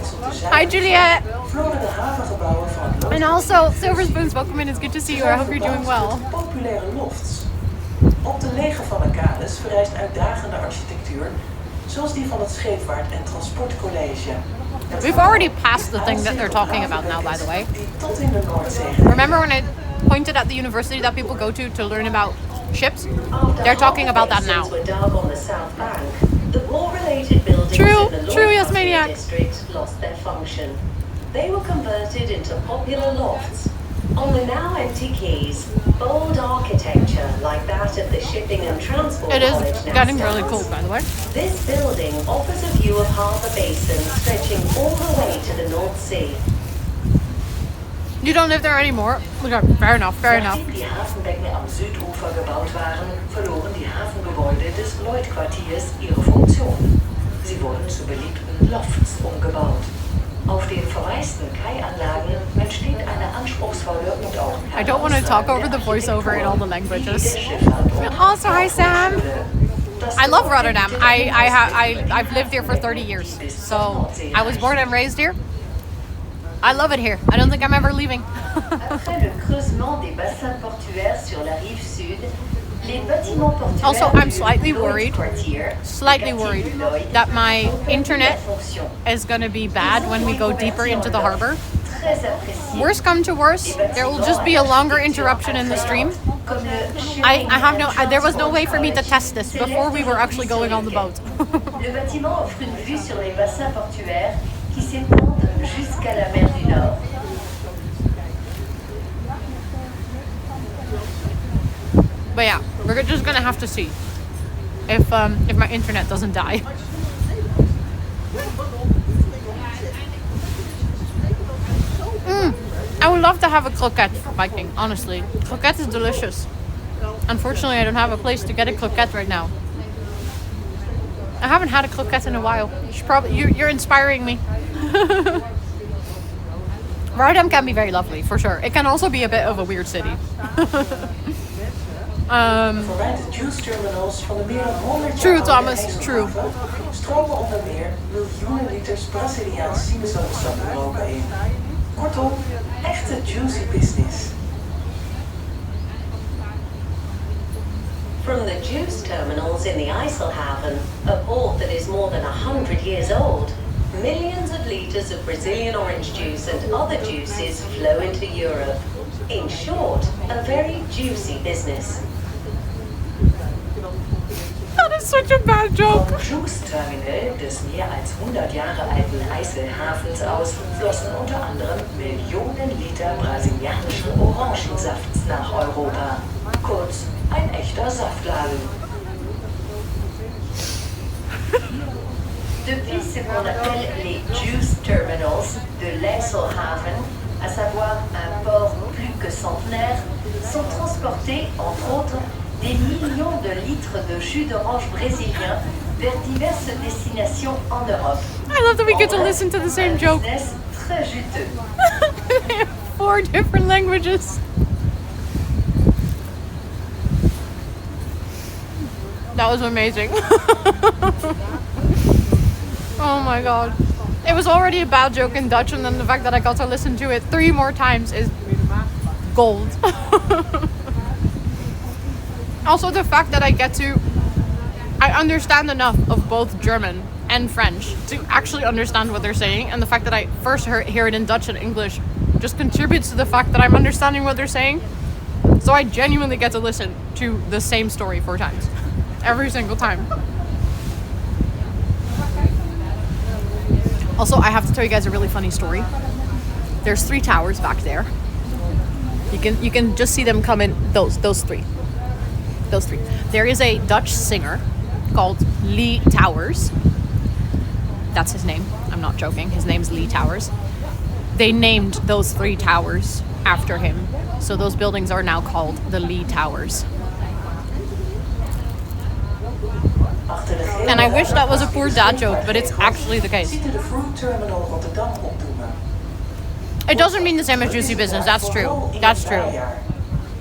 Hi, Juliet. vlogen de havengebouwen van het And also, Silver Spoons, welcome in. It's good to see you. I hope you're doing well. populaire lofts. Op de lege van de kades verrijst uitdagende architectuur, zoals die van het Scheepvaart- en Transportcollege. We've already passed the thing that they're talking about now, by the way. Tot in de Noordzee. Remember when I pointed at the university that people go to learn about ships? They're talking about that now. Were dug on the south bank. The war-related buildings True, in the true, Lord yes, Housing maniac. district lost their function. They were converted into popular lofts. On the now empty quays, bold architecture like that of the Shipping and Transport It is College now getting really stands. cool, by the way. This building offers a view of Harbour Basin stretching all the way to the North Sea. You don't live there anymore? Okay, fair enough, fair enough. Nachdem die Hafenbecken am Südufer gebaut waren, verloren die Hafengebäude des Lloyd-Quartiers ihre Funktion. Sie wurden zu beliebten Lofts umgebaut. Auf den verwaisten Kaianlagen entsteht eine anspruchsvolle und auch I don't want to talk over the voiceover in all the languages. Schifffahrt. Also, hi Sam. I love Rotterdam. I've lived here for 30 years. So I was born and raised here. I love it here. I don't think I'm ever leaving. Après le creusement des bassins portuaires sur la rive sud, les bâtiments portuaires Also, I'm du slightly Lloyd worried, Quartier, slightly le quartier worried du Lloyd, that my ont perdu internet la fonction. is going to be bad when we go deeper into the harbor. Très apprécié. Worst come to worst, there will just be a longer interruption in the stream. Comme le I have no, there was no way for me to test this before we were actually going on the boat. Le bâtiment offre une vue sur les bassins portuaires qui s'étendent jusqu'à la mer du Nord. But yeah, we're just gonna have to see if my internet doesn't die. I would love to have a croquette Viking, honestly. Croquette is delicious. Unfortunately, I don't have a place to get a croquette right now. I haven't had a croquette in a while. You're inspiring me. Rotterdam can be very lovely, for sure. It can also be a bit of a weird city. Vanuit de juice terminals van de meer dan 100 True, jaar oude Thomas, IJsselhaven true. stromen onder meer miljoenen liters Braziliaans sinaasappelsap Europa in. Kortom, echte juicy business. From the juice terminals in the IJsselhaven, a port that is more than 100 years old, millions of liters of Brazilian orange juice and other juices flow into Europe. In short, a very juicy business. That is such a bad joke. Vom Juice-Terminal des mehr als 100 Jahre alten Eiselhafens aus flossen unter anderem Millionen Liter brasilianischen Orangensafts nach Europa. Kurz, ein echter Saftladen. Depuis ce qu'on appelle les juice terminals de l'Eiselhaven, à savoir un port plus que centenaire, sont transportés, entre autres, des millions de litres de jus d'orange brésilien vers diverses destinations en Europe. I love that we get to listen to the same Un joke. business très juteux. 4 different languages. That was amazing. Oh my god. It was already a bad joke in Dutch, and then the fact that I got to listen to it 3 more times is gold. Also, the fact that I understand enough of both German and French to actually understand what they're saying, and the fact that I first hear it in Dutch and English just contributes to the fact that I'm understanding what they're saying. So I genuinely get to listen to the same story 4 times. Every single time. Also, I have to tell you guys a really funny story. There's 3 towers back there. You can just see them come in. Those 3. Those 3. There is a Dutch singer called Lee Towers. That's his name. I'm not joking. His name's Lee Towers. They named those 3 towers after him. So those buildings are now called the Lee Towers. And I wish that was a poor dad joke, but it's actually the case. Ziet u de fruit terminal Rotterdam opdoemen. It doesn't mean the same as juicy business. That's true. That's true.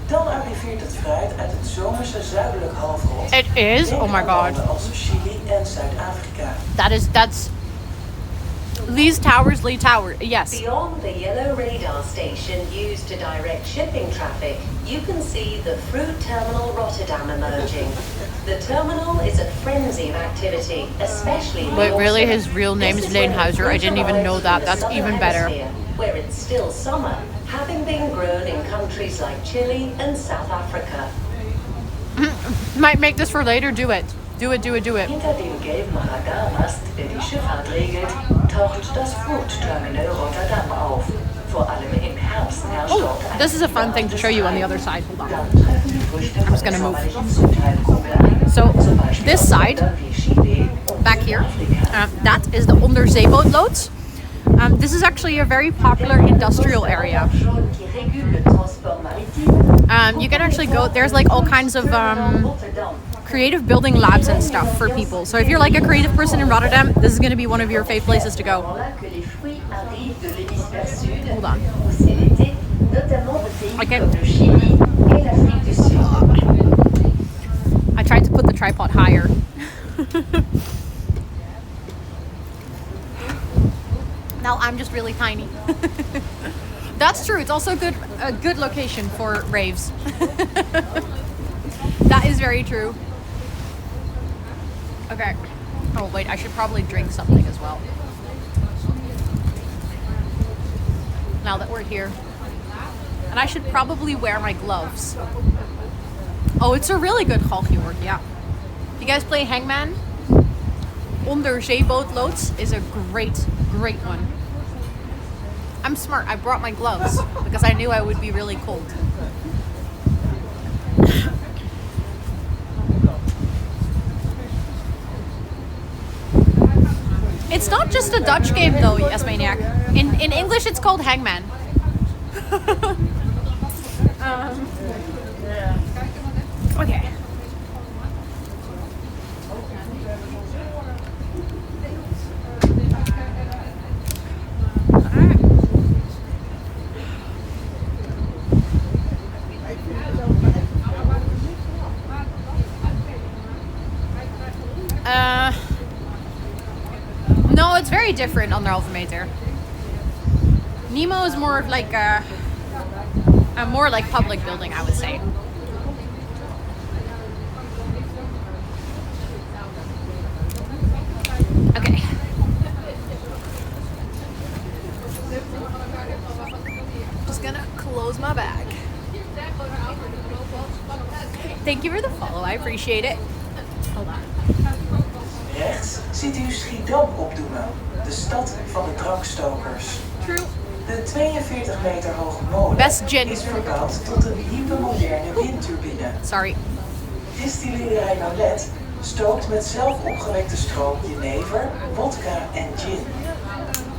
Dan arriveert het fruit uit het zomerse zuidelijk halfrond. It is? Oh my god. Landen als Chili en Zuid-Afrika. That's These towers lead tower. Yes. Beyond the yellow radar station used to direct shipping traffic, you can see the fruit terminal Rotterdam emerging. The terminal is a frenzy of activity, especially in the But really, autumn. his real name This is when the Leenhuizer. I fruit didn't even arrives know from that. the That's southern even better. hemisphere, where it's still summer, having been grown in countries like Chile and South Africa. Might make this for later. Do it. Do it. Hinter dem gelben Radarmast, der die Schifffahrt regelt, taucht das Fruchtterminal Rotterdam auf. Vor allem im Herbst herrscht Oh, dort ein this is a fun thing to show you on the other side. Hold on. Dann treffen die Früchte I'm just gonna move. von der Südhalbkugel ein. So, Zum Beispiel this aus side, Ländern wie Chile und back here, Südafrika. that is the Onderzeebootlood. This is actually a very popular industrial area. Jaune qui régule le transport maritime. You can actually go, there's like all kinds of Rotterdam. creative building labs and stuff for people. So if you're like a creative person in Rotterdam, this is going to be one of your fave places to go. Là que les fruits arrivent de l'hémisphère sud, Hold on. où c'est l'été, notamment de pays Okay. comme le Chili et l'Afrique du Sud. I tried to put the tripod higher. Now I'm just really tiny. That's true. It's also a good location for raves. That is very true. Okay. Oh wait, I should probably drink something as well. Now that we're here. And I should probably wear my gloves. Oh, it's a really good Galgiework, yeah. You guys play Hangman? Onderzeebootlood is a great one. I'm smart. I brought my gloves because I knew I would be really cold. It's not just a Dutch game though, yes, Maniac. In English it's called Hangman. Okay. No, it's very different on 1,5 meter. Nemo is more of like a more like public building, I would say. Okay. Just gonna close my bag. Thank you for the follow. I appreciate it. Hold on. Rechts ziet u Schiedam opdoemen, de stad van de drankstokers. True. De 42 meter hoge molen Best gin. is verbouwd tot een hypermoderne windturbine. Sorry. Distillerij Nolet stookt met zelf opgewekte stroom jenever, wodka en gin.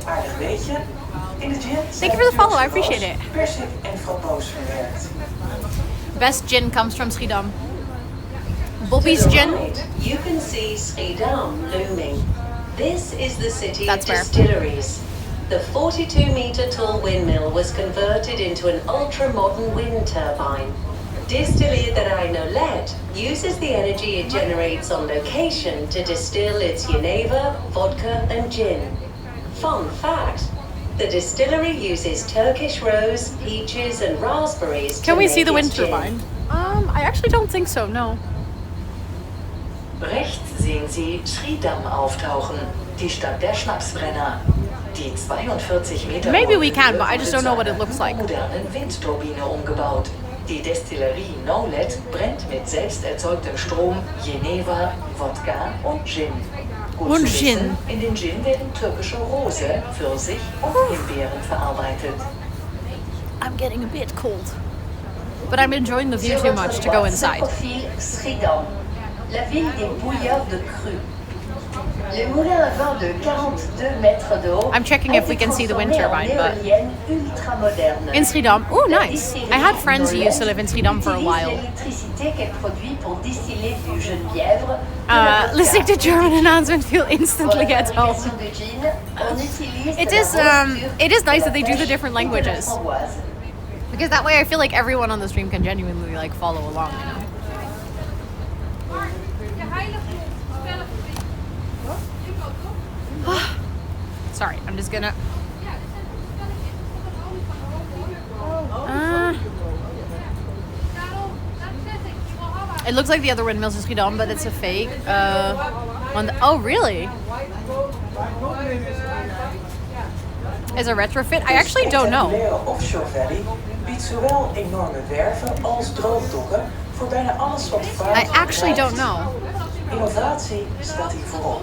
Aardig weetje, in de gin Thank you for the follow, I appreciate it. persik en framboos verwerkt. Best gin comes from Schiedam. Bobby's To the gin. right, you can see Schiedam looming. This is the city That's of where. distilleries. The 42-meter tall windmill was converted into an ultra-modern wind turbine. Distillerij Nolet uses the energy it generates on location to distill its jenever, vodka and gin. Fun fact, the distillery uses Turkish rose, peaches and raspberries Can to we see make the wind its gin. turbine? I actually don't think so, no. Rechts sehen Sie Schiedam auftauchen, die Stadt der Schnapsbrenner. Die 42 Meter Maybe hohe we can, Höhe but I just don't know what it wird looks zu einer like. modernen Windturbine umgebaut. Die Destillerie Nolet brennt mit selbst erzeugtem Strom Jenever, Wodka und Gin. Gut Und zu wissen, Gin. in den Gin werden türkische Rose, Pfirsich und Himbeeren verarbeitet. I'm getting a bit cold. But I'm enjoying the view Sur too votre much to droite go se inside. profile Schiedam, la ville des bouilleurs de cru. Le moulin à vin de 42 mètres de haut I'm checking a if we été can see the wind transformé turbine, en but- éolienne ultramoderne. In Schiedam. Oh, La nice. distillerie I had friends who Nolet used to live in Schiedam for a utilise while. l'électricité qu'elle produit pour distiller du genièvre, de la vodka, Listening to German du gin. announcement feel Pour instantly la at home. fabrication du gin, on utilise It de la is, rose turque, it is nice de that they la do the pêche different ou de la languages. framboise. Because that way I feel like everyone on the stream can genuinely like follow along, you know? Sorry, I'm just gonna... It looks like the other windmills in Schiedam, but it's a fake. Oh, really? Is a retrofit? I actually don't know. Offshore Valley biedt zowel enorme werven als droogdokken voor bijna alles wat vaart. I actually don't know. Innovatie staat hier voorop.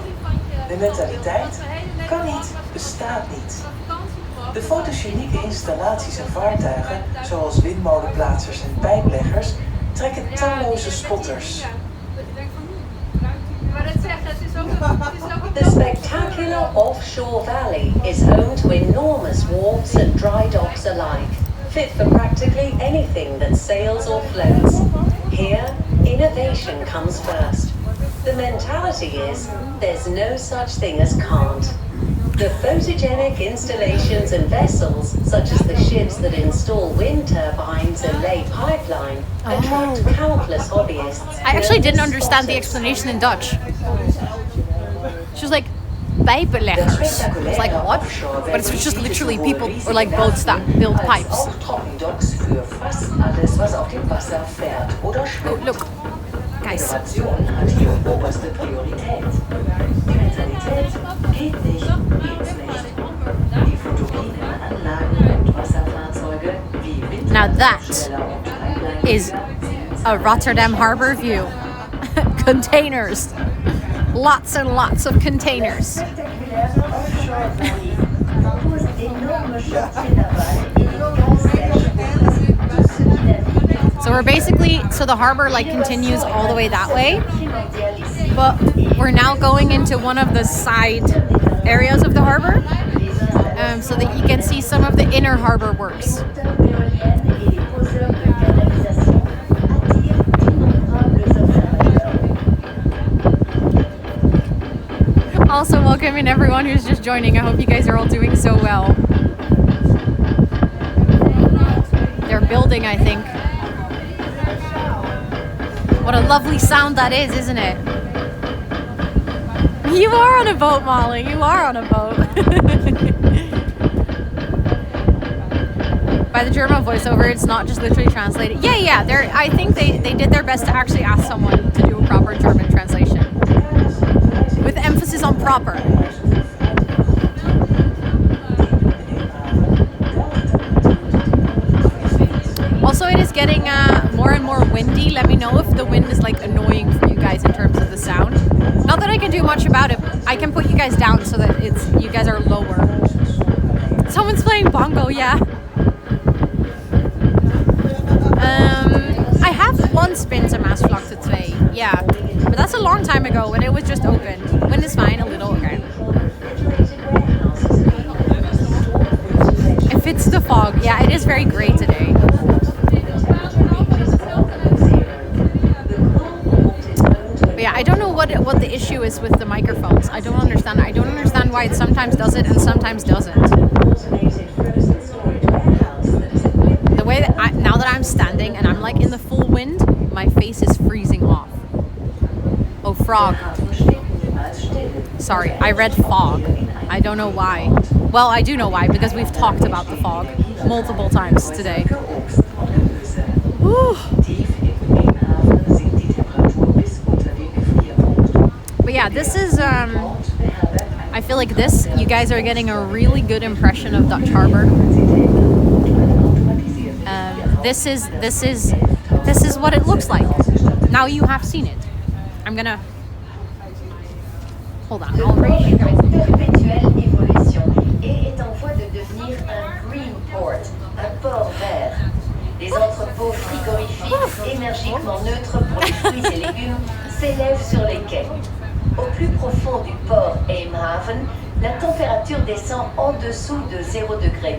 De mentaliteit kan niet, bestaat niet. De fotogenieke installaties en vaartuigen, zoals windmolenplaatsers en pijpleggers, trekken talloze spotters. The spectacular offshore valley is home to enormous wharfs and dry docks alike, fit for practically anything that sails or floats. Here, innovation comes first. The mentality is, there's no such thing as can't. The photogenic installations and vessels, such as the ships that install wind turbines and lay pipeline, attract countless hobbyists. I actually didn't understand the explanation in Dutch. She was like, pijpenleggers. I was like, what? But it's just literally people, or like boats that build pipes. Oh, look. Guys. Now that is a Rotterdam Harbor view. Containers. Lots and lots of containers. So we're basically, so the harbor like continues all the way that way, but we're now going into one of the side areas of the harbor, so that you can see some of the inner harbor works. Also, welcome in everyone who's just joining. I hope you guys are all doing so well. They're building, I think. What a lovely sound that is, isn't it? You are on a boat, Molly. You are on a boat. By the German voiceover, it's not just literally translated. Yeah. I think they did their best to actually ask someone to do a proper German translation. With emphasis on proper. Also, it is getting more and more windy. Let me know if the wind is like annoying for you guys in terms of the sound. Not that I can do much about it. I can put you guys down so that you guys are lower. Someone's playing bongo, yeah. I have once been to Maasvlakte 2, yeah. But that's a long time ago when it was just open. Wind is fine, a little, okay. It fits the fog. Yeah, it is very grey today. But yeah, I don't know what the issue is with the microphones. I don't understand. I don't understand why it sometimes does it and sometimes doesn't. The way that now that I'm standing and I'm like in the full wind, my face is freezing off. Oh, frog. Sorry, I read fog. I don't know why. Well, I do know why, because we've talked about the fog multiple times today. Whew. But yeah, this is, I feel like you guys are getting a really good impression of Dutch Harbor. This is what it looks like. Now you have seen it. I'm gonna hold on. I'll read you guys. Perpétuelle évolution et est en voie de devenir un green port, un port vert. Les entrepôts frigorifiques énergiquement neutres pour les fruits et légumes s'élèvent sur les quais. Au plus profond du port Eemhaven, la température descend en dessous de 0 degré.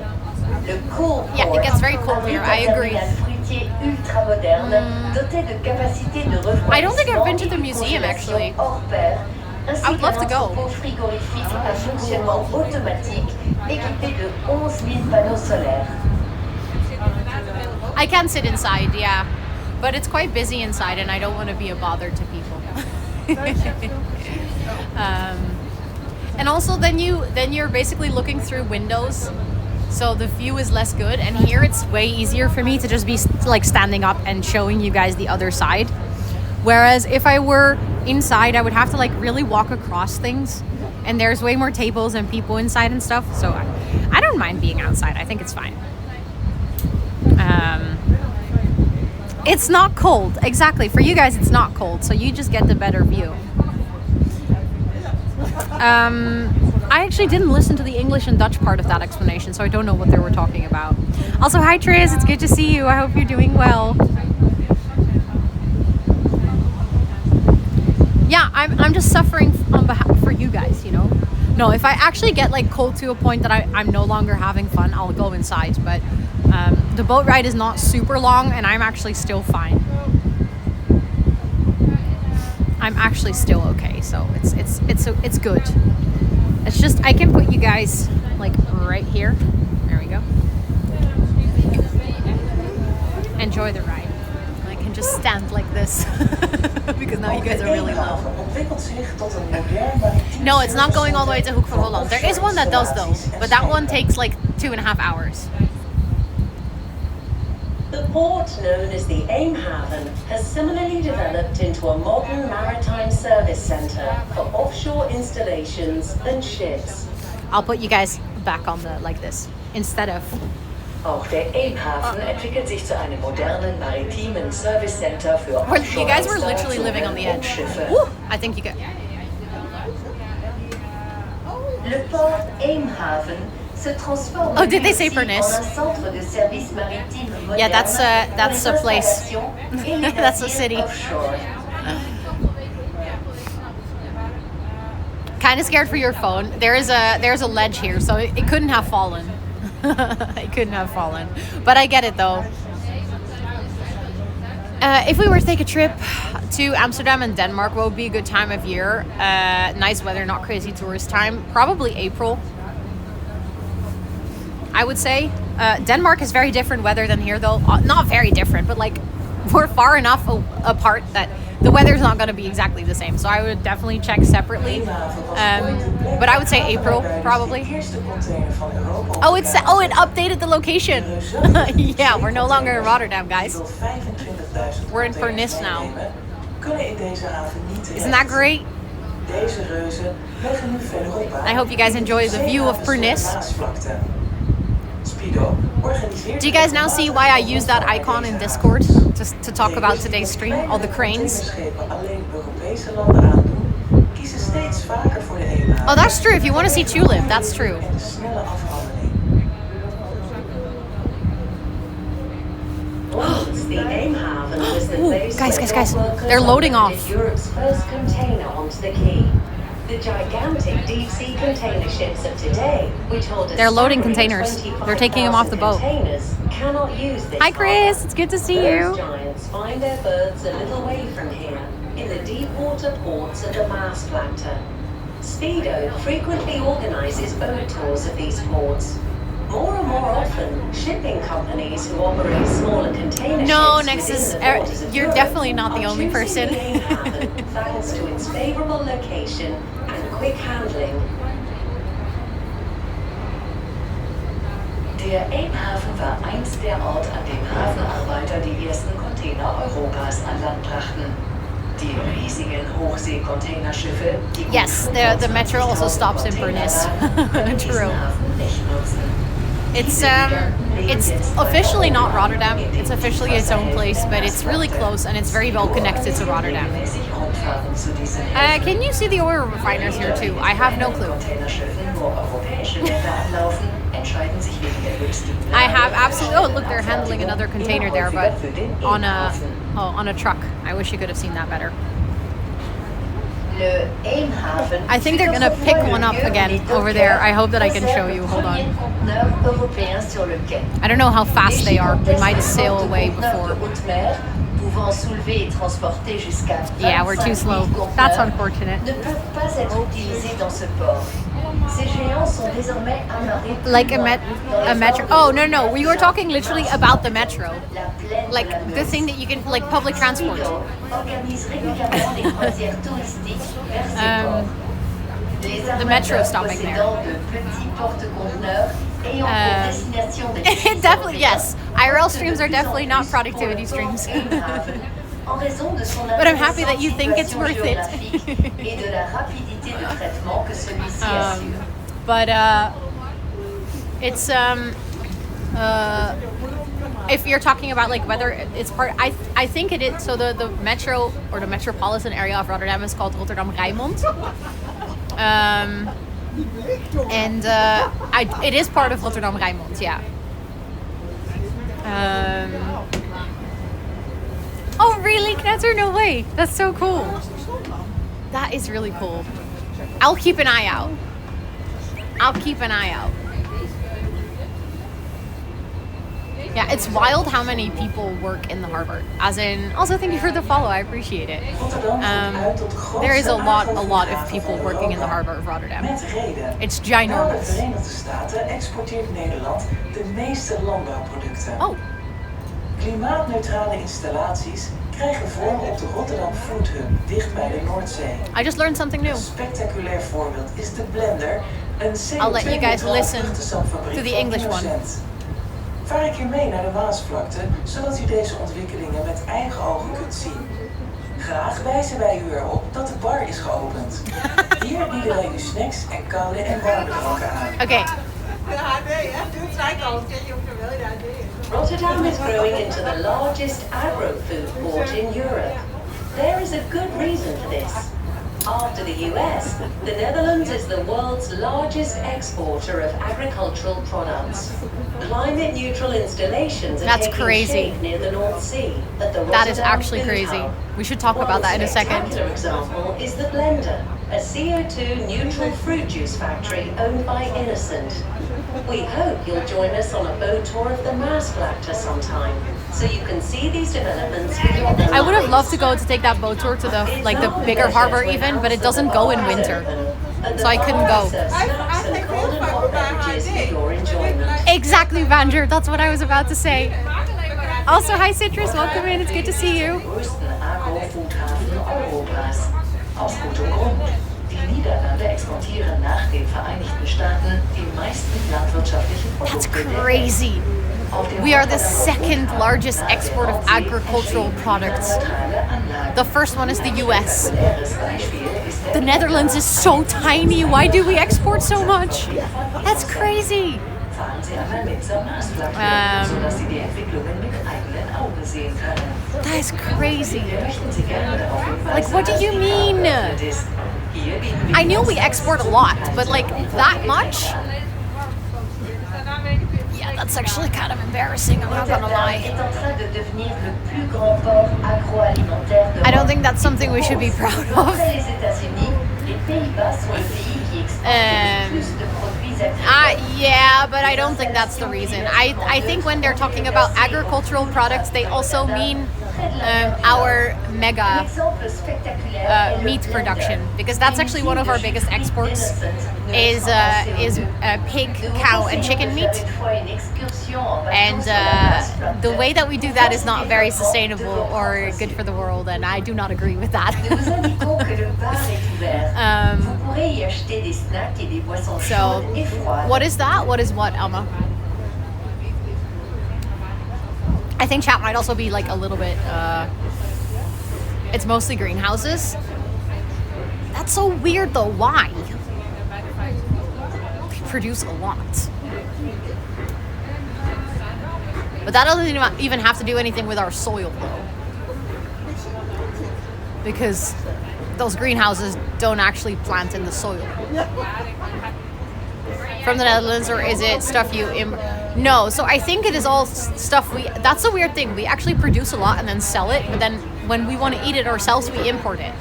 Le cool Yeah, it gets very cold here. I agree. Ultra moderne, doté de capacité de refroidissement. I don't think I've been to the museum actually. Hors pair, I would love to go. Frigorifique à fonctionnement automatique, équipé de 11 000 panneaux solaires. I can sit inside, yeah, but it's quite busy inside, and I don't want to be a bother to people. And also then you're basically looking through windows, so the view is less good. And here it's way easier for me to just be like standing up and showing you guys the other side. Whereas if I were inside, I would have to like really walk across things, and there's way more tables and people inside and stuff. So I don't mind being outside. I think it's fine. It's not cold. Exactly. For you guys, it's not cold. So you just get the better view. I actually didn't listen to the English and Dutch part of that explanation, so I don't know what they were talking about. Also, hi Tris, it's good to see you. I hope you're doing well. Yeah, I'm just suffering on behalf for you guys, you know. No, if I actually get like cold to a point that I'm no longer having fun, I'll go inside. But the boat ride is not super long, and I'm actually still fine. I'm actually still okay, so it's good. It's just I can put you guys like right here. There we go. Enjoy the ride. I can just stand like this because now you guys are really low. No, it's not going all the way to Hoek van Holland. There is one that does though, but that one takes like 2.5 hours. The port, known as the Eemhaven, has similarly developed into a modern maritime service centre for offshore installations and ships. I'll put you guys back on the like this instead of. Auch der Eemhaven entwickelt sich zu einem modernen maritimen Service Center für Offshore. You guys were literally living on the edge. Woo, I think you could. Le port Eemhaven se transforme. Oh, did they say Pernis? En un centre de service maritime moderne. Yeah, that's a place. That's a city. Kind of scared for your phone. There's a ledge here, so it couldn't have fallen. It couldn't have fallen. But I get it though. If we were to take a trip to Amsterdam and Denmark, what would be a good time of year? Nice weather, not crazy tourist time. Probably April. I would say. Denmark is very different weather than here though. Not very different, but like we're far enough apart that the weather's not going to be exactly the same. So I would definitely check separately. But I would say April probably. Oh, it updated the location. Yeah, we're no longer in Rotterdam, guys. We're in Pernis now. Isn't that great? I hope you guys enjoy the view of Pernis. Do you guys now see why I use that icon in Discord to talk about today's stream? All the cranes. Oh, that's true. If you want to see Tulip, that's true. Guys, they're loading off. Europe's first container onto the quay. The gigantic deep-sea container ships of today, which hold They're loading containers. They're taking them off the boat. Cannot use this. Hi, Chris. It's good to see you. Those giants find their berths a little way from here, in the deep water ports of the Maasvlakte. Speedo frequently organizes boat tours of these ports. More and more often, shipping companies who operate smaller container ships Nexus, within the waters of you're Europe definitely not the are only choosing person. the Eemhaven thanks to its favorable location and quick handling. Der Eemhaven war einst der Ort, an dem Hafenarbeiter die ersten Container Europas an Land brachten. Die riesigen Hochsee-Containerschiffe, die Yes, the metro also stops in Pernis. True. It's officially not Rotterdam. It's officially its own place, but it's really close and it's very well connected to Rotterdam. Can you see the oil refiners here too? I have no clue. I have absolutely. Oh, look, they're handling another container there, but on a truck. I wish you could have seen that better. I think they're gonna pick one up again over there. I hope that I can show you. Hold on. I don't know how fast they are. We might sail away before. Yeah, we're too slow. That's unfortunate. Like a metro. Oh, no. We were talking literally about the metro. Like the thing that you can, like public transport. the metro stopping there. De petits porte-conteneurs ayant pour destination des Definitely, yes. IRL streams are definitely not productivity streams. But I'm happy that you think it's worth it. But it's if you're talking about like whether it's part, I think it is. So the metro or the metropolitan area of Rotterdam is called Rotterdam Rijnmond. And it is part of Rotterdam Rijnmond, yeah. Oh really, Knetter? No way. That's so cool. That is really cool. I'll keep an eye out. Yeah, it's wild how many people work in the harbor. As in, also thank you for the follow, I appreciate it. There is a lot of people working in the harbor of Rotterdam. It's ginormous. De Verenigde Staten exporteert Nederland de meeste landbouwproducten. Oh. Klimaatneutrale installaties krijgen vorm op de Rotterdam Food Hub, dicht bij de Noordzee. I just learned something new. Een spectaculair voorbeeld is de Blender, een I'll let you guys listen vruchtensapfabriek to the van English one. Innocent. Vaar ik hier mee naar de Maasvlakte, zodat u deze ontwikkelingen met eigen ogen kunt zien. Graag wijzen wij u erop dat de bar is geopend. Hier bieden wij u snacks en koude en warme dranken aan. Okay. Rotterdam is growing into the largest agro-food port in Europe. There is a good reason for this. After the US, the Netherlands is the world's largest exporter of agricultural products. Climate-neutral installations are That's taking crazy. shape near the North Sea at the That is Rotterdam actually Food crazy. Hub. We should talk about that in a second. One spectacular example is the Blender, a CO2-neutral fruit juice factory owned by Innocent. We hope you'll join us on a boat tour of the Maasvlakte sometime, so you can see these developments with your own I would have eyes. loved to go to take that boat tour to the bigger harbor even, but it doesn't go in winter. So I couldn't go. Exactly, Vander. That's what I was about to say. Also, hi Citrus, welcome in. It's good to see you. größten Agro-Foodhafen Europas. Aus gutem Grund. Die Niederlande exportieren nach den Vereinigten Staaten die meisten landwirtschaftlichen That's Produkte der Welt. crazy. We are the second largest export of agricultural products. The first one is the US. The Netherlands is so tiny. Why do we export so much? That's crazy. Fahren Sie einmal mit zur Maasvlakte, sodass Sie die Entwicklungen mit eigenen Augen sehen können. That is crazy. Wir möchten Sie gerne darauf hinweisen, Like, what do you dass die mean? Fahrt geöffnet ist. Hier bieten wir I knew we export a lot, but like that much? Yeah, that's actually kind of embarrassing, I'm not gonna lie. est en train de devenir le plus grand port agroalimentaire de I don't think that's something we should be proud of. Après les États-Unis, les Pays-Bas sont le pays qui exporte le plus de produits agricoles. Yeah, but I don't think that's the reason. I think when they're talking about agricultural products, they also mean our mega Exemple spectaculaire est le meat Blender. production, because that's actually one of our biggest exports is pig, cow, and chicken meat. And the way that we do that is not very sustainable or good for the world, and I do not agree with that. Nous vous indiquons que le bar est ouvert. Vous pourrez y acheter des snacks et des boissons So, chaudes et froides. what is that? What is what, Elma? I think chat might also be like a little bit, it's mostly greenhouses. That's so weird though, why? They produce a lot. But that doesn't even have to do anything with our soil though. Because those greenhouses don't actually plant in the soil. From the Netherlands, or is it stuff you no, so I think it is all stuff that's the weird thing, we actually produce a lot and then sell it, but then when we want to eat it ourselves, we import it.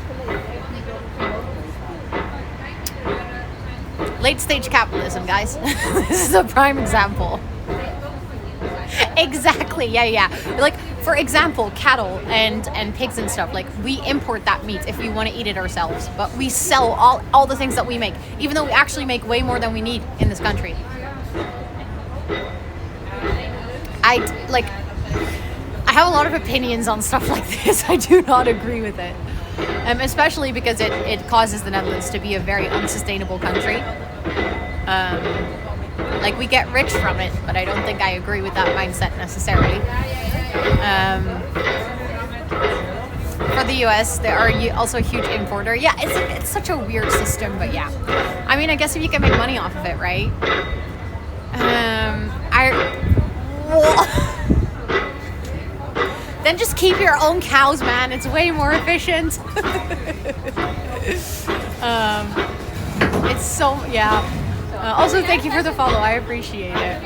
Late stage capitalism, guys. This is a prime example. Exactly, yeah. Like, for example, cattle and pigs and stuff, like, we import that meat if we want to eat it ourselves, but we sell all the things that we make, even though we actually make way more than we need in this country. I have a lot of opinions on stuff like this. I do not agree with it. Especially because it causes the Netherlands to be a very unsustainable country. Like, we get rich from it, but I don't think I agree with that mindset necessarily. For the US, they are also a huge importer. Yeah, it's such a weird system, but yeah. I mean, I guess if you can make money off of it, right? Then just keep your own cows, man. It's way more efficient. It's so, yeah. Also, thank you for the follow. I appreciate it.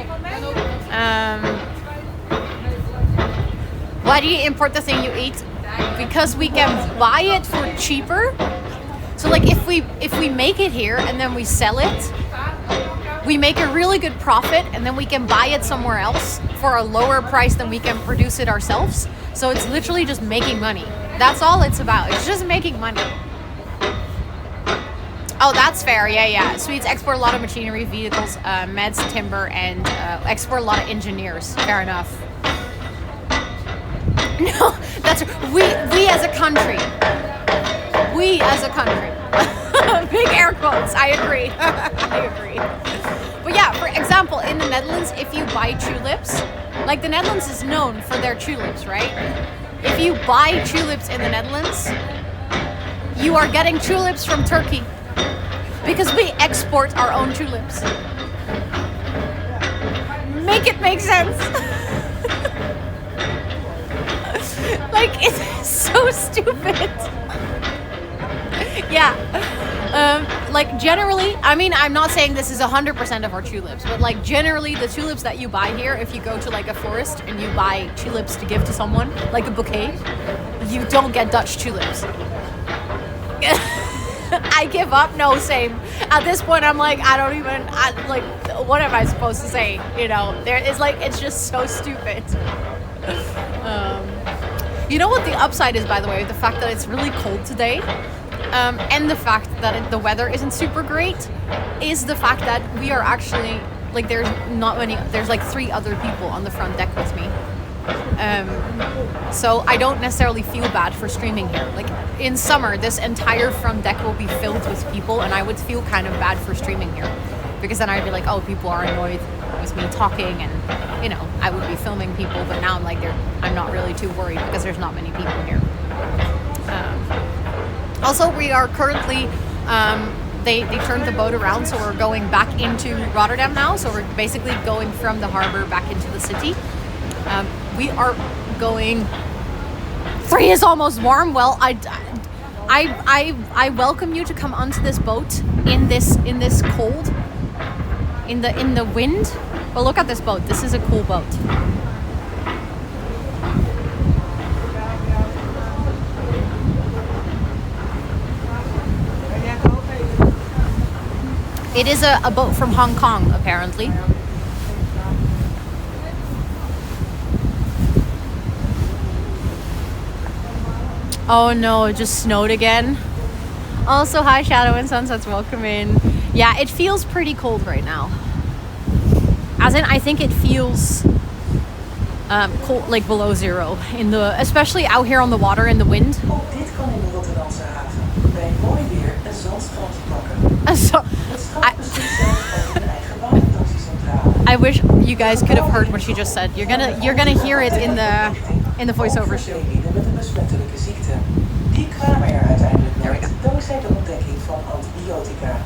Why do you import the thing you eat? Because we can buy it for cheaper. So like if we make it here and then we sell it, we make a really good profit, and then we can buy it somewhere else for a lower price than we can produce it ourselves. So it's literally just making money. That's all it's about. It's just making money. Oh, that's fair. Yeah. Swedes export a lot of machinery, vehicles, meds, timber, and export a lot of engineers. Fair enough. No, that's we as a country. We as a country. Big air quotes. I agree. I agree. But yeah, for example, in the Netherlands, if you buy tulips, like the Netherlands is known for their tulips, right? If you buy tulips in the Netherlands, you are getting tulips from Turkey because we export our own tulips. Make it make sense. Like, it's so stupid. Yeah. Like, generally, I mean, I'm not saying this is 100% of our tulips, but like, generally, the tulips that you buy here, if you go to like a forest and you buy tulips to give to someone, like a bouquet, you don't get Dutch tulips. I give up. No, same. At this point, I'm like, like, what am I supposed to say? You know, there is like, it's just so stupid. You know what the upside is, by the way? The fact that it's really cold today, and the fact that the weather isn't super great, is the fact that we are actually, like, there's like 3 other people on the front deck with me. So I don't necessarily feel bad for streaming here. Like, in summer, this entire front deck will be filled with people, and I would feel kind of bad for streaming here. Because then I'd be like, oh, people are annoyed with me talking, and, you know, I would be filming people, but now I'm like, I'm not really too worried because there's not many people here. Also, we are currently, they turned the boat around, so we're going back into Rotterdam now, so we're basically going from the harbor back into the city. We are going, 3 is almost warm. Well, I welcome you to come onto this boat in this cold, in the wind. But look at this boat. This is a cool boat. It is a boat from Hong Kong, apparently. Oh no, it just snowed again. Also, hi Shadow and Sunsets, welcome in. Yeah, it feels pretty cold right now. As in, I think it feels cold, like below 0, especially out here on the water in the wind. Ook dit kan in de Rotterdamse haven. Bij mooi weer een zandstrand pakken. So, Het strand beschikt zelfs over een eigen watertaxicentrale. I wish you guys could have heard what she just said. You're gonna hear it in the voiceover show. Met een besmettelijke ziekte. Die kwamen er uiteindelijk nooit, dankzij de ontdekking van antibiotica.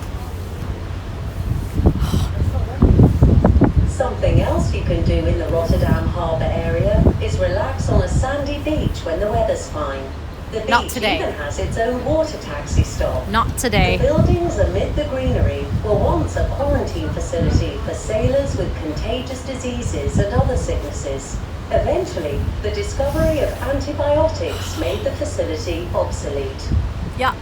Something else you can do in the Rotterdam Harbour area is relax on a sandy beach when the weather's fine. The Not beach today. even has its own water taxi stop. Not today. The buildings amid the greenery were once a quarantine facility for sailors with contagious diseases and other sicknesses. Eventually, the discovery of antibiotics made the facility obsolete. Yeah.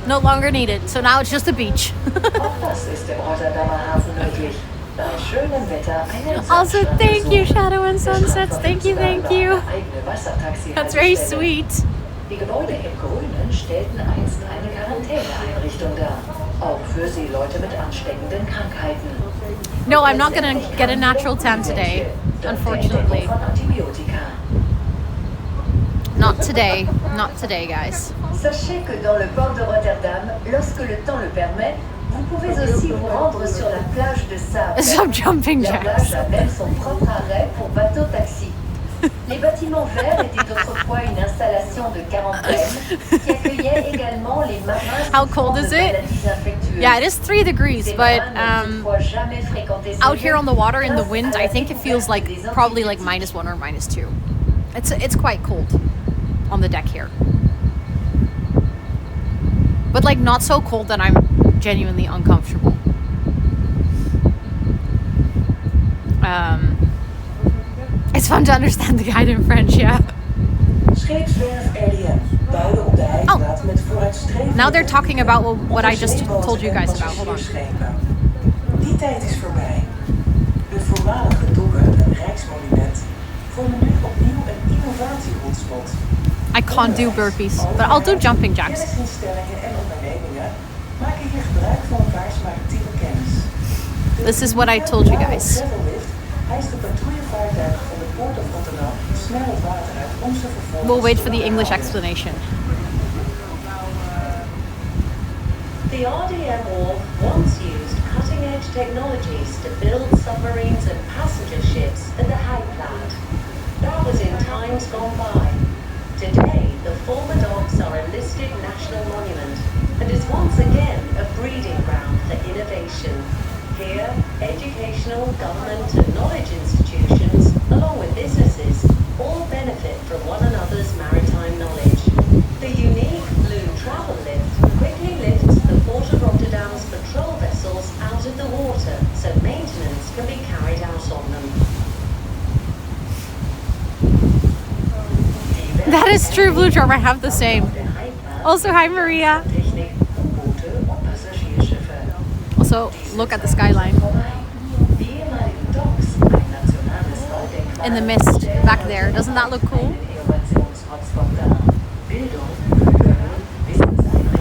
No longer needed. So now it's just a beach. Auch das ist im Rotterdamer Hafen möglich. Bei schönem Wetter einen Also, Sandstrand thank you, besuchen. Shadow and Der Sunsets. Strand Thank you, verfügt thank you. sogar über eigene Wassertaxi-Haltestelle. That's very sweet. Die Gebäude im Grünen stellten einst eine Quarantäneeinrichtung dar. Auch für Seeleute mit ansteckenden Krankheiten. No, I'm not gonna get a natural tan today, unfortunately. Von Antibiotika. Not today. Not today, guys. Sachez que dans le port de Rotterdam, lorsque le temps le permet, vous pouvez aussi vous rendre sur la plage de sable. Stop jumping La jacks. plage a même son propre arrêt pour bateau-taxi. Les bâtiments verts étaient autrefois une installation de quarantaine qui accueillait également les marins How souffrant cold de is it? maladies infectieuses. Yeah, it is 3 degrees, Ces but marins n'ont toutefois jamais fréquenté ce out lieu here on the water in the grâce wind, à la I think it feels like découverte des probably like antibiotiques. -1 or -2. It's quite cold on the deck here. But like not so cold that I'm genuinely uncomfortable. It's fun to understand the guide in French, yeah. Scheepswerf RDM bouwde op de Heijstraat met vooruitstrevende... Now they're talking about what I just told you guys about. Hold on. passagiersschepen. Die tijd is voorbij. De voormalige dokken, een rijksmonument, vormen nu opnieuw een innovatie-hotspot. I can't do burpees, but I'll do jumping jacks. Kennisinstellingen en ondernemingen maken hier gebruik van elkaars maritieme kennis. This is what I told you guys. Travellift hijst de patrouillevaartuigen van de Port of Rotterdam snel het water uit om ze vervolgens... We'll wait for the English explanation. The RDM Wharf once used cutting-edge technologies to build submarines and passenger ships at the Heijplaat. That was in times gone by. Today, the former docks are a listed national monument and is once again a breeding ground for innovation. Here, educational, government and knowledge institutions, along with businesses, all benefit from one another's maritime knowledge. The unique blue travel lift quickly lifts the Port of Rotterdam's patrol vessels out of the water so maintenance can be carried out on them. That is true, Blue Charm. I have the same. Also, hi, Maria. Also, look at the skyline. In the mist back there. Doesn't that look cool?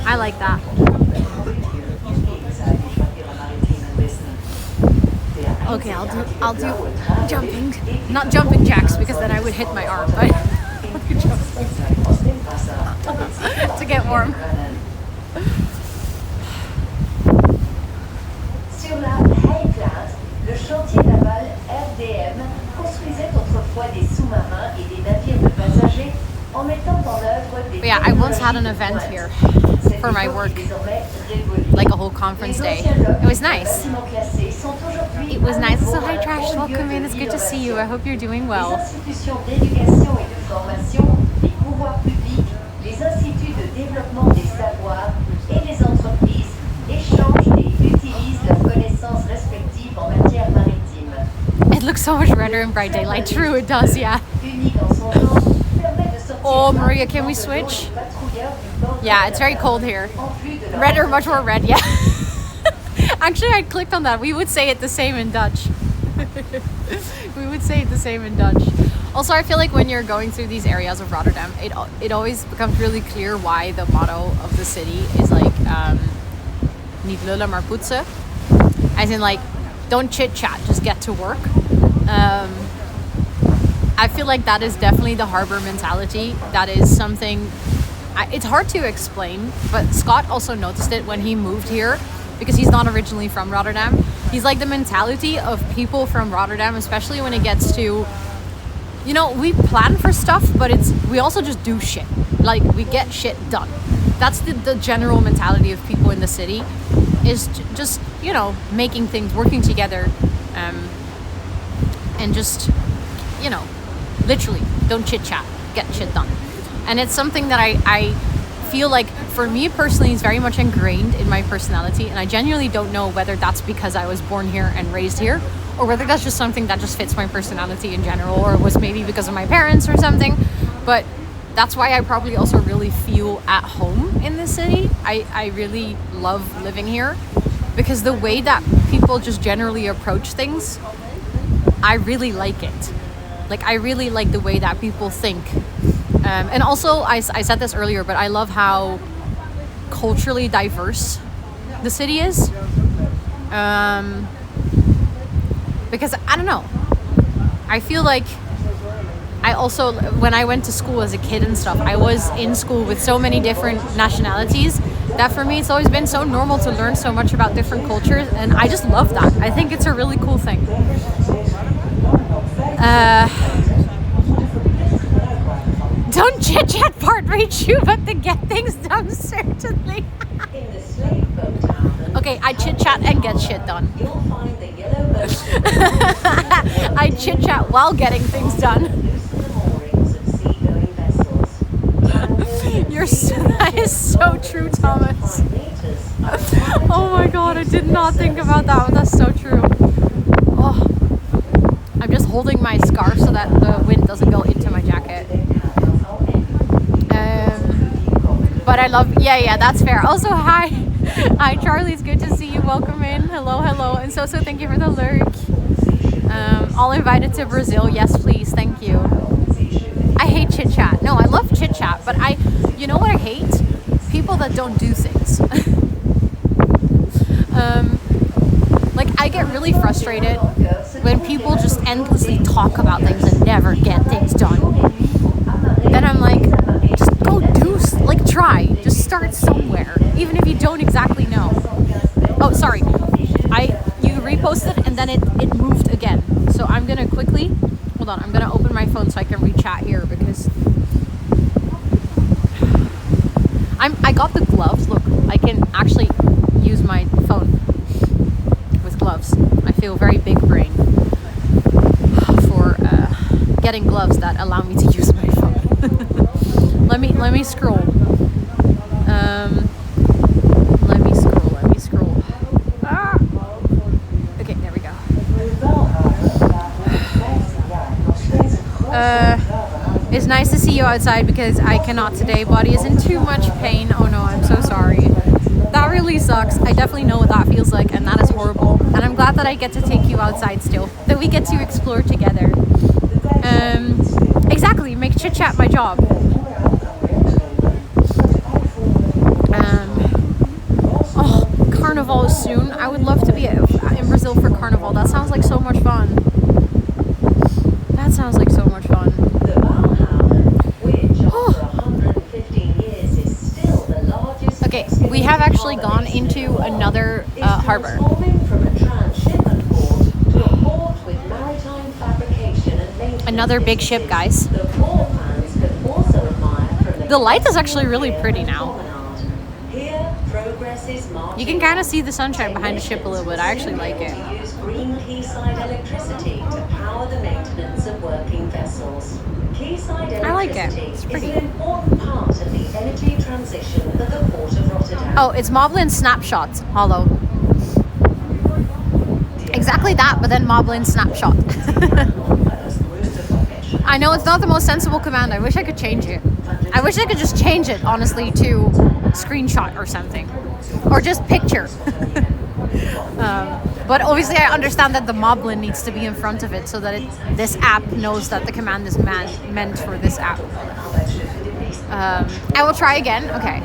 I like that. Okay, I'll do jumping. Not jumping jacks because then I would hit my arm, but to get warm. Sur la Heijplaat, le chantier naval RDM construisait autrefois des sous-marins et des navires de passagers en mettant en œuvre des But yeah, I once had an event here for my work, like a whole conference day. It was nice. It was nice. So hi, Trash. Welcome in. It's good to see you. I hope you're doing Les well. institutions d'éducation et de formation, les pouvoirs publics, les instituts de développement des savoirs et les entreprises échangent et utilisent leurs connaissances respectives en matière maritime. It looks so much redder in bright daylight. True, it does, yeah. Unique en son genre, permet de sortir Oh, Maria, can we switch? Yeah, it's very cold here. Red or much more red, yeah. Actually, I clicked on that. We would say it the same in Dutch. We would say it the same in Dutch. Also, I feel like when you're going through these areas of Rotterdam, it always becomes really clear why the motto of the city is like niet lullen maar poetsen. As in like, don't chit chat, just get to work. I feel like that is definitely the harbor mentality. That is something, it's hard to explain, but Scott also noticed it when he moved here because he's not originally from Rotterdam. He's like the mentality of people from Rotterdam, especially when it gets to, you know, we plan for stuff, but we also just do shit. Like, we get shit done. That's the general mentality of people in the city, is just, you know, making things, working together, and just, you know, literally, don't chit chat, get shit done. And it's something that I feel like, for me personally, is very much ingrained in my personality, and I genuinely don't know whether that's because I was born here and raised here, or whether that's just something that just fits my personality in general, or was maybe because of my parents or something. But that's why I probably also really feel at home in this city. I really love living here because the way that people just generally approach things, I really like it. Like, I really like the way that people think. And also, I said this earlier, but I love how culturally diverse the city is. Because, I don't know, I feel like I also, when I went to school as a kid and stuff, I was in school with so many different nationalities that for me it's always been so normal to learn so much about different cultures, and I just love that. I think it's a really cool thing. Don't chit chat part reach you, but to get things done certainly. In the slave boat haven, Okay, I chit chat and get shit done. you'll find the yellow boat I chit chat while getting things done. loosen the moorings of seagoing vessels. That is so true, Thomas. Oh my god, I did not think about that. That's so true. Oh, I'm just holding my scarf so that the wind doesn't go into my jacket. But I love, yeah, that's fair. Also, hi, Charlie. It's good to see you. Welcome in. Hello, and so thank you for the lurk. All invited to Brazil. Yes, please. Thank you. I hate chit chat. No, I love chit chat, but you know what I hate? People that don't do things. Like I get really frustrated when people just endlessly talk about things and never get things done. Then I'm like, just go do, like try, just start somewhere, even if you don't exactly know. Oh, sorry, you reposted and then it moved again. So I'm gonna quickly, hold on, I'm gonna open my phone so I can read chat here because I got the gloves. Look, I can actually use my phone with gloves. I feel very big brain for getting gloves that allow me to use my phone. Let me scroll. Let me scroll. Ah! Okay, there we go. It's nice to see you outside because I cannot today. Body is in too much pain. Oh no, I'm so sorry. That really sucks. I definitely know what that feels like, and that is horrible. And I'm glad that I get to take you outside still. That we get to explore together. Exactly. Make chit chat my job. Carnival is soon. I would love to be in Brazil for Carnival. That sounds like so much fun. That sounds like so much fun. The Valhaven, which after 115 years is still the largest. Okay, we have actually gone into another harbor. Transforming from a transshipment port to a port with maritime fabrication and maintenance. Another big ship, guys. The port fans can also admire from The light is actually really pretty now. promenade. Here, progress is marching. You can kind of see the sunshine behind the ship a little bit. I actually like it. To use green quayside electricity to power the maintenance of working vessels. Quayside I like it. electricity It's is pretty. an important part of the energy transition of the Port of Rotterdam. Oh, it's Moblin Snapshot. Hollow. Exactly that, but then Moblin Snapshot. I know it's not the most sensible command. I wish I could change it. I wish I could just change it, honestly, to screenshot or something. Or just picture. But obviously I understand that the Moblin needs to be in front of it so that this app knows that the command is meant for this app. I will try again. Okay.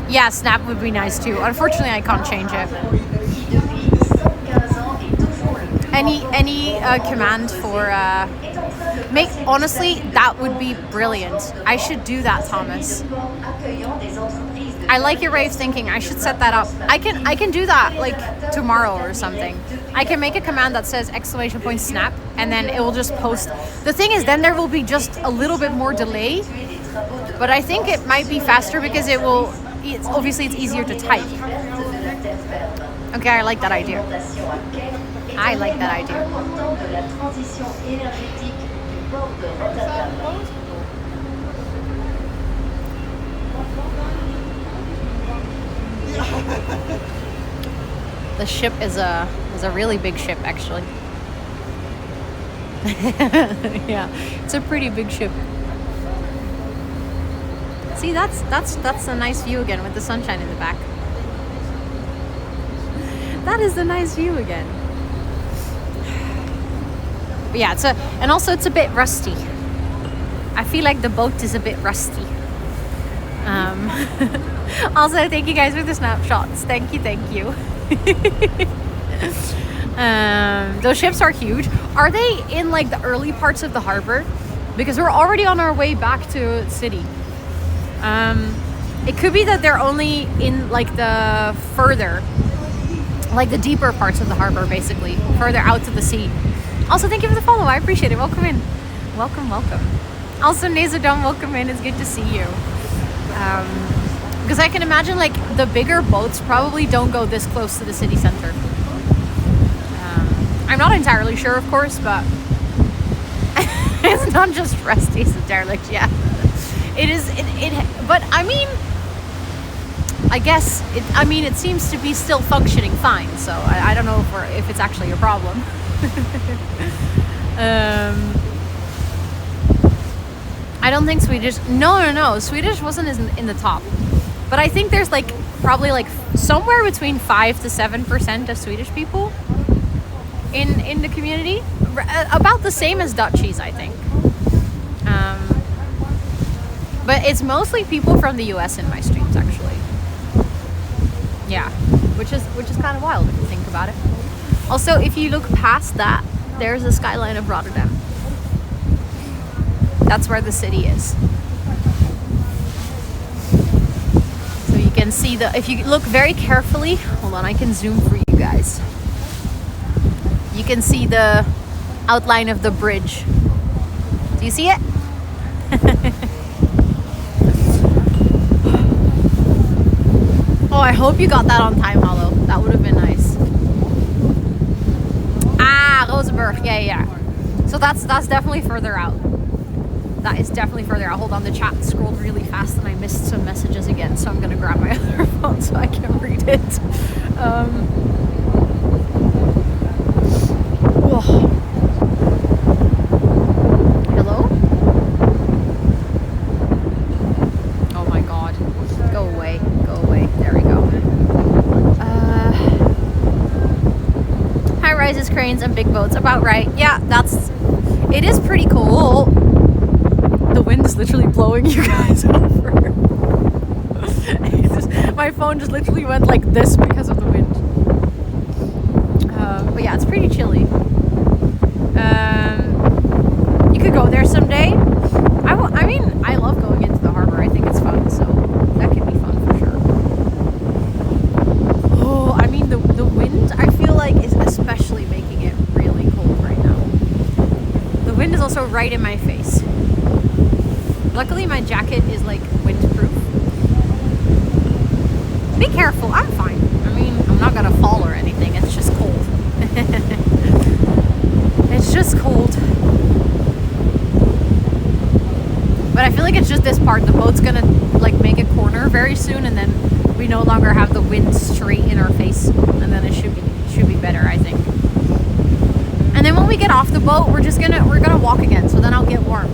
Yeah, Snap would be nice too. Unfortunately, I can't change it. Any command for honestly, that would be brilliant. I should do that, Thomas. I like your way of thinking. I should set that up. I can do that like tomorrow or something. I can make a command that says !snap and then it will just post. The thing is, then there will be just a little bit more delay, but I think it might be faster because it's obviously easier to type. Okay, I like that idea. I like that idea. The ship is a really big ship, actually. Yeah, it's a pretty big ship. See, that's a nice view again with the sunshine in the back. That is a nice view again. But yeah, it's a bit rusty. I feel like the boat is a bit rusty. Also, thank you guys for the snapshots. Thank you. Those ships are huge. Are they in like the early parts of the harbor? Because we're already on our way back to city. It could be that they're only in like the further, like the deeper parts of the harbor, basically further out to the sea. Also, thank you for the follow. I appreciate it. Welcome in. Welcome. Also, Nazadome, welcome in. It's good to see you. Because I can imagine like the bigger boats probably don't go this close to the city center. I'm not entirely sure, of course, but it's not just Rusty's derelict. Yeah, it is. But I mean, I guess it seems to be still functioning fine. So I don't know if it's actually a problem. I don't think Swedish. No. Swedish wasn't in the top, but I think there's like probably like somewhere between 5 to 7% of Swedish people in the community, about the same as Dutchies, I think. But it's mostly people from the US in my streams, actually. Yeah, which is kind of wild if you think about it. Also, if you look past that, there's the skyline of Rotterdam. That's where the city is. So you can see if you look very carefully, hold on, I can zoom for you guys. You can see the outline of the bridge. Do you see it? Oh, I hope you got that on time, Hollow. That would have been nice. Ah, Rosenburg. Yeah. So that's definitely further out. That is definitely further out. Hold on, the chat scrolled really fast and I missed some messages again, so I'm gonna grab my other phone so I can read it. Hello? Oh my god. Go away. There we go. High rises, cranes, and big boats. About right. Yeah, it is pretty cool. The wind is literally blowing you guys over. My phone just literally went like this because of the wind. But yeah, it's pretty chilly. You could go there someday. I mean, I love going into the harbor. I think it's fun, so that could be fun for sure. Oh, I mean, the wind, I feel like, is especially making it really cold right now. The wind is also right in my face. Luckily, my jacket is like windproof. Be careful, I'm fine. I mean, I'm not gonna fall or anything, it's just cold. It's just cold. But I feel like it's just this part. The boat's gonna like make a corner very soon, and then we no longer have the wind straight in our face, and then it should be better, I think. And then when we get off the boat, we're gonna walk again, so then I'll get warm.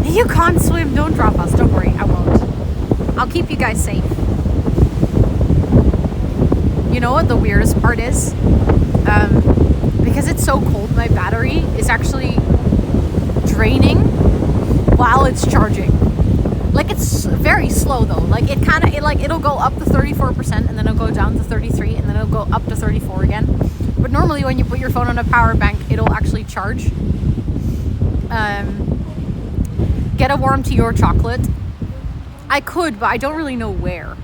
You can't swim, don't drop us, don't worry, I won't. I'll keep you guys safe. You know what the weirdest part is? Because it's so cold, my battery is actually draining while it's charging. Like, it's very slow though. Like, it'll go up to 34% and then it'll go down to 33 and then it'll go up to 34 again. But normally when you put your phone on a power bank, it'll actually charge. Get a warm tea or chocolate. I could, but I don't really know where.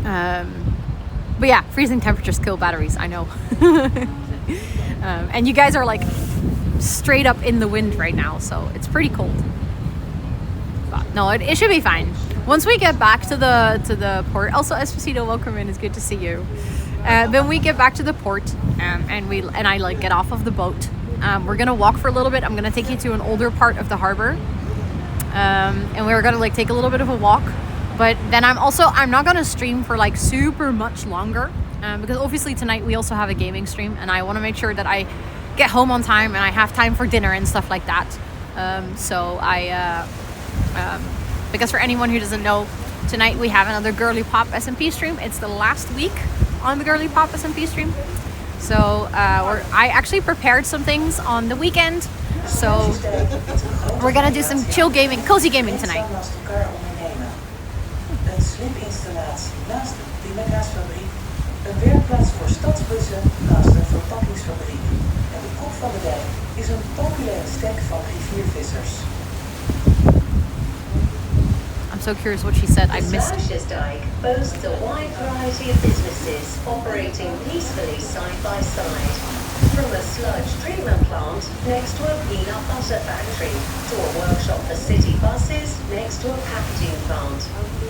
But yeah, freezing temperatures kill batteries, I know. And you guys are like straight up in the wind right now, so it's pretty cold. But no, it should be fine. Once we get back to the port, also Esposito, welcome in, it's good to see you. When we get back to the port, and I like get off of the boat, we're gonna walk for a little bit. I'm gonna take you to an older part of the harbor, and we're gonna like take a little bit of a walk. But then I'm not gonna stream for like super much longer, because obviously tonight we also have a gaming stream, and I want to make sure that I get home on time and I have time for dinner and stuff like that. Because for anyone who doesn't know, tonight we have another Girly Pop SMP stream. It's the last week on the Girly Pop SMP stream. So I actually prepared some things on the weekend. So we're gonna do some chill gaming, cozy gaming tonight. Naast elkaar ondernemen. Een sliminstallatie naast de pindakaasfabriek. Een werkplaats voor stadsbussen naast een verpakkingsfabriek. En de kop van de dijk is een populaire stek van riviervissers. I'm so curious what she said. I The missed. Sluisjesdijk boasts a wide variety of businesses operating peacefully side by side. From a sludge treatment plant next to a peanut butter factory to a workshop for city buses next to a packaging plant.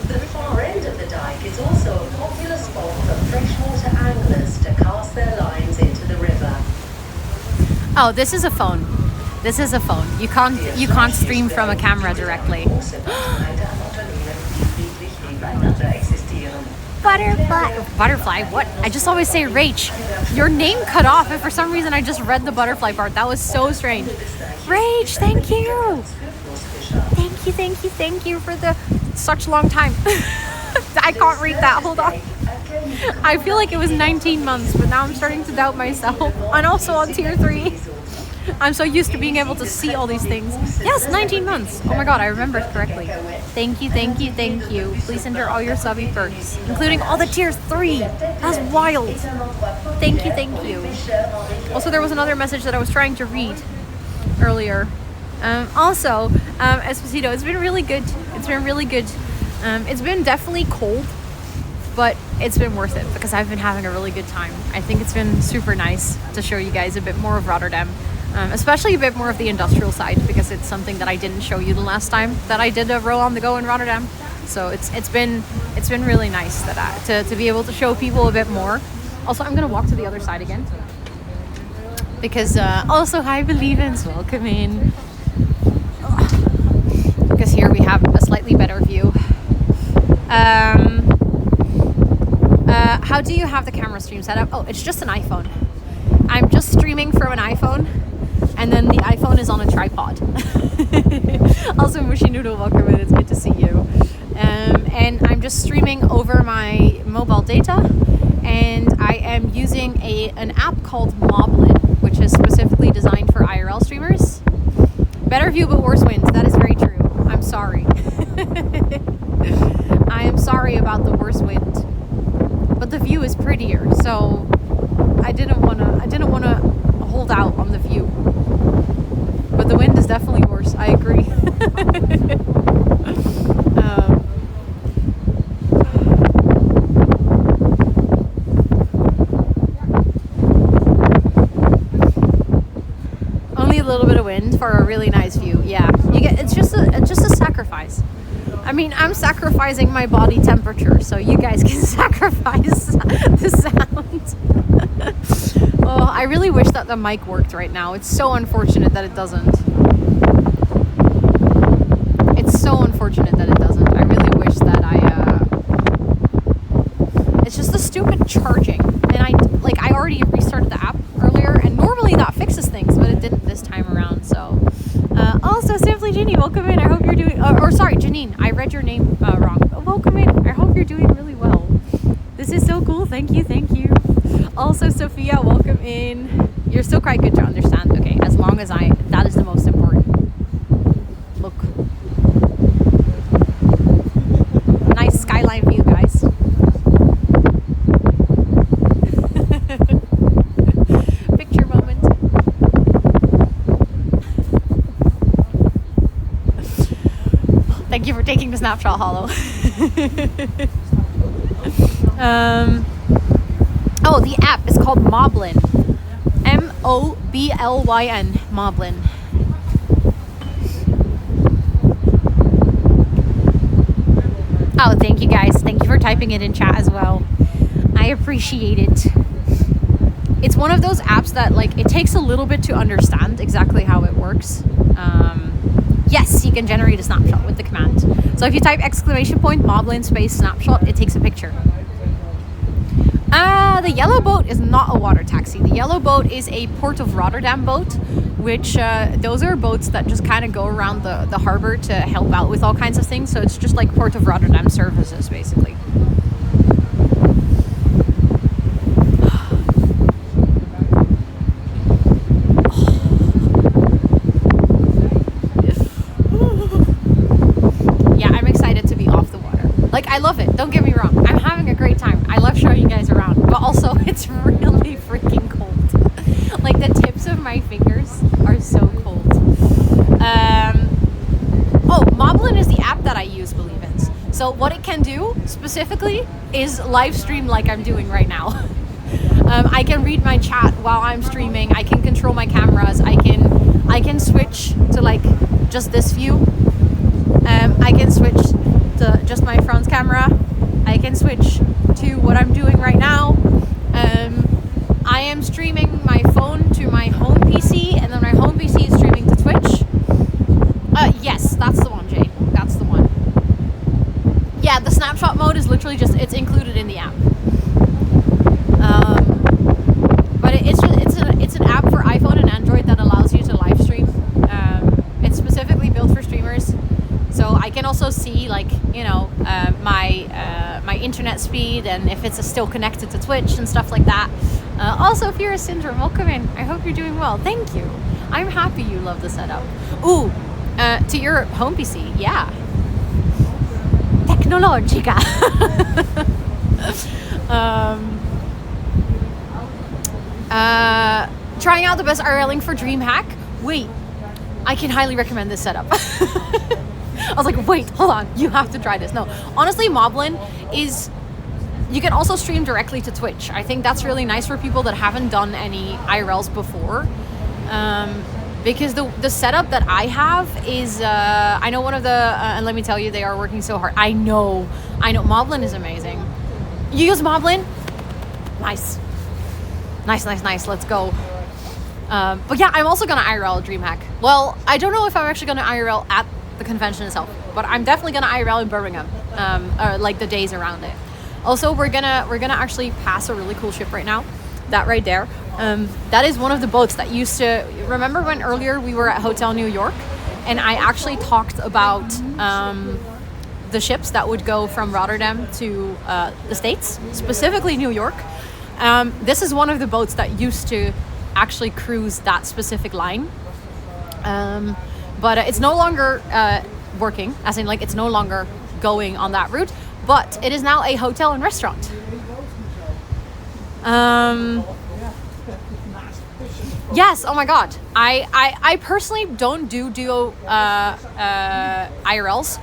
The far end of the dike is also a popular spot for freshwater anglers to cast their lines into the river. Oh, this is a phone. This is a phone. You can't stream from a camera directly. Butterfly? What? I just always say Rach. Your name cut off, and for some reason I just read the butterfly part. That was so strange. Rach, thank you. Thank you for the such long time. I can't read that. Hold on. I feel like it was 19 months, but now I'm starting to doubt myself. And also on tier 3. I'm so used to being able to see all these things. Yes, 19 months. Oh my god, I remembered correctly. Thank you. Please enter all your subby perks, including all the tier 3. That's wild. Thank you. Also, there was another message that I was trying to read earlier. Esposito, it's been really good. It's been definitely cold, but it's been worth it because I've been having a really good time. I think it's been super nice to show you guys a bit more of Rotterdam. Especially a bit more of the industrial side because it's something that I didn't show you the last time that I did a row on the go in Rotterdam. So it's been really nice that to be able to show people a bit more. Also, I'm gonna walk to the other side again because also hi Believins, welcome in. Because here we have a slightly better view. How do you have the camera stream set up? Oh, it's just an iPhone. I'm just streaming from an iPhone. And then the iPhone is on a tripod. Also, Mushi Noodle, welcome in. It's good to see you. And I'm just streaming over my mobile data. And I am using an app called Moblin, which is specifically designed for IRL streamers. Better view but worse wind. That is very true. I'm sorry. I am sorry about the worse wind. But the view is prettier, so I didn't wanna hold out on the view. But the wind is definitely worse. I agree. Only a little bit of wind for a really nice view. Yeah, it's just a sacrifice. I mean, I'm sacrificing my body temperature, so you guys can sacrifice the sound. Oh, I really wish that the mic worked right now. It's so unfortunate that it doesn't. I really wish that it's just the stupid charging. And I already restarted the app earlier, and normally that fixes things, but it didn't this time around, so. Also, Simply Ginny, welcome in. I hope you're doing, sorry, Janine, I read your name wrong. Welcome in. I hope you're doing really well. This is so cool. Thank you. Also, Sophia, welcome in. You're still quite good to understand. Okay, as long as that is the most important. Look. Nice skyline view, guys. Picture moment. Thank you for taking the snapshot, Hollow. Oh, the app is called Moblin. Moblyn. Moblin. Oh, thank you guys. Thank you for typing it in chat as well. I appreciate it. It's one of those apps that it takes a little bit to understand exactly how it works. Yes, you can generate a snapshot with the command. So if you type !Moblin space snapshot, it takes a picture. The yellow boat is not a water taxi. The yellow boat is a Port of Rotterdam boat, which those are boats that just kind of go around the harbor to help out with all kinds of things. So it's just like Port of Rotterdam services, basically. specifically is live stream like I'm doing right now. I can read my chat while I'm streaming. I can control my cameras. I can switch to like just this view. I can switch to just my front camera. I can switch to what I'm doing right now. I am streaming my phone to my home PC, and then my home PC is streaming to Twitch. Yes, that's the one, Jade. That's the one. Yeah, the snapshot mode is literally just, it's included in the app. But it's an app for iPhone and Android that allows you to live stream. It's specifically built for streamers. So I can also see, like, you know, my internet speed and if it's still connected to Twitch and stuff like that. Also, Fear Syndrome, welcome in. I hope you're doing well. Thank you. I'm happy you love the setup. Ooh, to your home PC, yeah. Tecnologica. Trying out the best IRLing for DreamHack. Wait, I can highly recommend this setup. I was like, wait, hold on, you have to try this. No, honestly, Moblin is, you can also stream directly to Twitch. I think that's really nice for people that haven't done any IRLs before. Because the setup that I have is, I know one of the, and let me tell you, they are working so hard. I know, Moblin is amazing. You use Moblin? Nice, let's go. But yeah, I'm also gonna IRL DreamHack. Well, I don't know if I'm actually gonna IRL at the convention itself, but I'm definitely gonna IRL in Birmingham, or like the days around it. Also, we're gonna actually pass a really cool ship right now. That right there. That is one of the boats that used to, remember when earlier we were at Hotel New York and I actually talked about the ships that would go from Rotterdam to the States, specifically New York. This is one of the boats that used to actually cruise that specific line. But it's no longer working, as in like it's no longer going on that route, but it is now a hotel and restaurant. Yes, oh my god. I personally don't do duo IRLs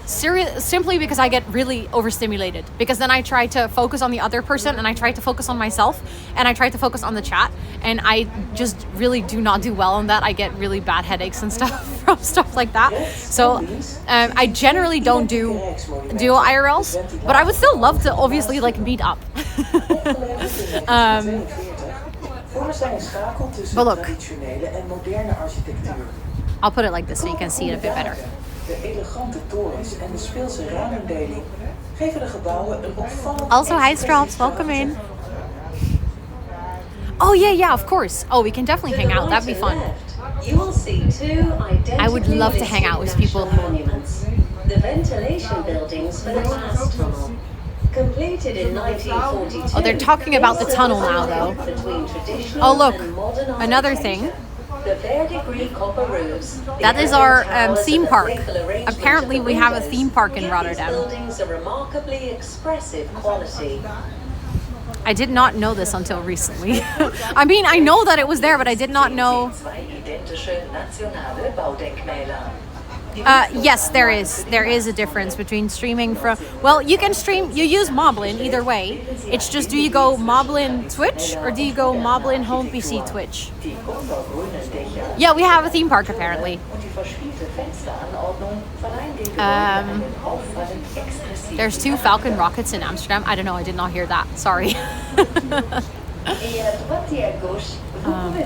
simply because I get really overstimulated, because then I try to focus on the other person and I try to focus on myself and I try to focus on the chat, and I just really do not do well on that. I get really bad headaches and stuff from stuff like that. So I generally don't do duo IRLs, but I would still love to obviously like meet up. But look, I'll put it like this so you can see it a bit better. Also, hi Strops, welcome in. Oh yeah, of course. Oh, we can definitely hang out. That'd be fun. You will see two identical I would love to hang out with people. monuments. The ventilation buildings for the glass tunnel. Completed in 1942. Oh, they're talking about the tunnel now, though. Oh, look, another thing. That is our theme park. Apparently, we have a theme park in Rotterdam. Buildings are remarkably expressive quality. I did not know this until recently. I mean, I know that it was there, but I did not know. Yes, there is. There is a difference between streaming from... Well, you can stream... You use Moblin either way. It's just, do you go Moblin Twitch or do you go Moblin Home PC Twitch? Yeah, we have a theme park apparently. There's 2 Falcon rockets in Amsterdam. I don't know. I did not hear that. Sorry.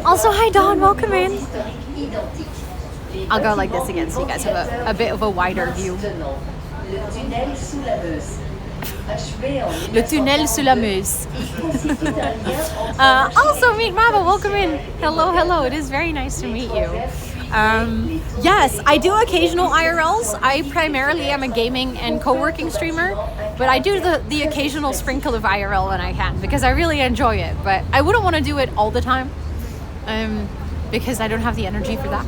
Also, hi Dawn. Welcome in. I'll go like this again so you guys have a bit of a wider view. Le tunnel sous la Meuse. Also, meet Mava. Welcome in. Hello. It is very nice to meet you. Yes, I do occasional IRLs. I primarily am a gaming and co-working streamer, but I do the occasional sprinkle of IRL when I can because I really enjoy it. But I wouldn't want to do it all the time. Because I don't have the energy for that.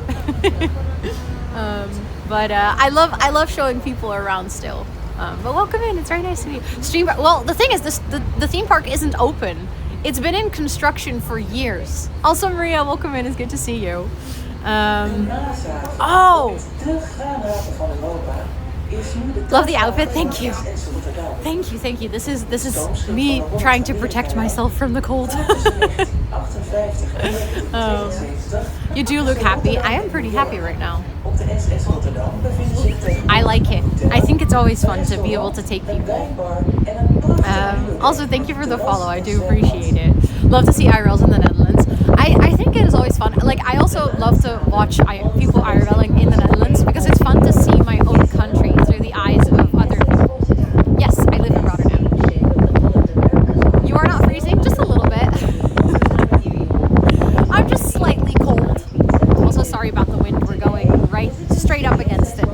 But I love showing people around still. But welcome in. It's very nice to meet you. Well, the thing is, the theme park isn't open. It's been in construction for years. Also, Maria, welcome in. It's good to see you. Oh. Love the outfit. Thank you. Thank you, thank you. This is me trying to protect myself from the cold. You do look happy. I am pretty happy right now. I like it. I think it's always fun to be able to take people. Also, thank you for the follow. I do appreciate it. Love to see IRLs in the Netherlands. I think it is always fun. Like, I also love to watch people IRLing in the Netherlands because it's fun to see my own country through the eyes of other people. Yes, I live in Rotterdam. You are not freezing? Just a little bit. I'm just slightly cold. Also, sorry about the wind. We're going right straight up against it.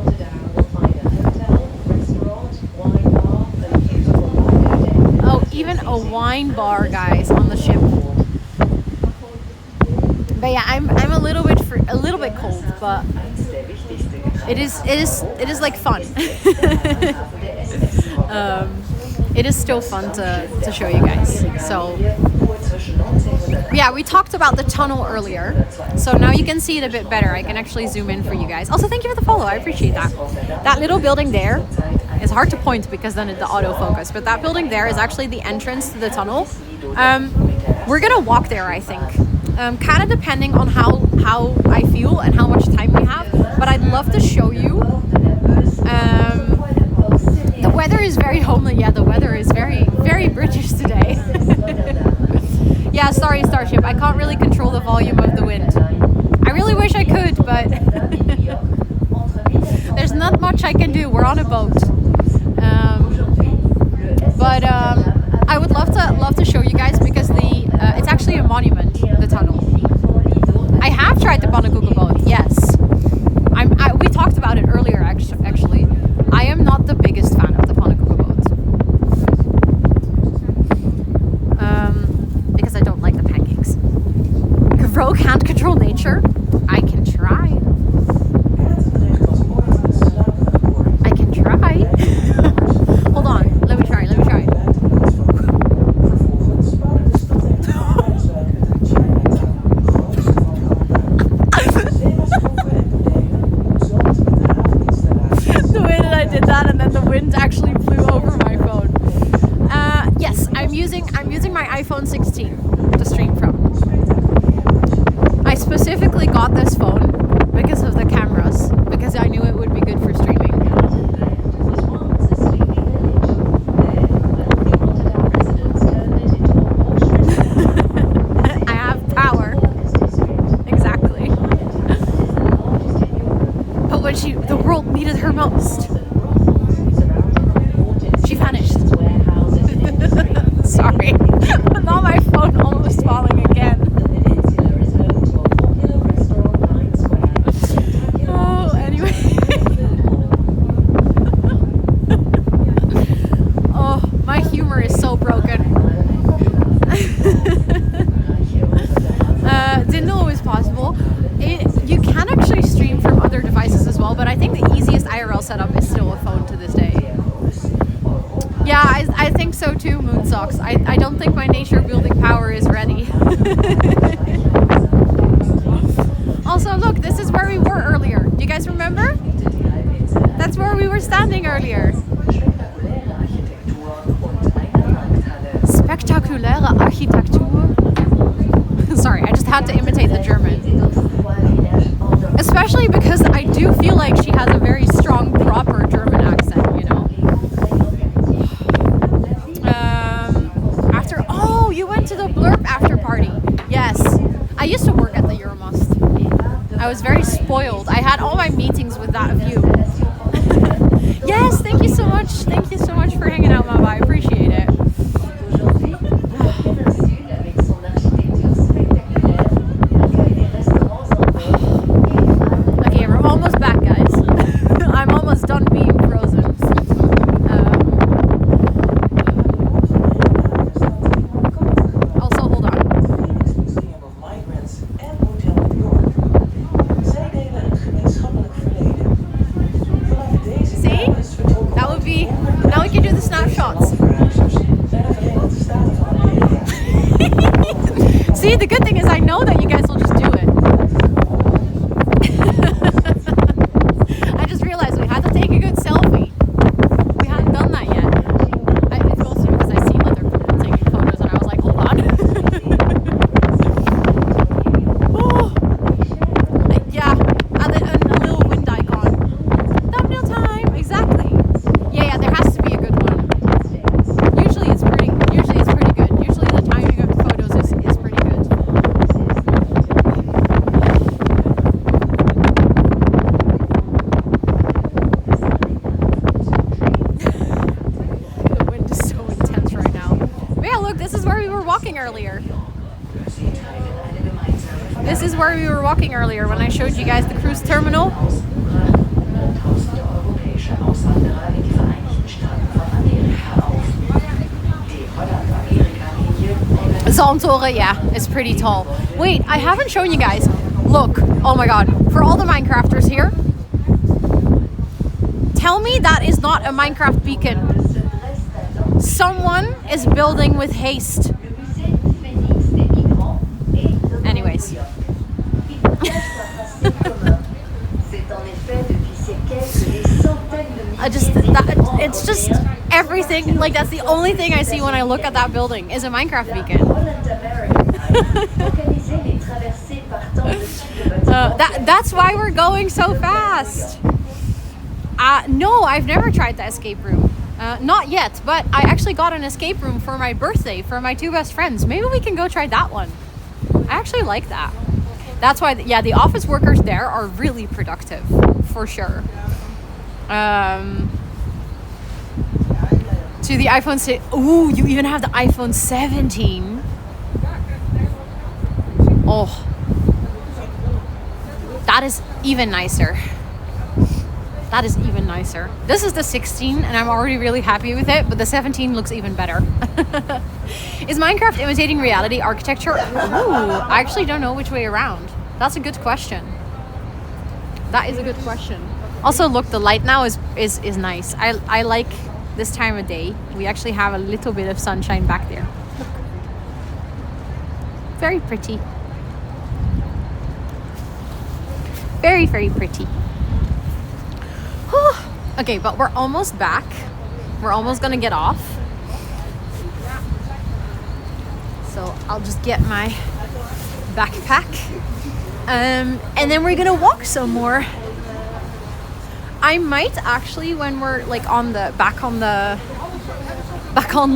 Oh, even a wine bar, guys, on the ship. But yeah, I'm a little bit cold, but it is like fun. It is still fun to show you guys. So yeah, we talked about the tunnel earlier, so now you can see it a bit better. I can actually zoom in for you guys. Also, thank you for the follow. I appreciate that. That little building there is hard to point because then the autofocus, but that building there is actually the entrance to the tunnel. We're gonna walk there, I think. Kind of depending on how I feel and how much time we have, but I'd love to show you. The weather is very homely. Yeah, the weather is very, very British today. Yeah, sorry, Starship. I can't really control the volume of the wind. I really wish I could, but there's not much I can do. We're on a boat. But I would love to show you guys because it's actually a monument, the tunnel. I have tried the pannenkoekenboot, yes. We talked about it earlier, actually. I am not the biggest fan of the pannenkoekenboot. Because I don't like the pancakes. Ro can't control nature. I can try. I can try. Hold on, let me try. The way that I did that and then the wind actually flew over my phone. Yes, I'm using my iPhone 16 to stream from. I specifically got this phone because of the cameras, because I knew it would be good for streaming. I have power. Exactly. But when the world needed her most, she vanished. Sorry. But now my phone almost falling again. Oh, anyway. Oh, my humor is so broken. Didn't know it was possible. You can actually stream from other devices as well, but I think the easiest IRL setup is still a phone to this day. Yeah, I think so too, Moonsocks. I don't think my nature building power is ready. Also, look, this is where we were earlier. Do you guys remember? That's where we were standing earlier. Spectaculaire Architektur. Sorry, I just had to imitate the German. Especially because I do feel like she has a very strong, proper German accent, you know? Oh, you went to the Blurp after party. Yes. I used to work at the Euromast. I was very spoiled. I had all my meetings with that view. Yes, thank you so much. Thank you so much for hanging out, Mama. I appreciate it. Okay, we're almost back, guys. I'm almost done being frozen. Also, hold on. See? That would be... Now we can do the snapshots. look, this is where we were walking earlier. This is where we were walking earlier when I showed you guys the cruise terminal. Zandtoren, yeah, it's pretty tall. Wait, I haven't shown you guys. Look, oh my god, for all the Minecrafters here, tell me that is not a Minecraft beacon. Someone is building with haste. Anyways. It's just everything, like that's the only thing I see when I look at that building is a Minecraft beacon. That's why we're going so fast. No, I've never tried the escape room. Not yet, but I actually got an escape room for my birthday for my two best friends. Maybe we can go try that one. I actually like that. That's why, yeah, the office workers there are really productive, for sure. To the iPhone 6. Ooh, you even have the iPhone 17. Oh, that is even nicer. That is even nicer. This is the 16 and I'm already really happy with it, but the 17 looks even better. Is Minecraft imitating reality architecture? Ooh, I actually don't know which way around. That's a good question. That is a good question. Also, look, the light now is nice. I like this time of day. We actually have a little bit of sunshine back there. Look. Very pretty. Very, very pretty. Okay, but we're almost back. We're almost gonna get off. So I'll just get my backpack. And then we're gonna walk some more. I might actually, when we're like back on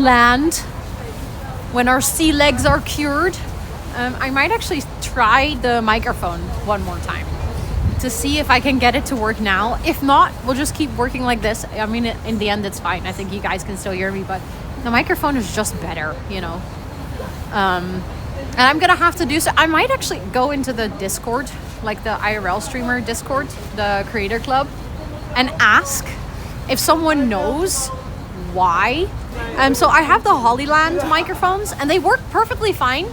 land, when our sea legs are cured, I might actually try the microphone one more time to see if I can get it to work now. If not, we'll just keep working like this. I mean, in the end, it's fine. I think you guys can still hear me, but the microphone is just better, you know. And I'm gonna have to do so. I might actually go into the Discord, like the IRL streamer Discord, the creator club, and ask if someone knows why. So I have the Hollyland microphones and they work perfectly fine.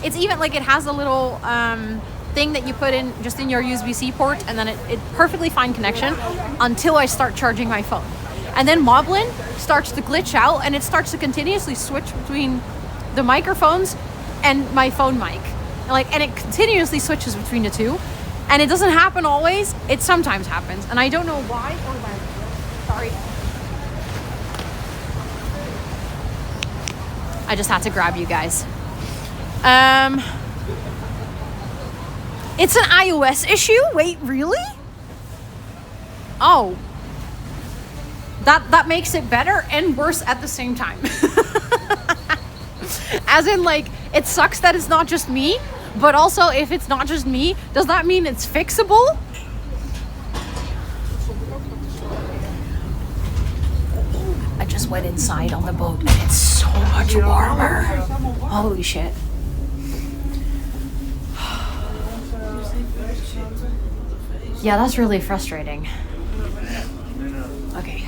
It's even like it has a little thing that you put in just in your USB-C port, and then it perfectly fine connection until I start charging my phone. And then Moblin starts to glitch out and it starts to continuously switch between the microphones and my phone mic. And it continuously switches between the two. And it doesn't happen always. It sometimes happens. And I don't know why or when. Sorry. I just had to grab you guys. It's an iOS issue? Wait, really? Oh. That makes it better and worse at the same time. As in, like, it sucks that it's not just me, but also if it's not just me, does that mean it's fixable? I just went inside on the boat and it's so much warmer. Holy shit. Yeah, that's really frustrating. Okay.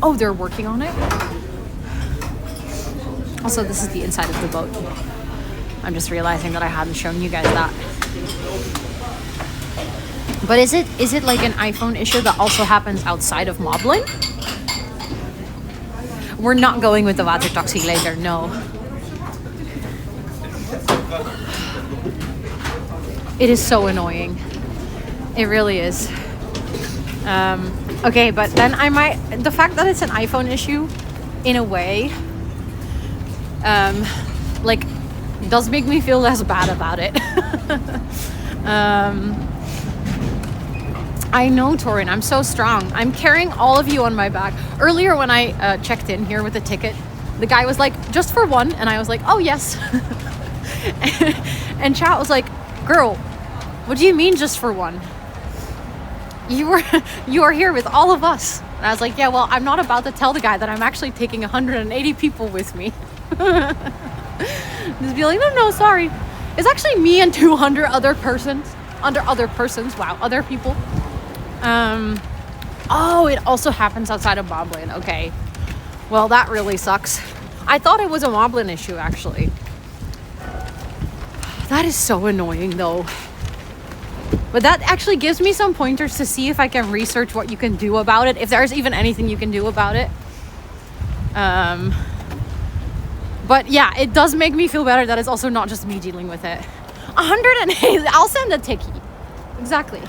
Oh, they're working on it. Also, this is the inside of the boat. I'm just realizing that I hadn't shown you guys that. But is it like an iPhone issue that also happens outside of Moblin? We're not going with the watertaxi later, no. It is so annoying. It really is. Okay, but then the fact that it's an iPhone issue, in a way, like, does make me feel less bad about it. I know, Torin, I'm so strong. I'm carrying all of you on my back. Earlier when I checked in here with the ticket, the guy was like, just for one, and I was like, oh yes. And chat was like, girl, what do you mean just for one? you are here with all of us. And I was like, yeah, well, I'm not about to tell the guy that I'm actually taking 180 people with me. Just be like, no, sorry. It's actually me and 200 other persons. Wow, other people. Oh, it also happens outside of Moblin. Okay. Well, that really sucks. I thought it was a Moblin issue, actually. That is so annoying, though. But that actually gives me some pointers to see if I can research what you can do about it, if there's even anything you can do about it. But yeah, it does make me feel better that it's also not just me dealing with it. 108, I'll send a ticky. Exactly.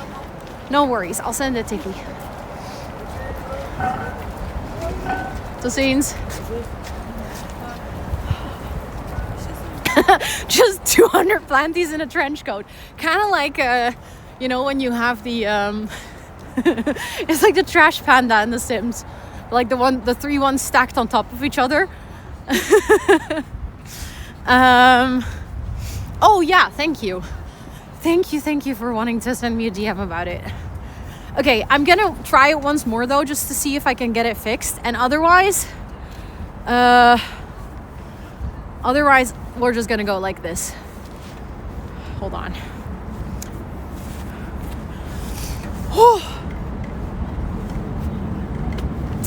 No worries, I'll send a ticky. Tot ziens. Just 200 planties in a trench coat. Kind of like, you know, when you have the, it's like the trash panda in The Sims. Like the three ones stacked on top of each other. Oh yeah, thank you. Thank you for wanting to send me a DM about it. Okay, I'm gonna try it once more though, just to see if I can get it fixed. And otherwise, we're just gonna go like this. Hold on.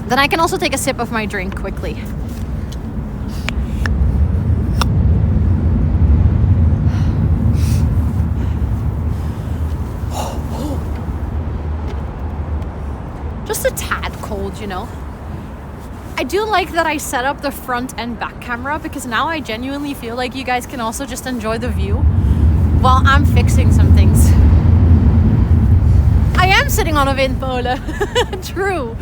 Then I can also take a sip of my drink quickly. Just a tad cold, you know. I do like that I set up the front and back camera because now I genuinely feel like you guys can also just enjoy the view while I'm fixing some things. I am sitting on a windmolen. True.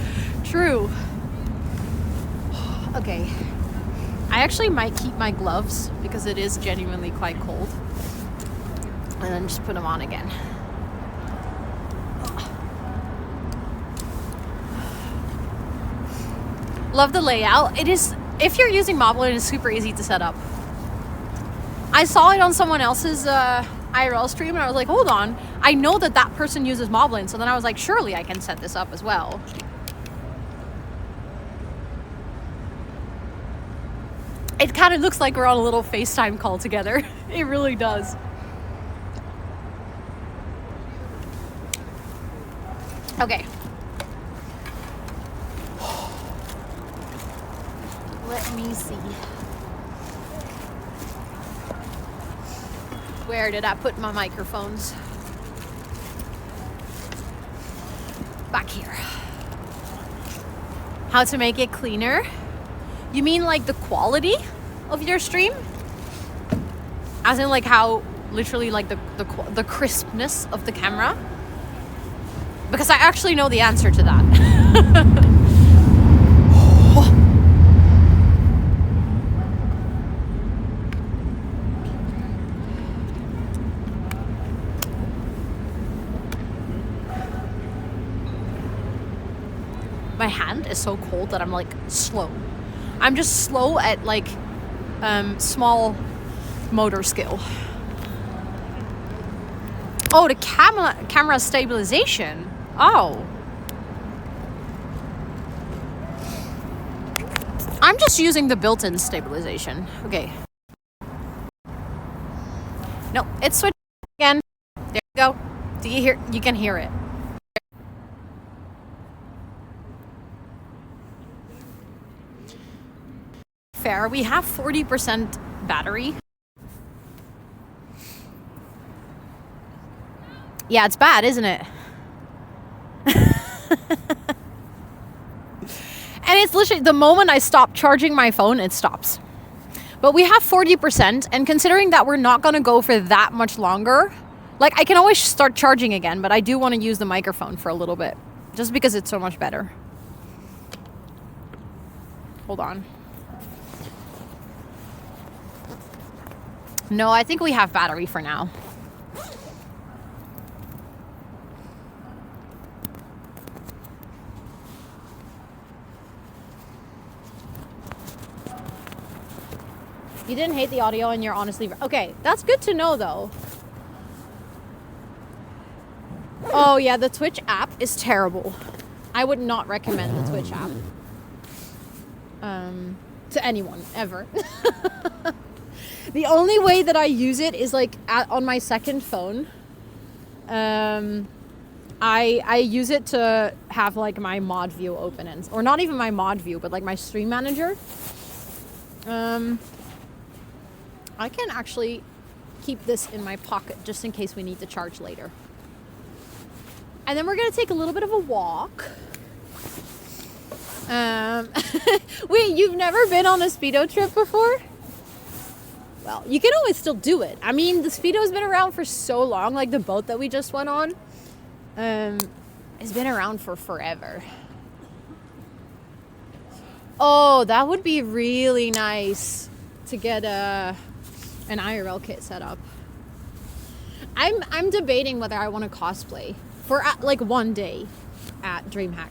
Okay. I actually might keep my gloves because it is genuinely quite cold. And then just put them on again. Love the layout. It is, if you're using Moblin, it is super easy to set up. I saw it on someone else's IRL stream and I was like, hold on. I know that person uses Moblin. So then I was like, surely I can set this up as well. It kind of looks like we're on a little FaceTime call together. It really does. Okay. Let me see. Where did I put my microphones? Back here. How to make it cleaner? You mean like the quality of your stream? As in like how literally like the crispness of the camera? Because I actually know the answer to that. My hand is so cold that I'm like slow. I'm just slow at like small motor skill. Oh, the camera stabilization. Oh. I'm just using the built-in stabilization. Okay. No, it's switched again. There you go. Do you hear? You can hear it. Fair. We have 40% battery. Yeah, it's bad, isn't it? And it's literally the moment I stop charging my phone, it stops. But we have 40%, and considering that we're not going to go for that much longer, like I can always start charging again, but I do want to use the microphone for a little bit, just because it's so much better. Hold on. No, I think we have battery for now. You didn't hate the audio and you're honestly... Okay, that's good to know though. Oh yeah, the Twitch app is terrible. I would not recommend the Twitch app to anyone ever. The only way that I use it is like on my second phone. I use it to have like my mod view open, or not even my mod view, but like my stream manager. I can actually keep this in my pocket just in case we need to charge later. And then we're gonna take a little bit of a walk. Wait, you've never been on a Speedo trip before? Well, you can always still do it. I mean, the Speedo's been around for so long, like the boat that we just went on. It's been around for forever. Oh, that would be really nice to get an IRL kit set up. I'm debating whether I want to cosplay for like one day at DreamHack.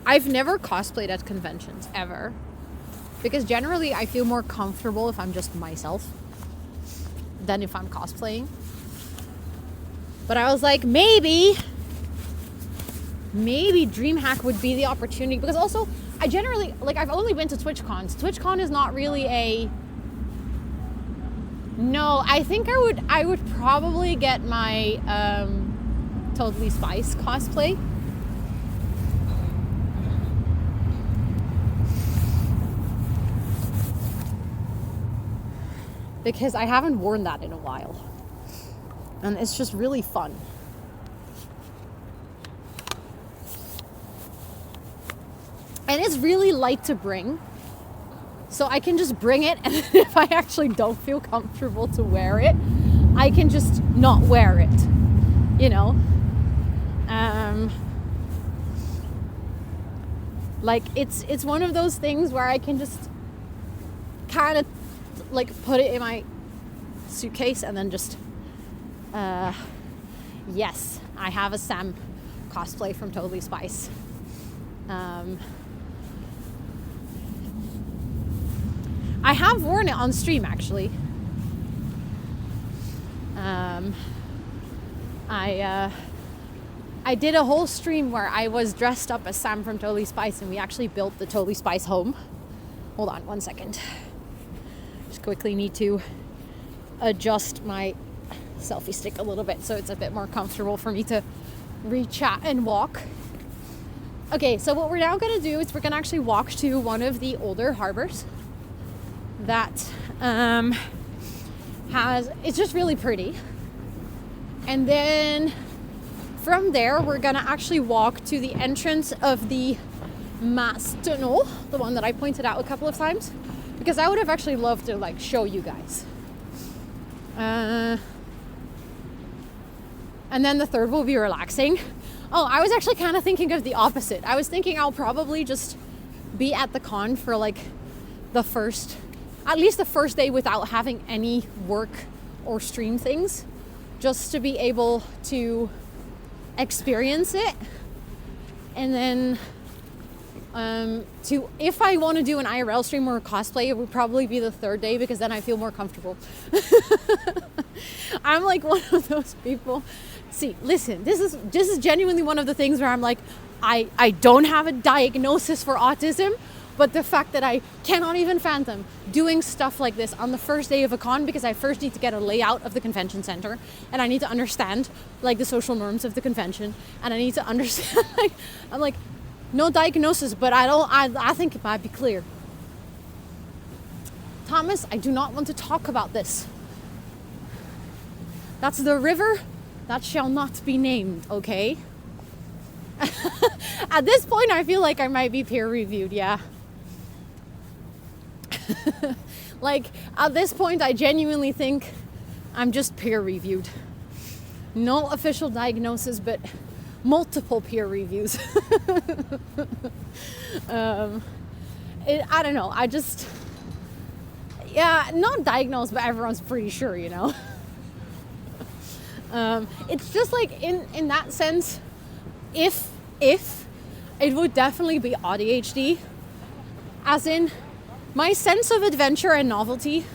I've never cosplayed at conventions ever, because generally I feel more comfortable if I'm just myself than if I'm cosplaying. But I was like, maybe DreamHack would be the opportunity, because also I generally, like, I've only been to TwitchCons. TwitchCon is not really a... No, I think I would probably get my Totally Spice cosplay. Because I haven't worn that in a while. And it's just really fun. And it's really light to bring. So I can just bring it, and if I actually don't feel comfortable to wear it, I can just not wear it, you know? Like, it's one of those things where I can just kind of like put it in my suitcase and then just yes, I have a Sam cosplay from Totally Spice. I have worn it on stream, actually. I did a whole stream where I was dressed up as Sam from Totally Spice, and we actually built the Totally Spice home. Hold on 1 second. Just quickly need to adjust my selfie stick a little bit so it's a bit more comfortable for me to reach out and walk. Okay, so what we're now going to do is we're going to actually walk to one of the older harbors that it's just really pretty. And then from there, we're going to actually walk to the entrance of the Maas Tunnel, the one that I pointed out a couple of times, because I would have actually loved to like show you guys. And then the third will be relaxing. Oh, I was actually kind of thinking of the opposite. I was thinking I'll probably just be at the con for like at least the first day without having any work or stream things, just to be able to experience it. And then if I want to do an IRL stream or a cosplay, it would probably be the third day, because then I feel more comfortable. I'm like one of those people. See, listen, this is genuinely one of the things where I'm like, I don't have a diagnosis for autism, but the fact that I cannot even fathom doing stuff like this on the first day of a con, because I first need to get a layout of the convention center, and I need to understand like the social norms of the convention, and I need to understand like, I'm like, no diagnosis, but I think it might be clear. Thomas, I do not want to talk about this. That's the river that shall not be named, okay? At this point, I feel like I might be peer reviewed, yeah. Like, at this point, I genuinely think I'm just peer reviewed. No official diagnosis, but multiple peer reviews. I don't know, I just, yeah, not diagnosed, but everyone's pretty sure, you know? It's just like, in that sense, if it would definitely be ADHD, as in my sense of adventure and novelty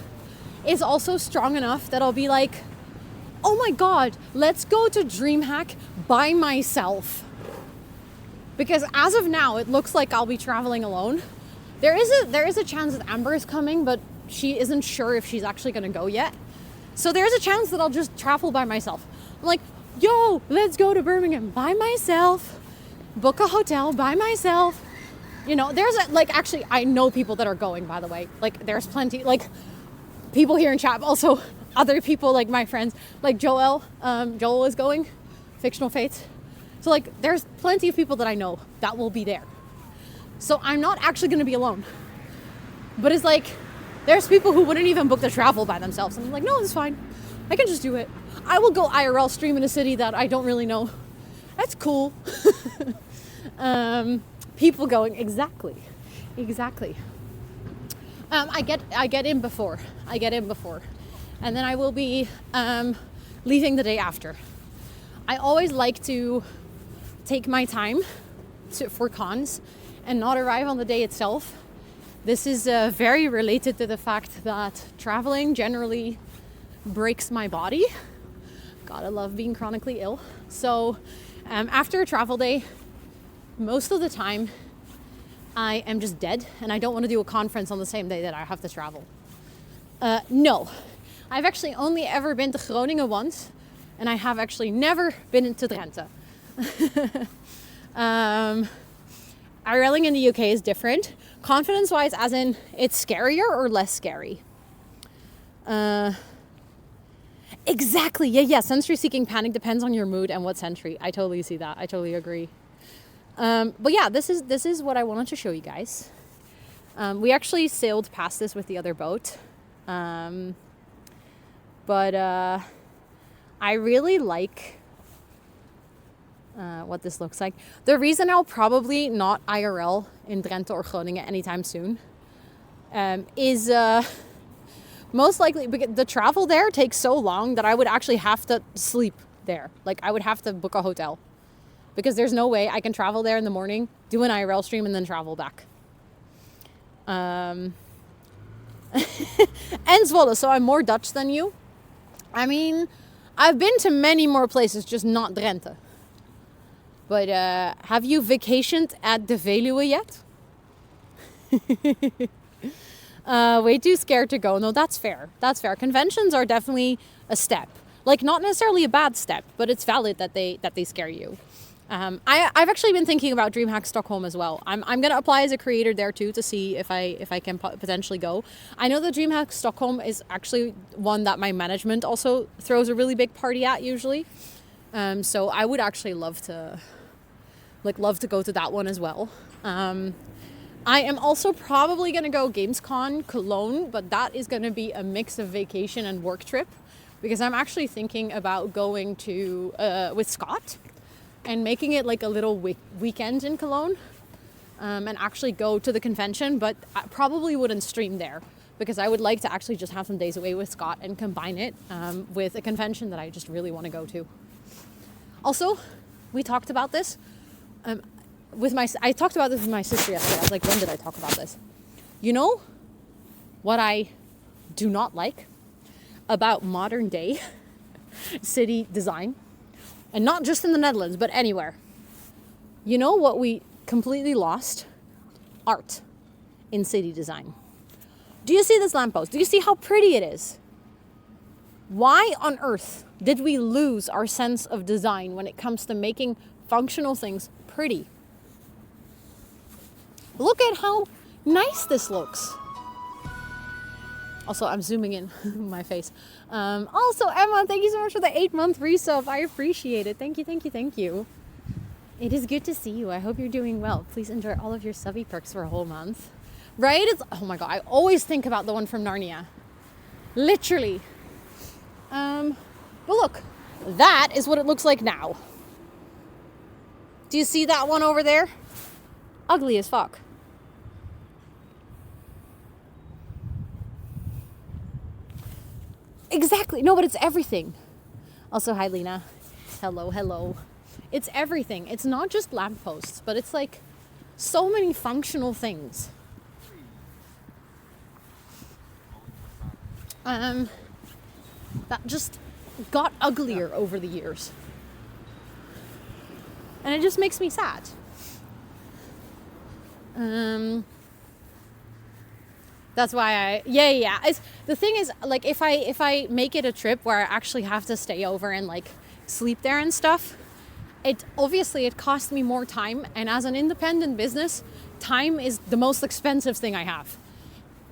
is also strong enough that I'll be like, oh my God, let's go to DreamHack by myself. Because as of now, it looks like I'll be traveling alone. There is a chance that Amber is coming, but she isn't sure if she's actually going to go yet. So there's a chance that I'll just travel by myself. I'm like, yo, let's go to Birmingham by myself. Book a hotel by myself. You know, actually, I know people that are going, by the way. Like, there's plenty, like, people here in chat, also other people, like my friends, like Joel is going, Fictional Fates. So, like, there's plenty of people that I know that will be there. So I'm not actually going to be alone. But it's like, there's people who wouldn't even book the travel by themselves. And I'm like, no, it's fine. I can just do it. I will go IRL stream in a city that I don't really know. That's cool. People going, exactly. I get in before. And then I will be leaving the day after. I always like to take my time for cons and not arrive on the day itself. This is very related to the fact that traveling generally breaks my body. God, I love being chronically ill. So after a travel day, most of the time I am just dead and I don't want to do a conference on the same day that I have to travel. No, I've actually only ever been to Groningen once, and I have actually never been to Drenthe. IRLing in the UK is different. Confidence-wise, as in, it's scarier or less scary? Exactly. Yeah. Sensory-seeking panic depends on your mood and what sensory. I totally see that. I totally agree. But yeah, this is what I wanted to show you guys. We actually sailed past this with the other boat. But I really like what this looks like. The reason I'll probably not IRL in Drenthe or Groningen anytime soon is most likely because the travel there takes so long that I would actually have to sleep there. Like, I would have to book a hotel because there's no way I can travel there in the morning, do an IRL stream, and then travel back. And Zwolle, so I'm more Dutch than you. I mean, I've been to many more places, just not Drenthe. But have you vacationed at the Veluwe yet? Way too scared to go. No, that's fair. Conventions are definitely a step. Like, not necessarily a bad step, but it's valid that they scare you. I've actually been thinking about DreamHack Stockholm as well. I'm going to apply as a creator there too to see if I can potentially go. I know that DreamHack Stockholm is actually one that my management also throws a really big party at usually. So I would actually love to go to that one as well. I am also probably going to go Gamescom Cologne, but that is going to be a mix of vacation and work trip because I'm actually thinking about going to with Scott and making it like a little weekend in Cologne and actually go to the convention, but I probably wouldn't stream there because I would like to actually just have some days away with Scott and combine it with a convention that I just really want to go to. Also, we talked about this I talked about this with my sister yesterday. I was like, when did I talk about this? You know what I do not like about modern day city design? And not just in the Netherlands, but anywhere. You know what we completely lost? Art in city design. Do you see this lamppost? Do you see how pretty it is? Why on earth did we lose our sense of design when it comes to making functional things pretty? Look at how nice this looks. Also, I'm zooming in my face. Also, Emma, thank you so much for the 8-month resub. I appreciate it. Thank you. It is good to see you. I hope you're doing well. Please enjoy all of your subby perks for a whole month. Right? Oh my God, I always think about the one from Narnia. Literally. But look, that is what it looks like now. Do you see that one over there? Ugly as fuck. Exactly. No, but it's everything. Also, hi, Lena. Hello. It's everything. It's not just lampposts, but it's like so many functional things. That just got uglier over the years. And it just makes me sad. That's why the thing is, like, if I make it a trip where I actually have to stay over and like sleep there and stuff, it costs me more time. And as an independent business, time is the most expensive thing I have.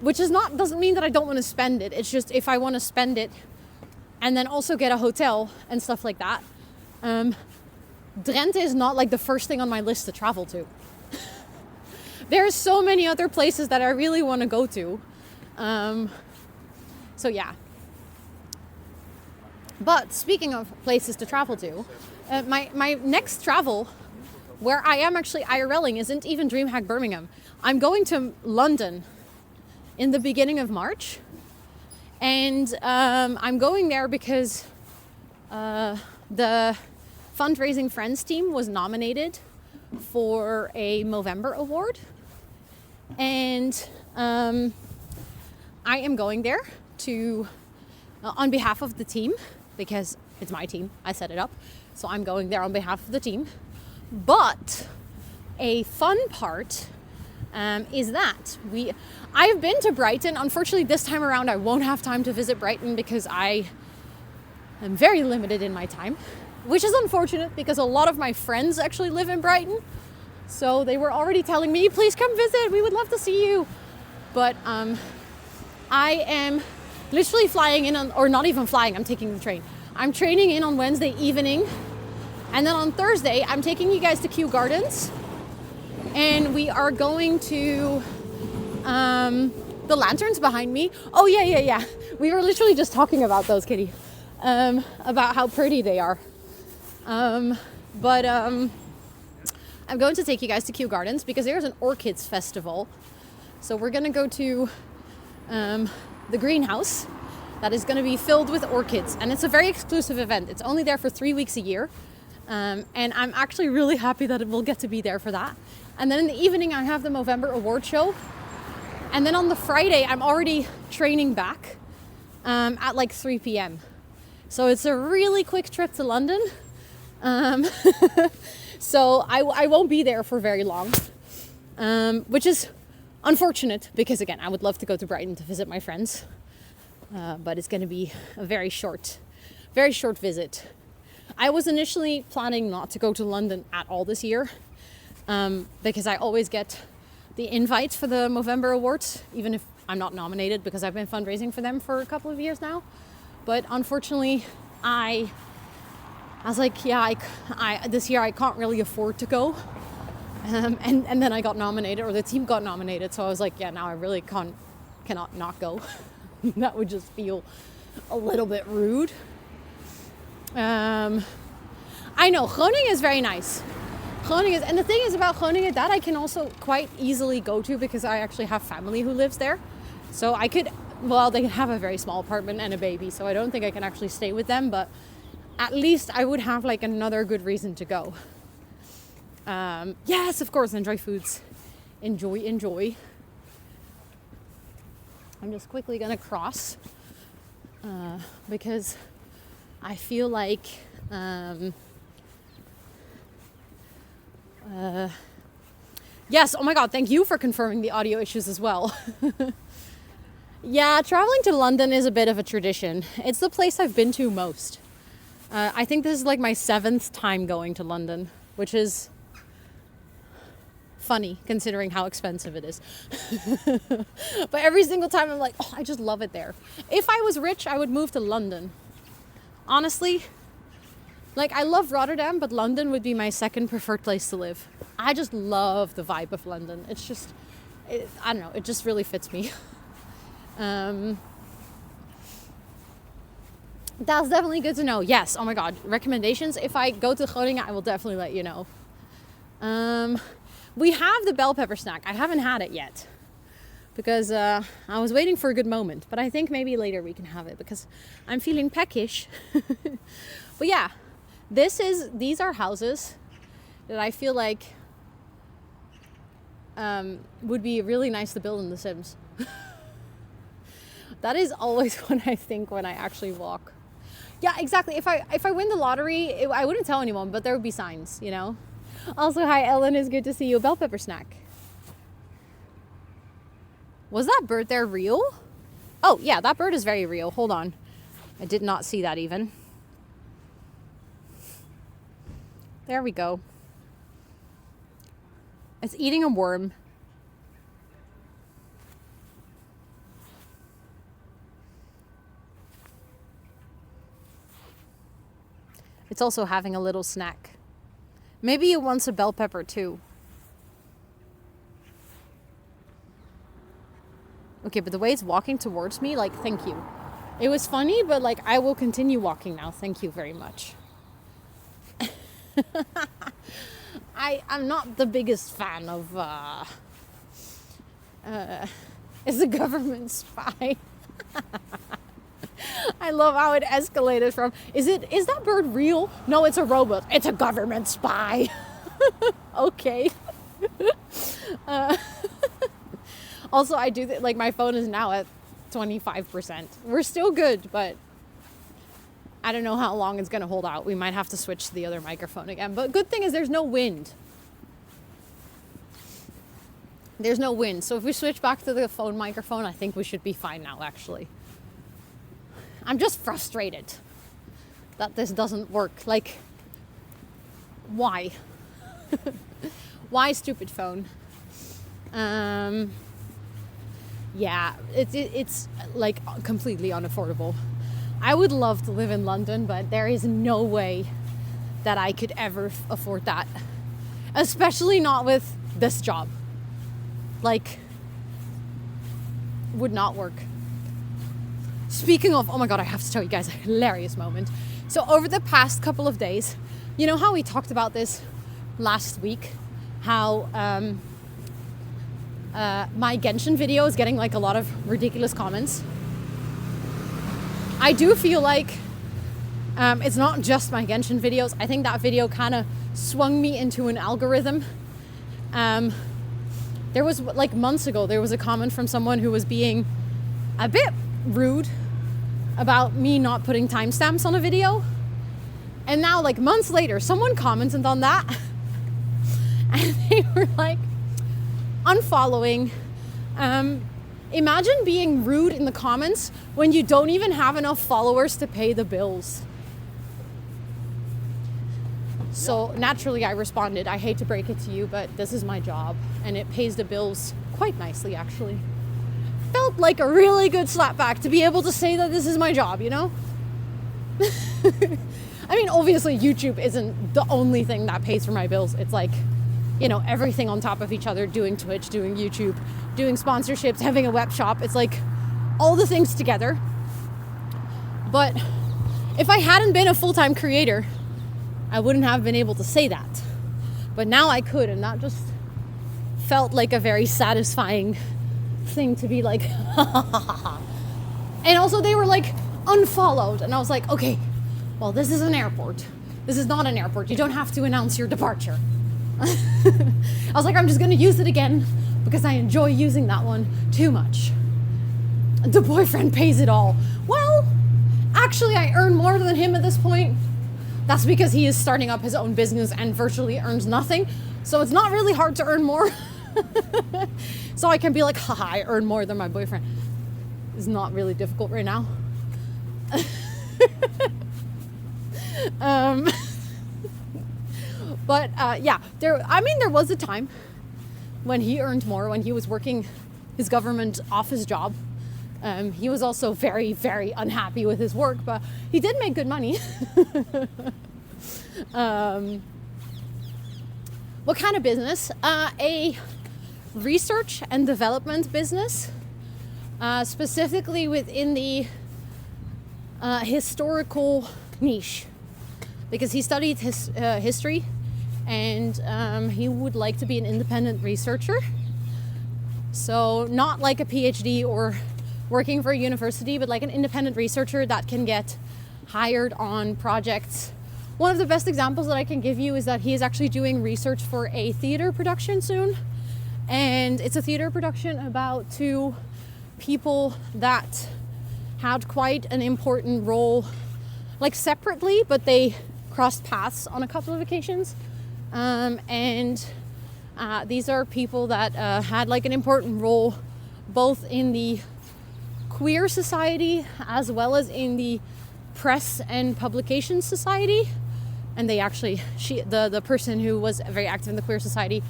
Which doesn't mean that I don't want to spend it. It's just if I want to spend it and then also get a hotel and stuff like that, Drenthe is not like the first thing on my list to travel to. There's so many other places that I really want to go to. So yeah. But speaking of places to travel to, my next travel, where I am actually IRLing, isn't even DreamHack Birmingham. I'm going to London in the beginning of March. And I'm going there because the Fundraising Friends team was nominated for a Movember award. And I am going there to, on behalf of the team, because it's my team, I set it up. So I'm going there on behalf of the team. But a fun part is that I've been to Brighton. Unfortunately, this time around, I won't have time to visit Brighton because I am very limited in my time, which is unfortunate because a lot of my friends actually live in Brighton. So they were already telling me, please come visit. We would love to see you. But I am literally flying in on, or not even flying, I'm taking the train. I'm training in on Wednesday evening. And then on Thursday, I'm taking you guys to Kew Gardens. And we are going to the lanterns behind me. Oh, yeah. We were literally just talking about those, Kitty. About how pretty they are. I'm going to take you guys to Kew Gardens because there's an orchids festival. So we're going to go to the greenhouse that is going to be filled with orchids. And it's a very exclusive event. It's only there for 3 weeks a year. And I'm actually really happy that we'll get to be there for that. And then in the evening, I have the Movember award show. And then on the Friday, I'm already training back at like 3 p.m. So it's a really quick trip to London. So I won't be there for very long, which is unfortunate because, again, I would love to go to Brighton to visit my friends. But it's going to be a very short visit. I was initially planning not to go to London at all this year because I always get the invites for the Movember Awards, even if I'm not nominated because I've been fundraising for them for a couple of years now. But unfortunately, I was like, this year I can't really afford to go. And then I got nominated, or the team got nominated. So I was like, now I really cannot not go. That would just feel a little bit rude. I know, Groningen is very nice. And the thing is about Groningen, that I can also quite easily go to because I actually have family who lives there. So I could, they have a very small apartment and a baby, so I don't think I can actually stay with them, but at least I would have like another good reason to go. Yes, of course, enjoy foods. Enjoy. I'm just quickly gonna cross because I feel like yes, oh my god, thank you for confirming the audio issues as well. Yeah, traveling to London is a bit of a tradition. It's the place I've been to most. I think this is like my 7th time going to London, which is funny considering how expensive it is. But every single time I'm like, oh, I just love it there. If I was rich, I would move to London. Honestly, like I love Rotterdam, but London would be my second preferred place to live. I just love the vibe of London. It's just, I don't know, it just really fits me. That's definitely good to know. Yes, oh my god, recommendations. If I go to Groningen, I will definitely let you know. We have the bell pepper snack. I haven't had it yet because I was waiting for a good moment, but I think maybe later we can have it because I'm feeling peckish. But yeah, these are houses that I feel like would be really nice to build in The Sims. That is always what I think when I actually walk. Yeah, exactly. If I win the lottery, I wouldn't tell anyone, but there would be signs, you know. Also, hi Ellen, it's good to see you. Bell pepper snack. Was that bird there real? Oh yeah, that bird is very real. Hold on, I did not see that even. There we go. It's eating a worm. It's also having a little snack. Maybe it wants a bell pepper too. Okay, but the way it's walking towards me, like, thank you. It was funny, but like, I will continue walking now. Thank you very much. I'm not the biggest fan of is a government spy. I love how it escalated from is that bird real? No, it's a robot. It's a government spy. Okay. Also, I do like my phone is now at 25%. We're still good, but I don't know how long it's going to hold out. We might have to switch to the other microphone again. But good thing is there's no wind. There's no wind. So if we switch back to the phone microphone, I think we should be fine now, actually. I'm just frustrated that this doesn't work. Like, why? Why, stupid phone? Yeah, it's like completely unaffordable. I would love to live in London, but there is no way that I could ever afford that. Especially not with this job. Like, would not work. Speaking of, oh my God, I have to tell you guys a hilarious moment. So over the past couple of days, you know how we talked about this last week? How my Genshin video is getting like a lot of ridiculous comments. I do feel like it's not just my Genshin videos. I think that video kind of swung me into an algorithm. There was, like months ago, there was a comment from someone who was being a bit rude about me not putting timestamps on a video. And now, like months later, someone commented on that. And they were like, unfollowing. Imagine being rude in the comments when you don't even have enough followers to pay the bills. So naturally I responded, I hate to break it to you, but this is my job and it pays the bills quite nicely, actually. Felt like a really good slapback to be able to say that this is my job, you know? I mean, obviously YouTube isn't the only thing that pays for my bills. It's like, you know, everything on top of each other, doing Twitch, doing YouTube, doing sponsorships, having a web shop. It's like all the things together. But if I hadn't been a full-time creator, I wouldn't have been able to say that. But now I could, and that just felt like a very satisfying thing to be like, and also they were like unfollowed, and I was like, okay, well, this is an airport. This is not an airport. You don't have to announce your departure. I was like, I'm just gonna use it again because I enjoy using that one too much. The boyfriend pays it all. Well, actually, I earn more than him at this point. That's because he is starting up his own business and virtually earns nothing. So it's not really hard to earn more. So I can be like, haha, I earn more than my boyfriend. It's not really difficult right now. But yeah, there was a time when he earned more, when he was working his government office job. He was also very, very unhappy with his work, but he did make good money. What kind of business? A research and development business, specifically within the historical niche, because he studied history, and he would like to be an independent researcher. So not like a PhD or working for a university, but like an independent researcher that can get hired on projects. One of the best examples that I can give you is that he is actually doing research for a theater production soon. And it's a theater production about two people that had quite an important role like separately, but they crossed paths on a couple of occasions. And these are people that had like an important role both in the queer society as well as in the press and publication society. And they actually, the person who was very active in the queer society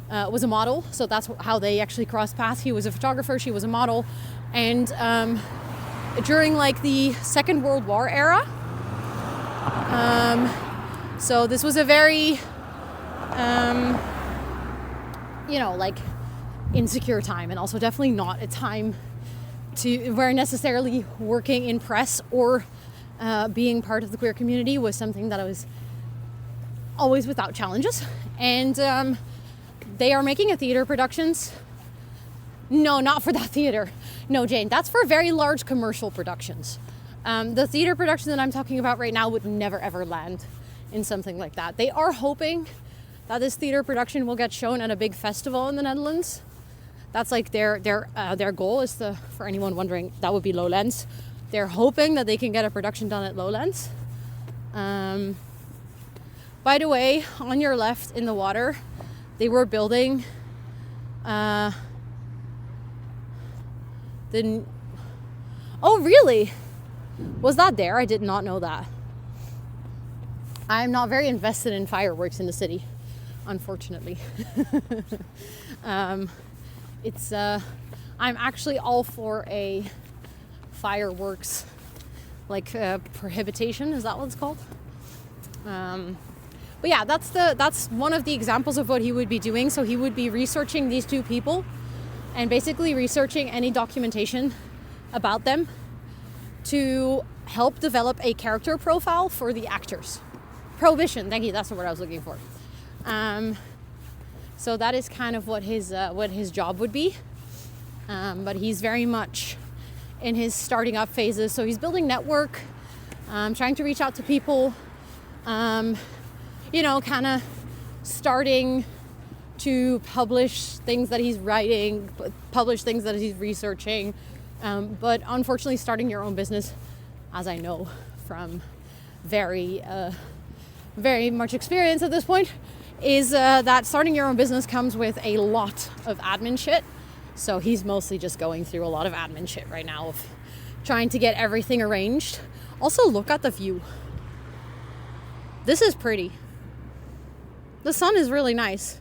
was a model, so that's how they actually crossed paths. He was a photographer, she was a model, and during like the Second World War era, so this was a very like insecure time, and also definitely not a time where necessarily working in press or being part of the queer community was something that I was always without challenges. And they are making a theater productions. No, not for that theater. No, Jane, that's for very large commercial productions. The theater production that I'm talking about right now would never ever land in something like that. They are hoping that this theater production will get shown at a big festival in the Netherlands. That's like their goal is to, for anyone wondering, that would be Lowlands. They're hoping that they can get a production done at Lowlands. By the way, on your left in the water, they were building oh really? Was that there? I did not know that. I'm not very invested in fireworks in the city, unfortunately. I'm actually all for a fireworks prohibition. Is that what it's called? But yeah, that's one of the examples of what he would be doing. So he would be researching these two people and basically researching any documentation about them to help develop a character profile for the actors. Prohibition, thank you, that's the word I was looking for. So that is kind of what his job would be. But he's very much in his starting up phases. So he's building network, trying to reach out to people, kind of starting to publish things that he's writing, publish things that he's researching. But unfortunately, starting your own business, as I know from very much experience at this point, is that starting your own business comes with a lot of admin shit. So he's mostly just going through a lot of admin shit right now of trying to get everything arranged. Also, look at the view. This is pretty. The sun is really nice.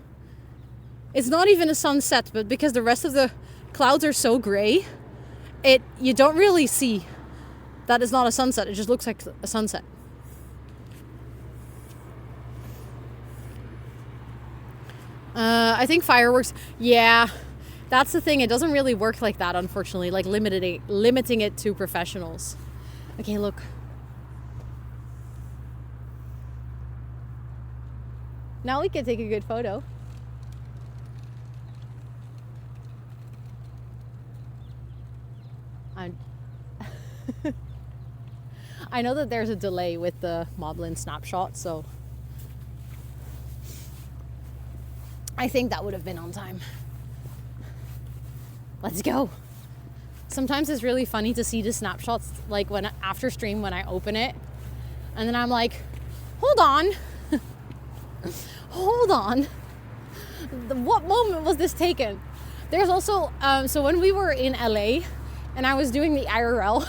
It's not even a sunset, but because the rest of the clouds are so gray, you don't really see that it's not a sunset. It just looks like a sunset. I think fireworks, yeah, that's the thing. It doesn't really work like that, unfortunately, like limiting it to professionals. Okay, look. Now we can take a good photo. I know that there's a delay with the Moblin snapshot, so I think that would have been on time. Let's go. Sometimes it's really funny to see the snapshots like after stream when I open it, and then I'm like, hold on. Hold on. What moment was this taken? There's also, so when we were in LA and I was doing the IRL,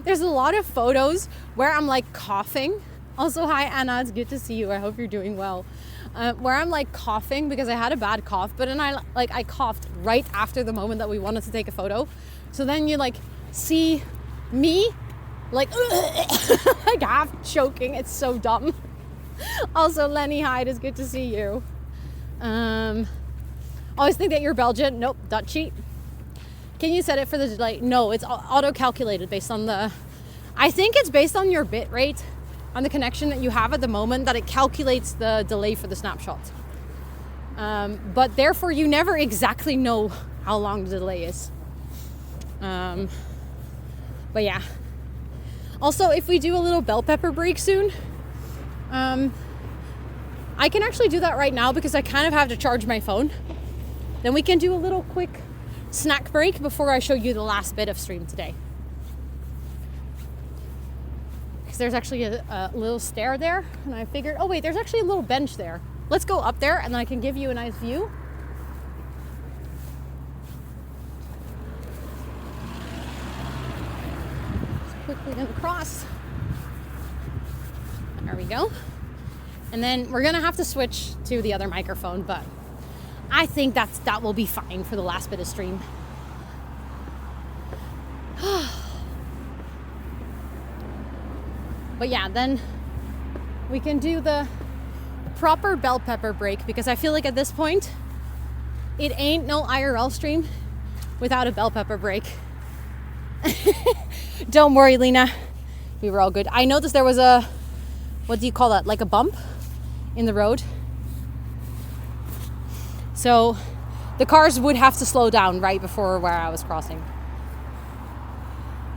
there's a lot of photos where I'm like coughing. Also, hi Anna, it's good to see you. I hope you're doing well. Where I'm like coughing because I had a bad cough, but then I coughed right after the moment that we wanted to take a photo. So then you like see me like, like half choking. It's so dumb. Also, Lenny Hyde, it's good to see you. Always think that you're Belgian. Nope, Dutchy. Can you set it for the delay? No, it's auto-calculated based on I think it's based on your bit rate, on the connection that you have at the moment, that it calculates the delay for the snapshot. But therefore, you never exactly know how long the delay is. But yeah. Also, if we do a little bell pepper break soon, I can actually do that right now because I kind of have to charge my phone. Then we can do a little quick snack break before I show you the last bit of stream today. because there's actually a little stair there, and I figured, oh wait, there's actually a little bench there. Let's go up there and then I can give you a nice view. Just quickly gonna cross. There we go. And then we're gonna have to switch to the other microphone, but I think that will be fine for the last bit of stream. But yeah, then we can do the proper bell pepper break, because I feel like at this point it ain't no IRL stream without a bell pepper break. Don't worry, Lena, we were all good. I noticed there was a, what do you call that, like a bump in the road, so the cars would have to slow down right before where I was crossing.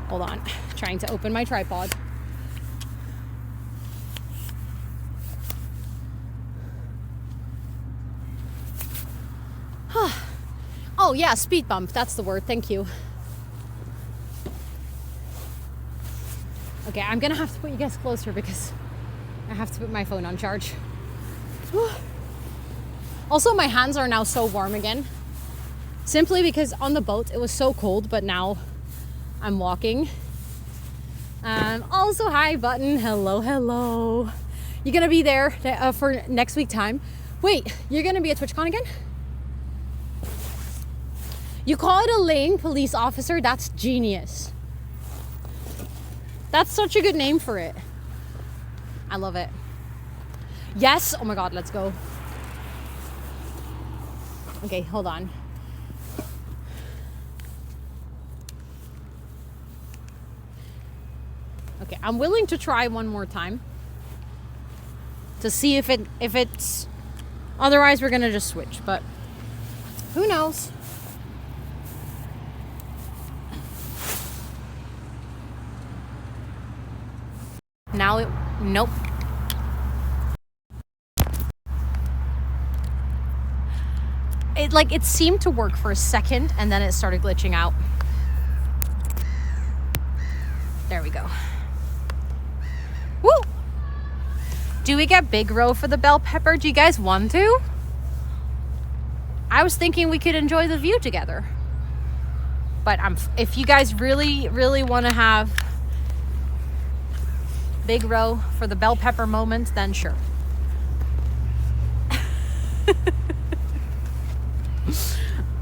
Hold on, trying to open my tripod. Oh yeah, speed bump, that's the word, thank you. Okay, I'm gonna have to put you guys closer because I have to put my phone on charge. Also, my hands are now so warm again, simply because on the boat it was so cold, but now I'm walking. Also, hi Button, hello. You're gonna be there for next week time. Wait, you're gonna be at TwitchCon again? You call it a lane police officer? That's genius. That's such a good name for it. I love it. Yes, oh my god, let's go. Okay, hold on. Okay, I'm willing to try one more time to see if it's, otherwise we're gonna just switch, but who knows? Now nope. It seemed to work for a second and then it started glitching out. There we go. Woo! Do we get big row for the bell pepper? Do you guys want to? I was thinking we could enjoy the view together. But if you guys really, really want to have big row for the bell pepper moment, then sure.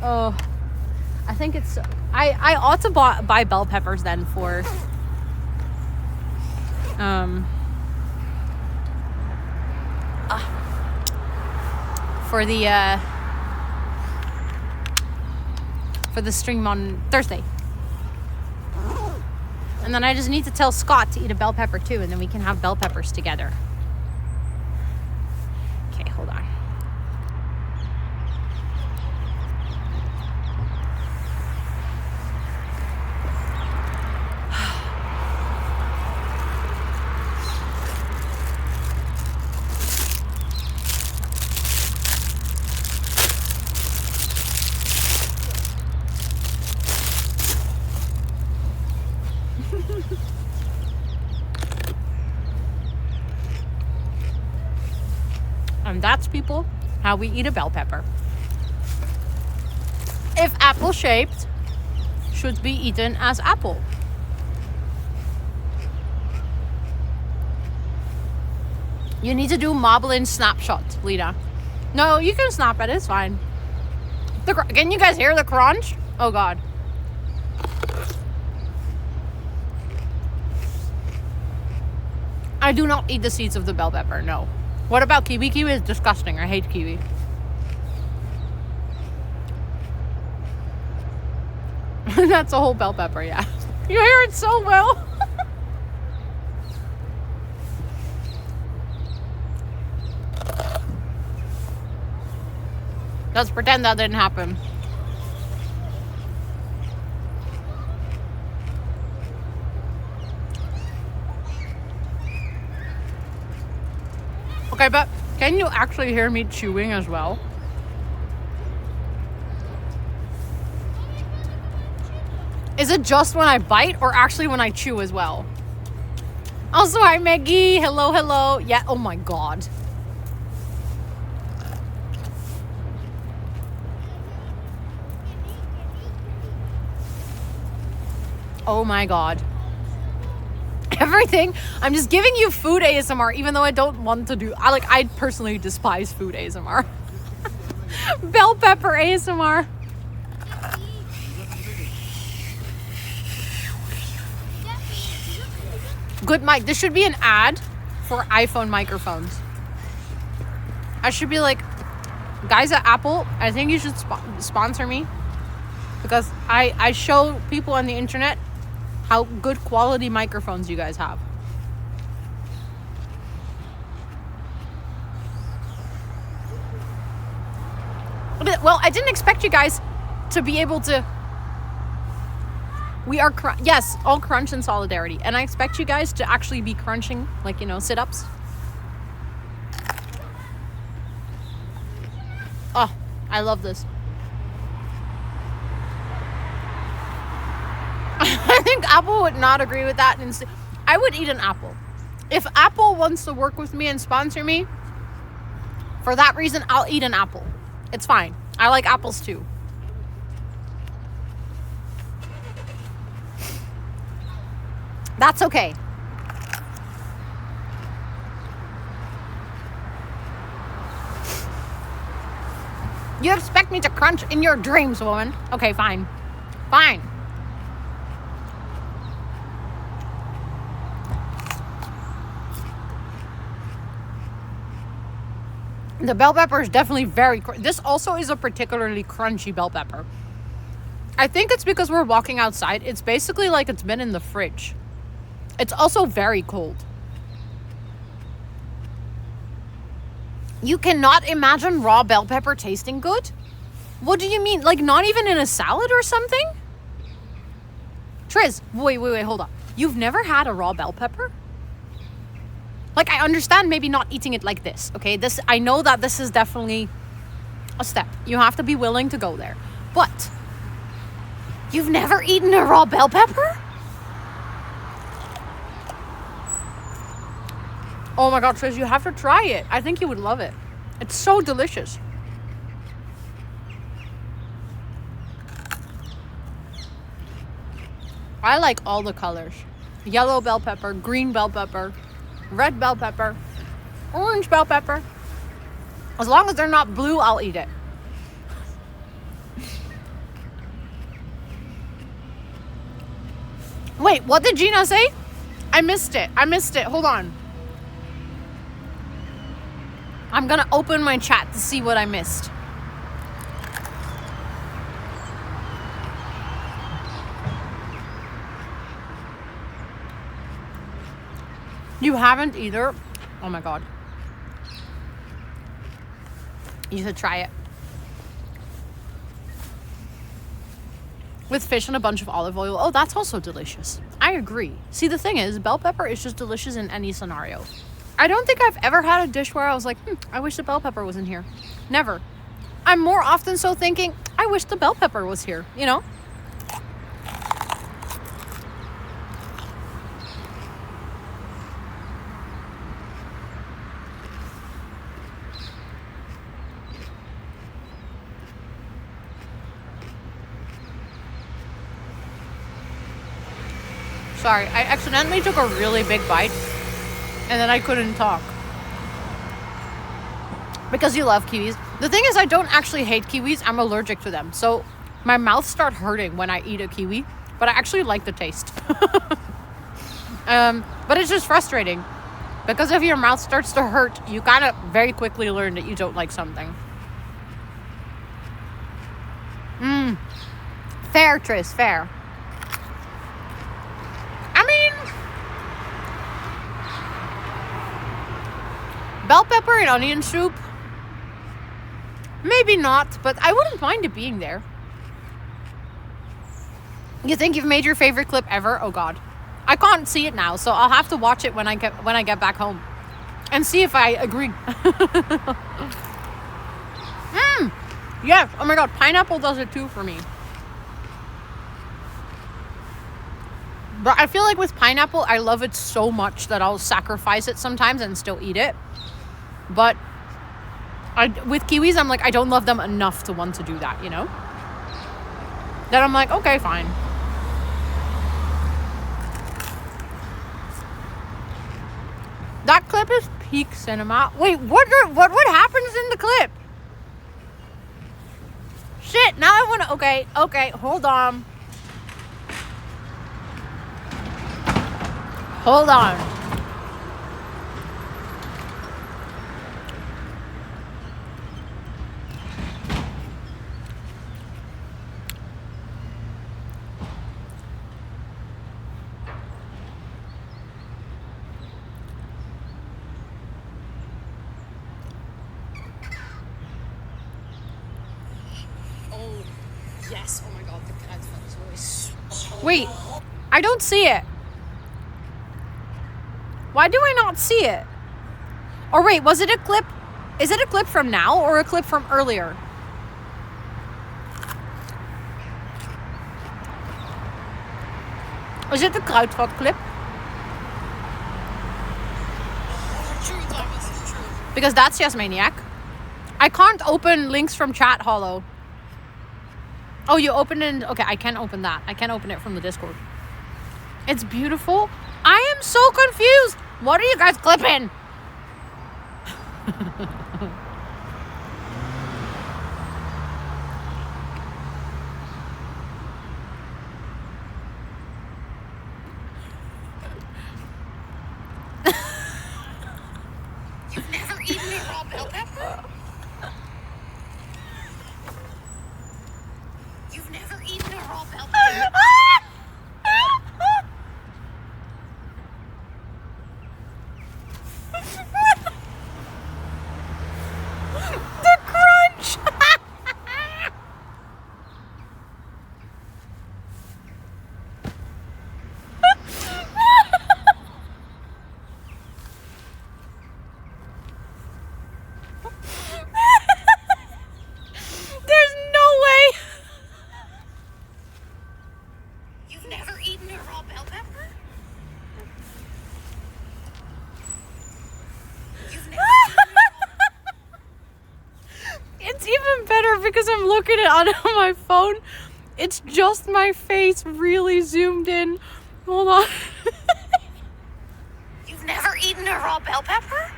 Oh, I think it's, I ought to buy bell peppers then for the stream on Thursday. And then I just need to tell Scott to eat a bell pepper too, and then we can have bell peppers together. Okay, hold on. And that's, people, how we eat a bell pepper. If apple shaped, should be eaten as apple. You need to do Moblin snapshot, Lita. No, you can snap it, it's fine. Can you guys hear the crunch? Oh god. I do not eat the seeds of the bell pepper, no. What about kiwi? Kiwi is disgusting. I hate kiwi. That's a whole bell pepper, yeah. You hear it so well. Let's pretend that didn't happen. Okay, but can you actually hear me chewing as well? Is it just when I bite or actually when I chew as well? Also, hi Maggie. Hello, hello. Yeah, oh my god. Oh my god. Everything. I'm just giving you food ASMR, even though I don't want to do. I personally despise food ASMR. Bell pepper ASMR. Good mic. This should be an ad for iPhone microphones. I should be like, guys at Apple, I think you should sponsor me, because I show people on the internet how good quality microphones you guys have. Well, I didn't expect you guys to be able to. We are, yes, all crunch in solidarity. And I expect you guys to actually be crunching, like, you know, sit-ups. Oh, I love this. I think Apple would not agree with that. And I would eat an apple. If Apple wants to work with me and sponsor me, for that reason, I'll eat an apple. It's fine. I like apples too. That's okay. You expect me to crunch in your dreams, woman. Okay, fine. Fine. The bell pepper is definitely very... This also is a particularly crunchy bell pepper. I think it's because we're walking outside. It's basically like it's been in the fridge. It's also very cold. You cannot imagine raw bell pepper tasting good? What do you mean? Like not even in a salad or something? Triz, wait, hold on. You've never had a raw bell pepper? Like, I understand maybe not eating it like this, okay? I know that this is definitely a step. You have to be willing to go there. But you've never eaten a raw bell pepper? Oh my god, Trish, you have to try it. I think you would love it. It's so delicious. I like all the colors. Yellow bell pepper, green bell pepper, red bell pepper, orange bell pepper. As long as they're not blue, I'll eat it. Wait, what did Gina say? I missed it. Hold on. I'm gonna open my chat to see what I missed. You haven't either? Oh my god. You should try it. With fish and a bunch of olive oil. Oh, that's also delicious. I agree. See, the thing is, bell pepper is just delicious in any scenario. I don't think I've ever had a dish where I was like, I wish the bell pepper was in here. Never. I'm more often so thinking, I wish the bell pepper was here, you know? Sorry, I accidentally took a really big bite and then I couldn't talk. Because you love kiwis. The thing is, I don't actually hate kiwis. I'm allergic to them. So my mouth starts hurting when I eat a kiwi, but I actually like the taste. But it's just frustrating. Because if your mouth starts to hurt, you kind of very quickly learn that you don't like something. Fair, Tris, fair. I mean, bell pepper and onion soup, maybe not, but I wouldn't mind it being there. You think you've made your favorite clip ever? Oh god, I can't see it now, so I'll have to watch it when I get back home and see if I agree. Yes, oh my god, pineapple does it too for me. But I feel like with pineapple, I love it so much that I'll sacrifice it sometimes and still eat it. But with kiwis, I'm like, I don't love them enough to want to do that, you know? Then I'm like, okay, fine. That clip is peak cinema. Wait, what happens in the clip? Shit, now I want to... Okay, hold on. Hold on. Yes, oh my god, the cat's voice. Wait, I don't see it. Why do I not see it? Or wait, was it a clip? Is it a clip from now or a clip from earlier? Is it the Kruidvat clip? Because that's Yes Maniac. I can't open links from chat, Hollow. Oh, you opened it. Okay, I can't open that. I can't open it from the Discord. It's beautiful. I am so confused. What are you guys clipping? You've never eaten a raw bell pepper? You've never eaten a raw bell pepper? The crunch. There's no way. You've never eaten a raw bell pepper? You've never It's even better because I'm looking at it on my phone. It's just my face really zoomed in. Hold on. You've never eaten a raw bell pepper?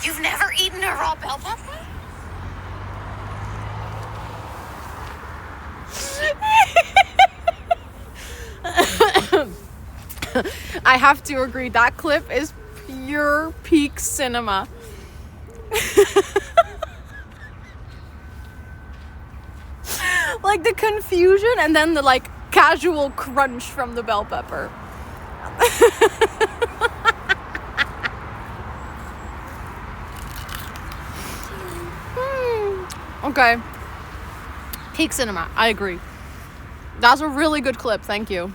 You've never eaten a raw bell pepper? I have to agree, that clip is pure peak cinema. Like the confusion and then the like casual crunch from the bell pepper. Okay. Peak cinema, I agree. That's a really good clip, thank you.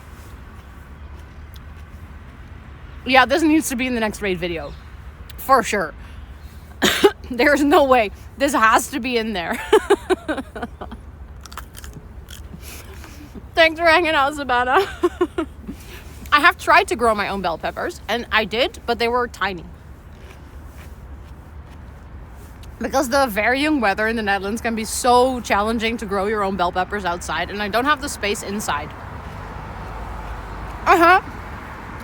Yeah, this needs to be in the next raid video. For sure. There's no way. This has to be in there. Thanks for hanging out, Savannah. I have tried to grow my own bell peppers, and I did, but they were tiny. Because the varying weather in the Netherlands can be so challenging to grow your own bell peppers outside, and I don't have the space inside.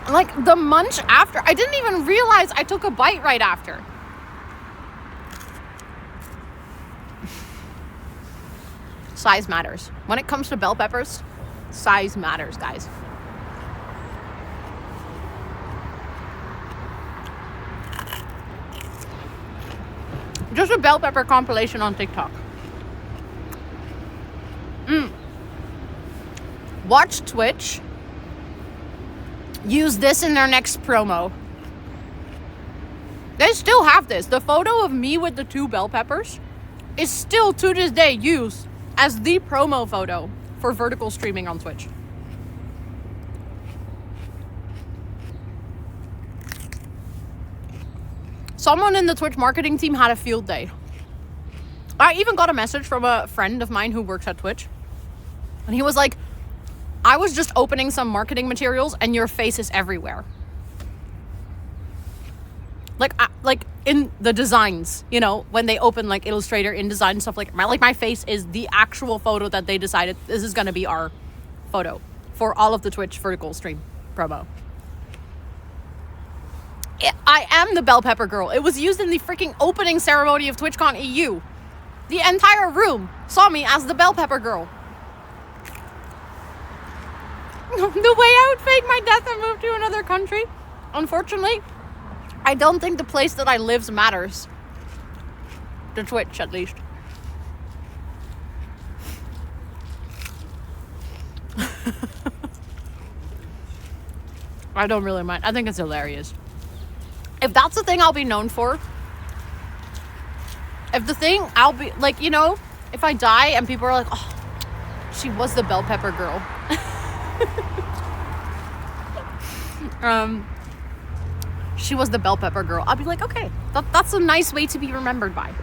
Like the munch after, I didn't even realize I took a bite right after. Size matters. When it comes to bell peppers, size matters, guys. Just a bell pepper compilation on TikTok. Watch Twitch. Use this in their next promo. They still have this. The photo of me with the 2 bell peppers is still to this day used as the promo photo for vertical streaming on Twitch. Someone in the Twitch marketing team had a field day. I even got a message from a friend of mine who works at Twitch. And he was like, I was just opening some marketing materials and your face is everywhere. Like in the designs, you know, when they open like Illustrator, InDesign and stuff like my face is the actual photo that they decided this is going to be our photo for all of the Twitch vertical stream promo. I am the bell pepper girl. It was used in the freaking opening ceremony of TwitchCon EU. The entire room saw me as the bell pepper girl. The way I would fake my death and move to another country, unfortunately, I don't think the place that I live matters. To Twitch, at least. I don't really mind. I think it's hilarious. If that's the thing I'll be known for, if the thing I'll be, like, you know, if I die and people are like, oh, she was the bell pepper girl. She was the bell pepper girl. I'll be like, okay, that's a nice way to be remembered by.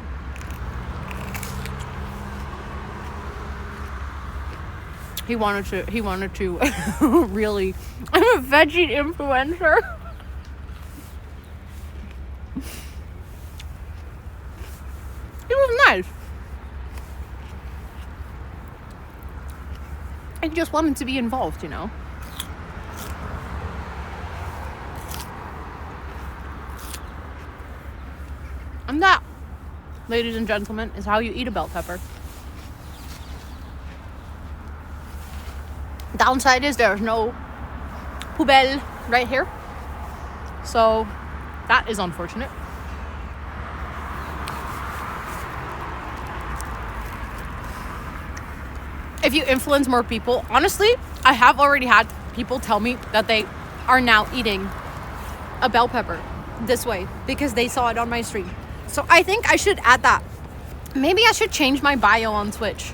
He wanted to really, I'm a veggie influencer. It was nice. I just wanted to be involved, you know. And that, ladies and gentlemen, is how you eat a bell pepper. Downside is there's no poubelle right here. So that is unfortunate. If you influence more people, honestly, I have already had people tell me that they are now eating a bell pepper this way because they saw it on my stream. So I think I should add that. Maybe I should change my bio on Twitch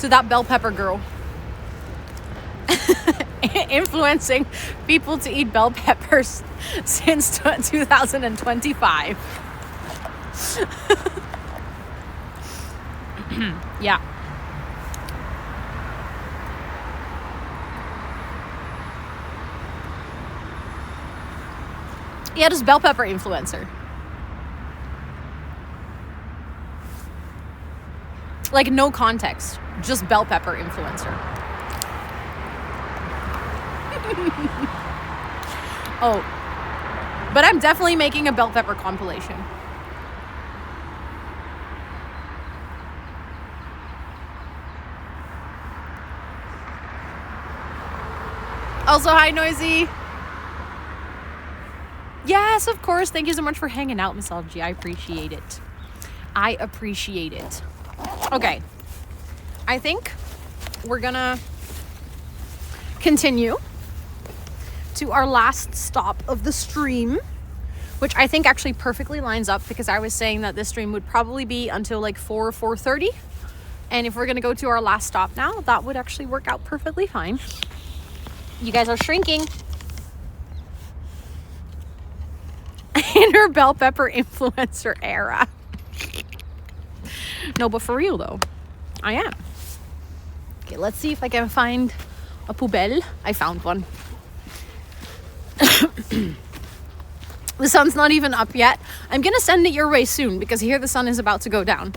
to that bell pepper girl. Influencing people to eat bell peppers since 2025. Yeah. Yeah, just bell pepper influencer. Like, no context. Just bell pepper influencer. Oh. But I'm definitely making a bell pepper compilation. Also, hi, Noisy. Yes, of course. Thank you so much for hanging out, Miss LG. I appreciate it. I appreciate it. Okay. I think we're gonna continue to our last stop of the stream, which I think actually perfectly lines up because I was saying that this stream would probably be until like 4:30. And if we're gonna go to our last stop now, that would actually work out perfectly fine. You guys are shrinking. In her bell pepper influencer era. No, but for real though, I am. Okay, let's see if I can find a poubelle. I found one. The sun's not even up yet. I'm gonna send it your way soon because here the sun is about to go down.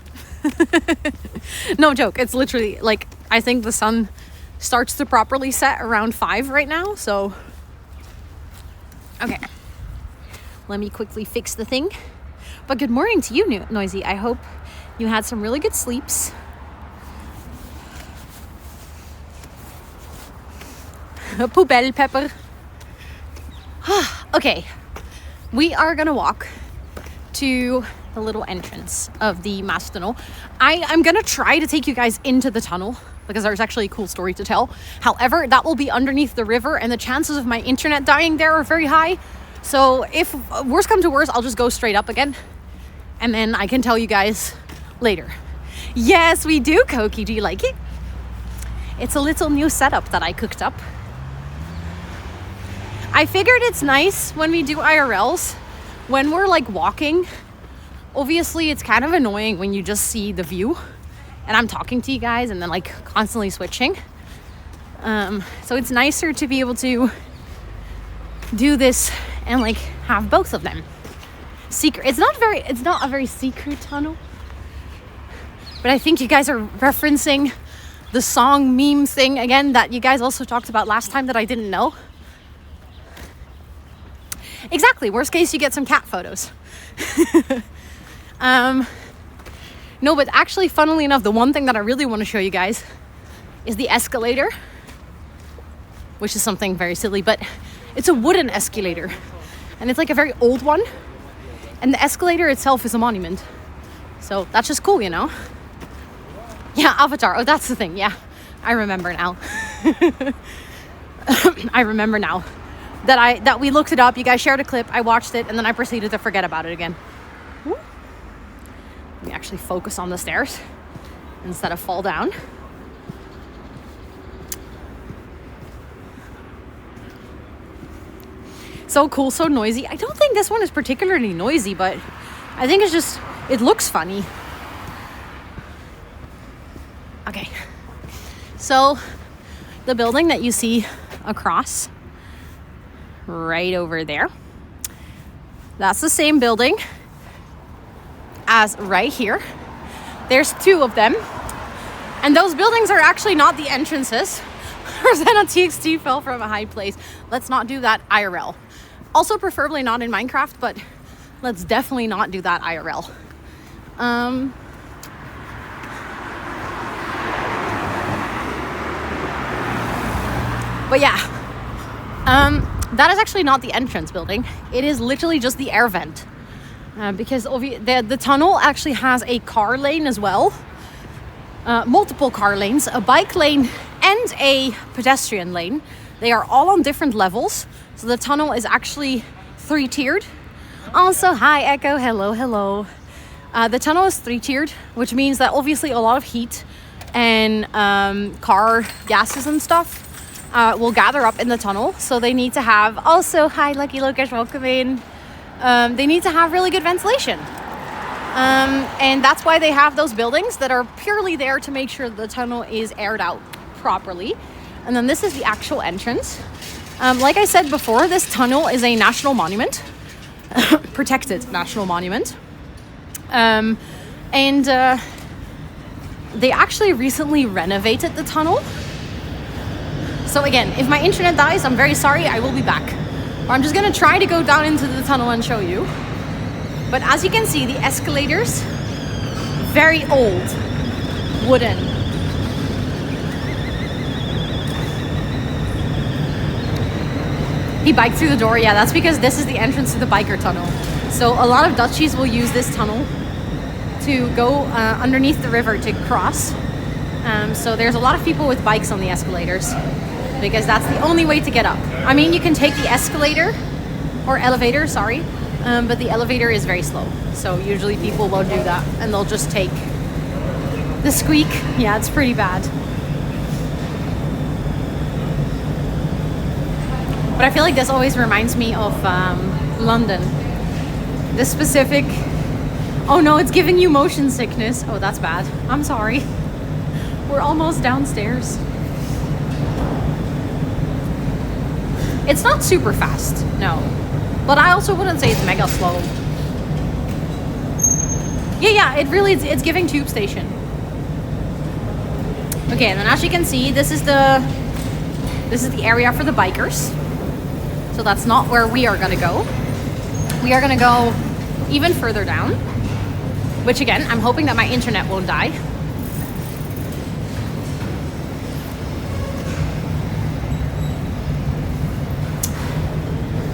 No joke, it's literally like, I think the sun starts to properly set around 5 right now, so okay. Let me quickly fix the thing. But good morning to you, Noisy. I hope you had some really good sleeps. Poubelle pepper. Okay, we are gonna walk to the little entrance of the Maas tunnel. I'm gonna try to take you guys into the tunnel because there's actually a cool story to tell. However, that will be underneath the river and the chances of my internet dying there are very high. So if worst come to worst, I'll just go straight up again and then I can tell you guys later. Yes, we do, Koki. Do you like it? It's a little new setup that I cooked up. I figured it's nice when we do IRLs, when we're like walking. Obviously, it's kind of annoying when you just see the view and I'm talking to you guys and then like constantly switching. So it's nicer to be able to do this and like have both of them. Secret. It's not a very secret tunnel, but I think you guys are referencing the song meme thing again that you guys also talked about last time that I didn't know. Exactly. Worst case, you get some cat photos. No, but actually, funnily enough, the one thing that I really want to show you guys is the escalator, which is something very silly, but it's a wooden escalator, and it's like a very old one, and the escalator itself is a monument. So that's just cool, you know? Yeah, Avatar. Oh, that's the thing. Yeah, I remember now. I remember now that we looked it up. You guys shared a clip. I watched it, and then I proceeded to forget about it again. Woo. Let me actually focus on the stairs instead of fall down. So cool, so noisy. I don't think this one is particularly noisy, but I think it's just, it looks funny. Okay, so the building that you see across right over there, that's the same building as right here. There's two of them, and those buildings are actually not the entrances. Rosannatxt fell from a high place. Let's not do that IRL. Also preferably not in Minecraft, but let's definitely not do that IRL. But yeah, that is actually not the entrance building. It is literally just the air vent. Because the tunnel actually has a car lane as well. Multiple car lanes, a bike lane and a pedestrian lane. They are all on different levels. So the tunnel is actually 3-tiered. Also, hi Echo, hello, hello. The tunnel is 3-tiered, which means that obviously a lot of heat and car gases and stuff will gather up in the tunnel. So they need to have, also, hi Lucky Lucas, welcome in. They need to have really good ventilation. And that's why they have those buildings that are purely there to make sure the tunnel is aired out properly. And then this is the actual entrance. Like I said before, this tunnel is a national monument, protected national monument. And they actually recently renovated the tunnel. So again, if my internet dies, I'm very sorry, I will be back. I'm just gonna try to go down into the tunnel and show you. But as you can see, the escalators, very old, wooden. He biked through the door. Yeah, that's because this is the entrance to the biker tunnel. So a lot of Dutchies will use this tunnel to go underneath the river to cross. So there's a lot of people with bikes on the escalators because that's the only way to get up. I mean, you can take the escalator or elevator, sorry, but the elevator is very slow. So usually people won't do that and they'll just take the squeak. Yeah, it's pretty bad. But I feel like this always reminds me of London. This specific, oh no, it's giving you motion sickness. Oh, that's bad. I'm sorry. We're almost downstairs. It's not super fast, no. But I also wouldn't say it's mega slow. Yeah, it really is, it's giving tube station. Okay, and then as you can see, this is the area for the bikers. So that's not where we are gonna go. We are gonna go even further down, which again, I'm hoping that my internet won't die.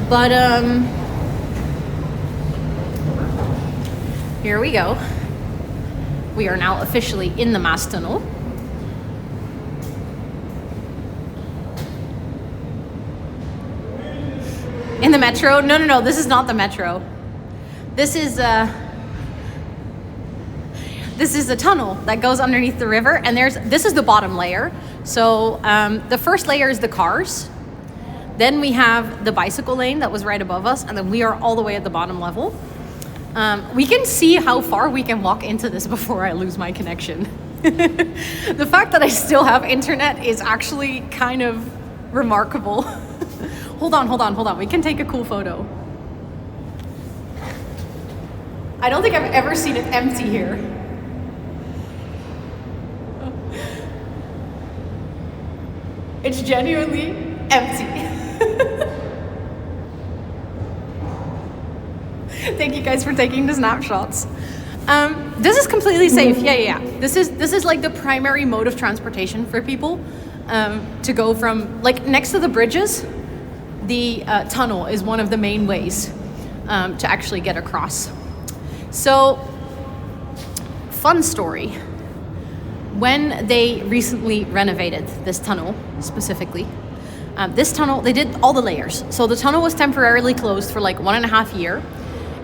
But here we go. We are now officially in the Maas Tunnel. In the metro? No, this is not the metro. This is a tunnel that goes underneath the river, and this is the bottom layer. So the first layer is the cars. Then we have the bicycle lane that was right above us, and then we are all the way at the bottom level. We can see how far we can walk into this before I lose my connection. The fact that I still have internet is actually kind of remarkable. Hold on. We can take a cool photo. I don't think I've ever seen it empty here. It's genuinely empty. Thank you guys for taking the snapshots. This is completely safe. Yeah. This is like the primary mode of transportation for people to go from, like, next to the bridges. The tunnel is one of the main ways to actually get across. So, fun story. When they recently renovated this tunnel specifically, this tunnel, they did all the layers. So the tunnel was temporarily closed for like 1.5 years,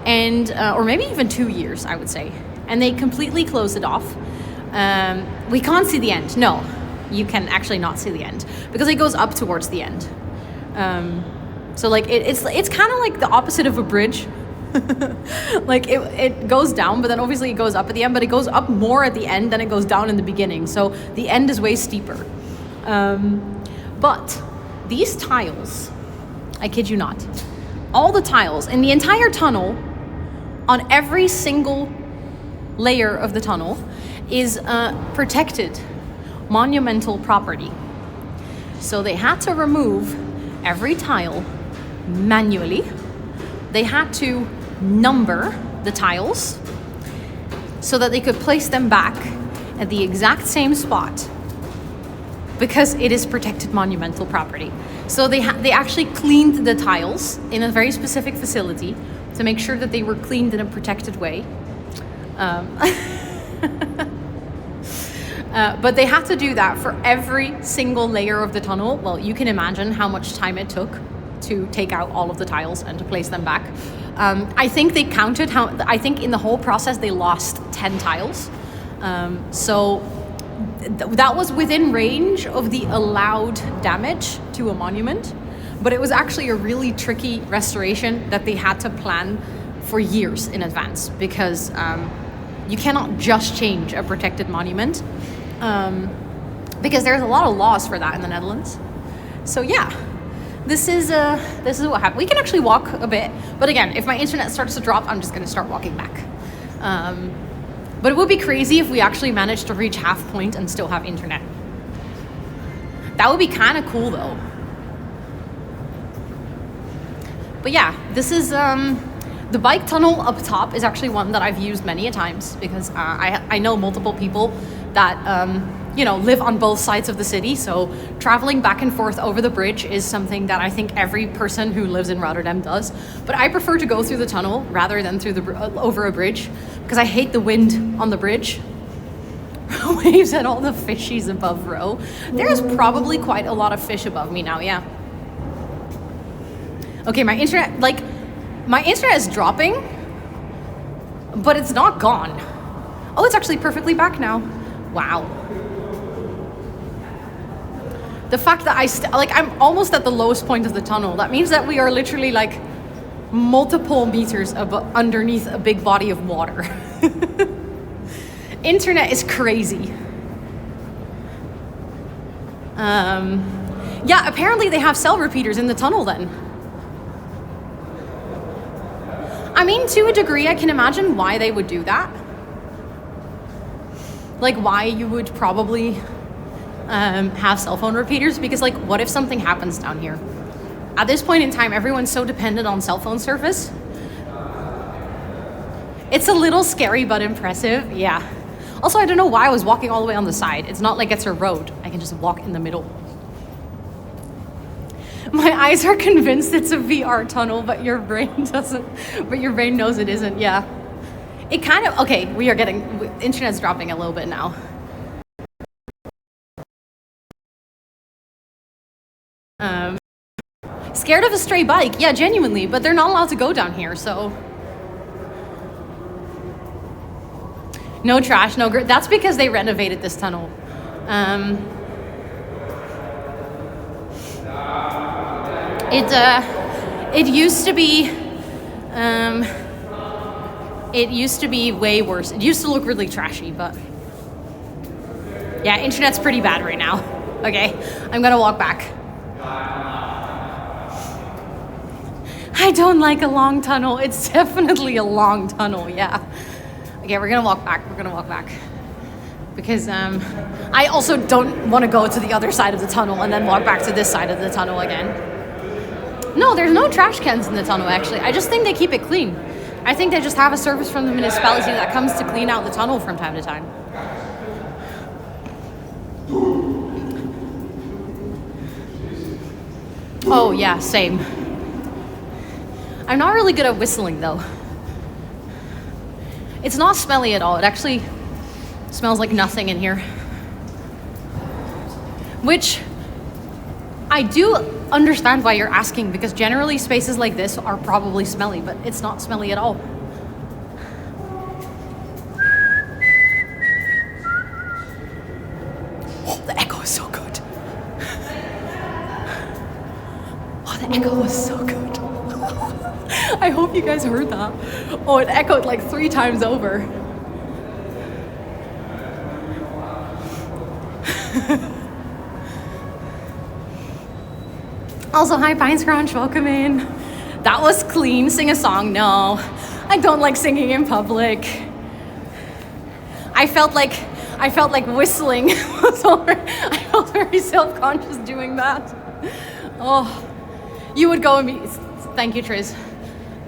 and or maybe even 2 years, I would say. And they completely closed it off. We can't see the end. No, you can actually not see the end because it goes up towards the end. So like it's kind of like the opposite of a bridge. Like it goes down, but then obviously it goes up at the end, but it goes up more at the end than it goes down in the beginning. So the end is way steeper. But these tiles, I kid you not, all the tiles in the entire tunnel, on every single layer of the tunnel, is protected monumental property. So they had to remove every tile manually. They had to number the tiles so that they could place them back at the exact same spot because it is protected monumental property. So they actually cleaned the tiles in a very specific facility to make sure that they were cleaned in a protected way. But they had to do that for every single layer of the tunnel. Well, you can imagine how much time it took to take out all of the tiles and to place them back. I think they counted I think in the whole process they lost 10 tiles. So that was within range of the allowed damage to a monument, but it was actually a really tricky restoration that they had to plan for years in advance because you cannot just change a protected monument because there's a lot of laws for that in the Netherlands. So yeah. This is what happened. We can actually walk a bit, but again, if my internet starts to drop, I'm just going to start walking back. But it would be crazy if we actually managed to reach half point and still have internet. That would be kind of cool, though. But yeah, this is the bike tunnel up top is actually one that I've used many a times because I know multiple people that live on both sides of the city. So traveling back and forth over the bridge is something that I think every person who lives in Rotterdam does. But I prefer to go through the tunnel rather than over a bridge because I hate the wind on the bridge. Waves at all the fishies above Ro. There's probably quite a lot of fish above me now, yeah. Okay, my internet is dropping, but it's not gone. Oh, it's actually perfectly back now. Wow. The fact that I'm almost at the lowest point of the tunnel. That means that we are literally like multiple meters underneath a big body of water. Internet is crazy. Yeah, apparently they have cell repeaters in the tunnel then. I mean, to a degree, I can imagine why they would do that. Like why you would probably have cell phone repeaters, because like what if something happens down here? At this point in time, everyone's so dependent on cell phone service. It's a little scary but impressive, yeah. Also, I don't know why I was walking all the way on the side. It's not like it's a road. I can just walk in the middle. My eyes are convinced it's a VR tunnel, but your brain doesn't. But your brain knows it isn't, yeah. It kind of, okay, internet's dropping a little bit now. Scared of a stray bike? Yeah, genuinely, but they're not allowed to go down here, so. No trash, no grit. That's because they renovated this tunnel. It used to be way worse. It used to look really trashy, but Yeah, internet's pretty bad right now. Okay, I'm gonna walk back. I don't like a long tunnel. It's definitely a long tunnel, yeah. Okay, we're gonna walk back. Because I also don't want to go to the other side of the tunnel and then walk back to this side of the tunnel again. No, there's no trash cans in the tunnel, actually. I just think they keep it clean. I think they just have a service from the municipality that comes to clean out the tunnel from time to time. Oh, yeah, same. I'm not really good at whistling, though. It's not smelly at all. It actually smells like nothing in here. Which I do understand why you're asking, because generally spaces like this are probably smelly, but it's not smelly at all. Oh, the echo is so good. Oh, the echo was so good. I hope you guys heard that. Oh, it echoed like 3 times over. Also, hi Pines Crunch, welcome in. That was clean. Sing a song. No, I don't like singing in public. I felt like whistling. I felt very self-conscious doing that. Oh, you would go and be. Thank you, Triz.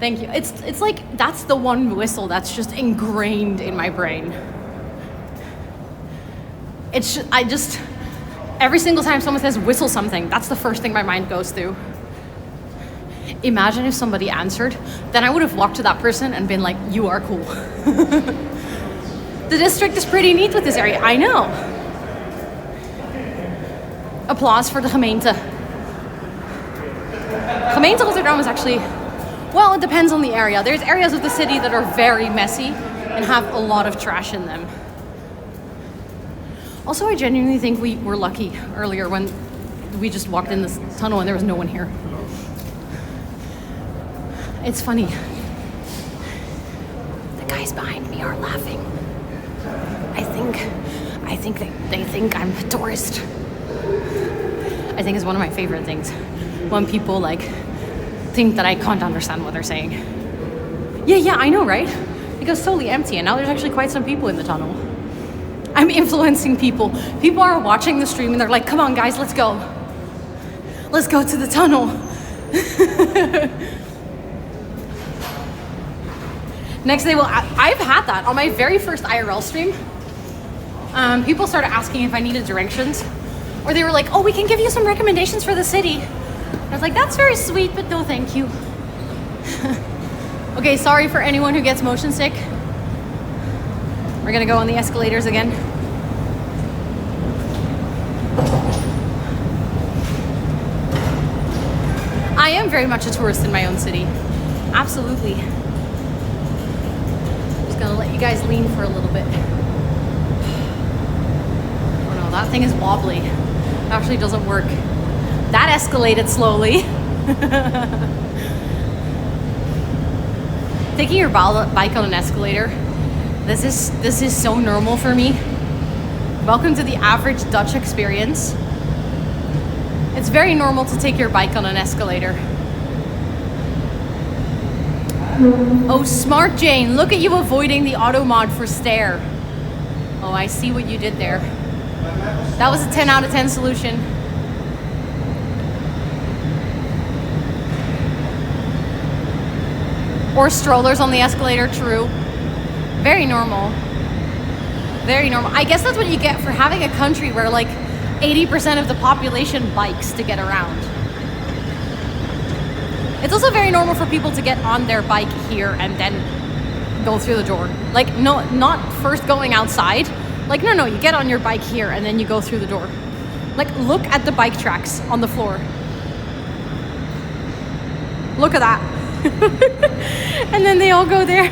Thank you. It's like that's the one whistle that's just ingrained in my brain. It's just every single time someone says whistle something, that's the first thing my mind goes through. Imagine if somebody answered, then I would have walked to that person and been like, you are cool. The district is pretty neat with this area. I know. Applause for the gemeente. Gemeente Rotterdam is actually, well, it depends on the area. There's areas of the city that are very messy and have a lot of trash in them. Also, I genuinely think we were lucky earlier when we just walked in this tunnel and there was no one here. It's funny. The guys behind me are laughing. I think they think I'm a tourist. I think it's one of my favorite things. When people like think that I can't understand what they're saying. Yeah, I know, right? It goes totally empty and now there's actually quite some people in the tunnel. I'm influencing people. People are watching the stream and they're like, come on guys, let's go. Let's go to the tunnel. Next they will, I've had that on my very first IRL stream. People started asking if I needed directions. Or they were like, oh, we can give you some recommendations for the city. I was like, that's very sweet, but no thank you. Okay, sorry for anyone who gets motion sick. We're gonna go on the escalators again. I am very much a tourist in my own city. Absolutely. Just gonna let you guys lean for a little bit. Oh no, that thing is wobbly. It actually doesn't work. That escalated slowly. Taking your bike on an escalator. This is so normal for me. Welcome to the average Dutch experience. It's very normal to take your bike on an escalator. Oh, smart Jane, look at you avoiding the auto mod for stair. Oh, I see what you did there. That was a 10 out of 10 solution. Or strollers on the escalator, true. Very normal. Very normal. I guess that's what you get for having a country where like 80% of the population bikes to get around. It's also very normal for people to get on their bike here and then go through the door. Like, no, not first going outside. Like, no, you get on your bike here and then you go through the door. Like, look at the bike tracks on the floor. Look at that. And then they all go there.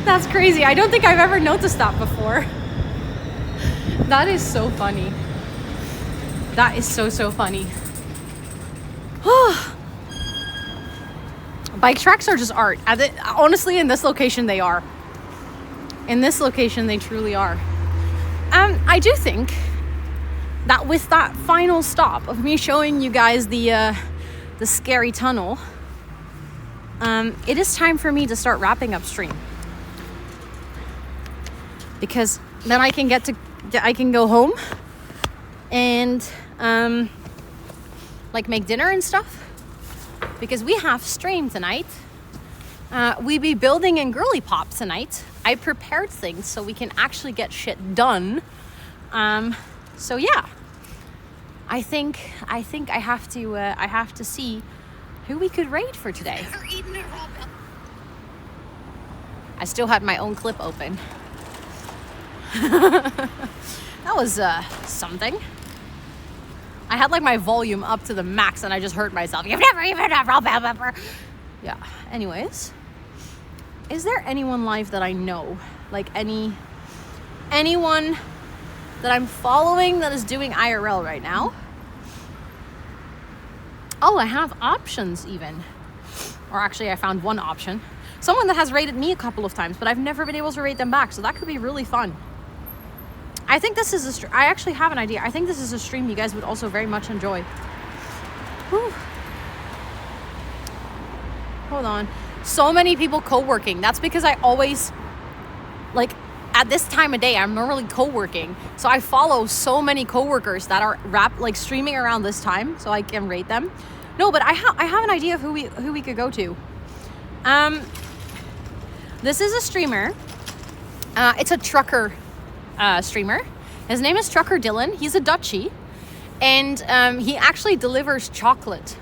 That's crazy. I don't think I've ever noticed that before. That is so funny. That is so funny. Bike tracks are just art. Honestly, in this location, they are. In this location, they truly are. I do think that with that final stop of me showing you guys the scary tunnel, it is time for me to start wrapping up stream, because then I can go home and like make dinner and stuff, because we have stream tonight. We be building in Girly Pop tonight. I prepared things so we can actually get shit done. So yeah, I think I have to see who we could raid for today. Never eaten a raw bell. I still had my own clip open. That was something. I had like my volume up to the max and I just heard myself. You've never even had raw bell pepper. Yeah. Anyways, is there anyone live that I know? Like anyone that I'm following that is doing IRL right now? Oh, I have options even. Or actually I found one option. Someone that has rated me a couple of times, but I've never been able to rate them back. So that could be really fun. I think this is I actually have an idea. I think this is a stream you guys would also very much enjoy. Whew. Hold on. So many people co-working. That's because I always, like, at this time of day, I'm normally co-working. So I follow so many co-workers that are streaming around this time, so I can rate them. No, but I have an idea of who we could go to. This is a streamer. It's a trucker streamer. His name is Trucker Dylan. He's a Dutchie, and he actually delivers chocolate.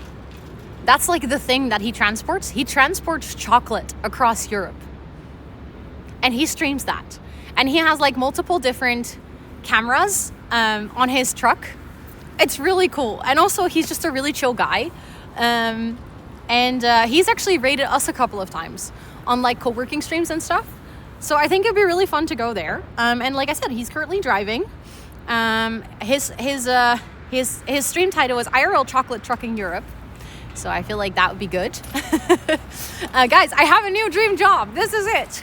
That's like the thing that he transports. He transports chocolate across Europe, and he streams that. And he has like multiple different cameras on his truck. It's really cool. And also he's just a really chill guy. And he's actually rated us a couple of times on like co-working streams and stuff. So I think it'd be really fun to go there. And like I said, he's currently driving. His stream title is IRL Chocolate Trucking Europe. So I feel like that would be good. Guys, I have a new dream job. This is it.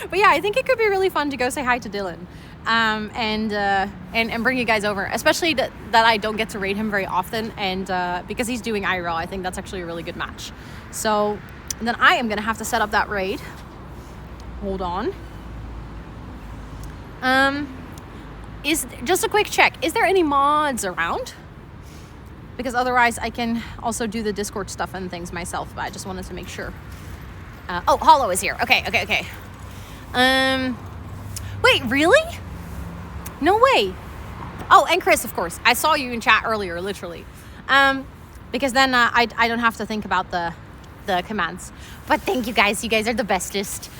But yeah, I think it could be really fun to go say hi to Dylan. And bring you guys over, especially that I don't get to raid him very often, and because he's doing IRL, I think that's actually a really good match. So then I am gonna have to set up that raid. Hold on. Is just a quick check. Is there any mods around? Because otherwise I can also do the Discord stuff and things myself, but I just wanted to make sure. Oh, Hollow is here. Okay. Wait, really? No way. Oh, and Chris, of course. I saw you in chat earlier, literally. Because then I don't have to think about the commands. But thank you guys. You guys are the bestest.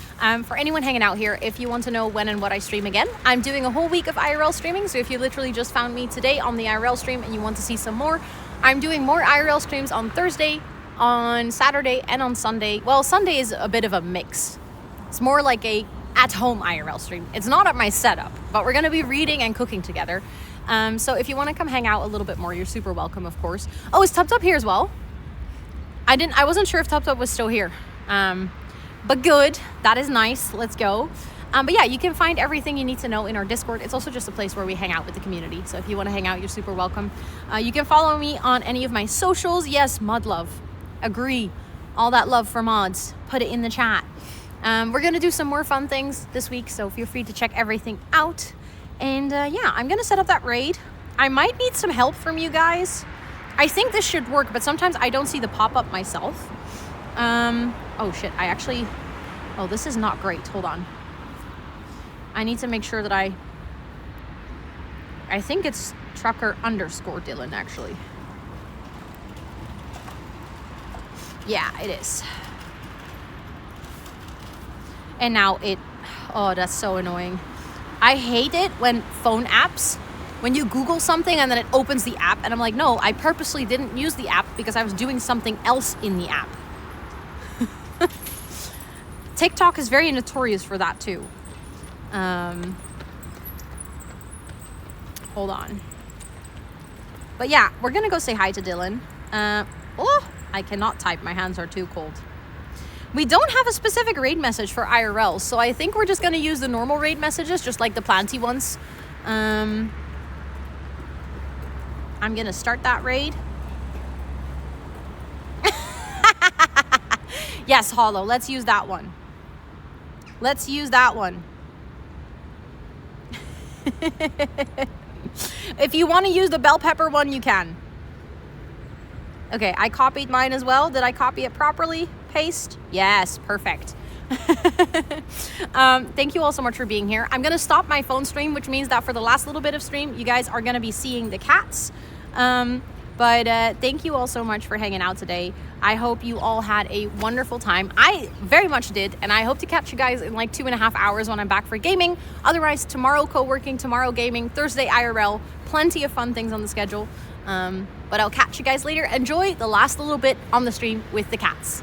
For anyone hanging out here, if you want to know when and what I stream again, I'm doing a whole week of IRL streaming. So if you literally just found me today on the IRL stream and you want to see some more, I'm doing more IRL streams on Thursday, on Saturday, and on Sunday. Well, Sunday is a bit of a mix. It's more like a at-home IRL stream. It's not at my setup, but we're going to be reading and cooking together. So if you want to come hang out a little bit more, you're super welcome, of course. Oh, is Tub here as well? I wasn't sure if Tub was still here. But good. That is nice. Let's go. But yeah, you can find everything you need to know in our Discord. It's also just a place where we hang out with the community. So if you want to hang out, you're super welcome. You can follow me on any of my socials. Yes, mod love. Agree. All that love for mods. Put it in the chat. We're going to do some more fun things this week, so feel free to check everything out. And yeah, I'm going to set up that raid. I might need some help from you guys. I think this should work, but sometimes I don't see the pop-up myself. Oh shit, oh, this is not great. Hold on. I need to make sure that I think it's trucker_Dylan, actually. Yeah, it is. And now oh, that's so annoying. I hate it when phone apps, when you Google something and then it opens the app and I'm like, no, I purposely didn't use the app because I was doing something else in the app. TikTok is very notorious for that too. Hold on. But yeah, we're gonna go say hi to Dylan. Oh, I cannot type, my hands are too cold. We don't have a specific raid message for IRL, so I think we're just going to use the normal raid messages, just like the planty ones. I'm going to start that raid. Yes, Hollow, let's use that one. Let's use that one. If you want to use the bell pepper one, you can. Okay, I copied mine as well. Did I copy it properly? Paste? Yes, perfect. Thank you all so much for being here. I'm going to stop my phone stream, which means that for the last little bit of stream, you guys are going to be seeing the cats. But thank you all so much for hanging out today. I hope you all had a wonderful time. I very much did, and I hope to catch you guys in like 2.5 hours when I'm back for gaming. Otherwise, tomorrow co-working, tomorrow gaming, Thursday IRL. Plenty of fun things on the schedule. But I'll catch you guys later. Enjoy the last little bit on the stream with the cats.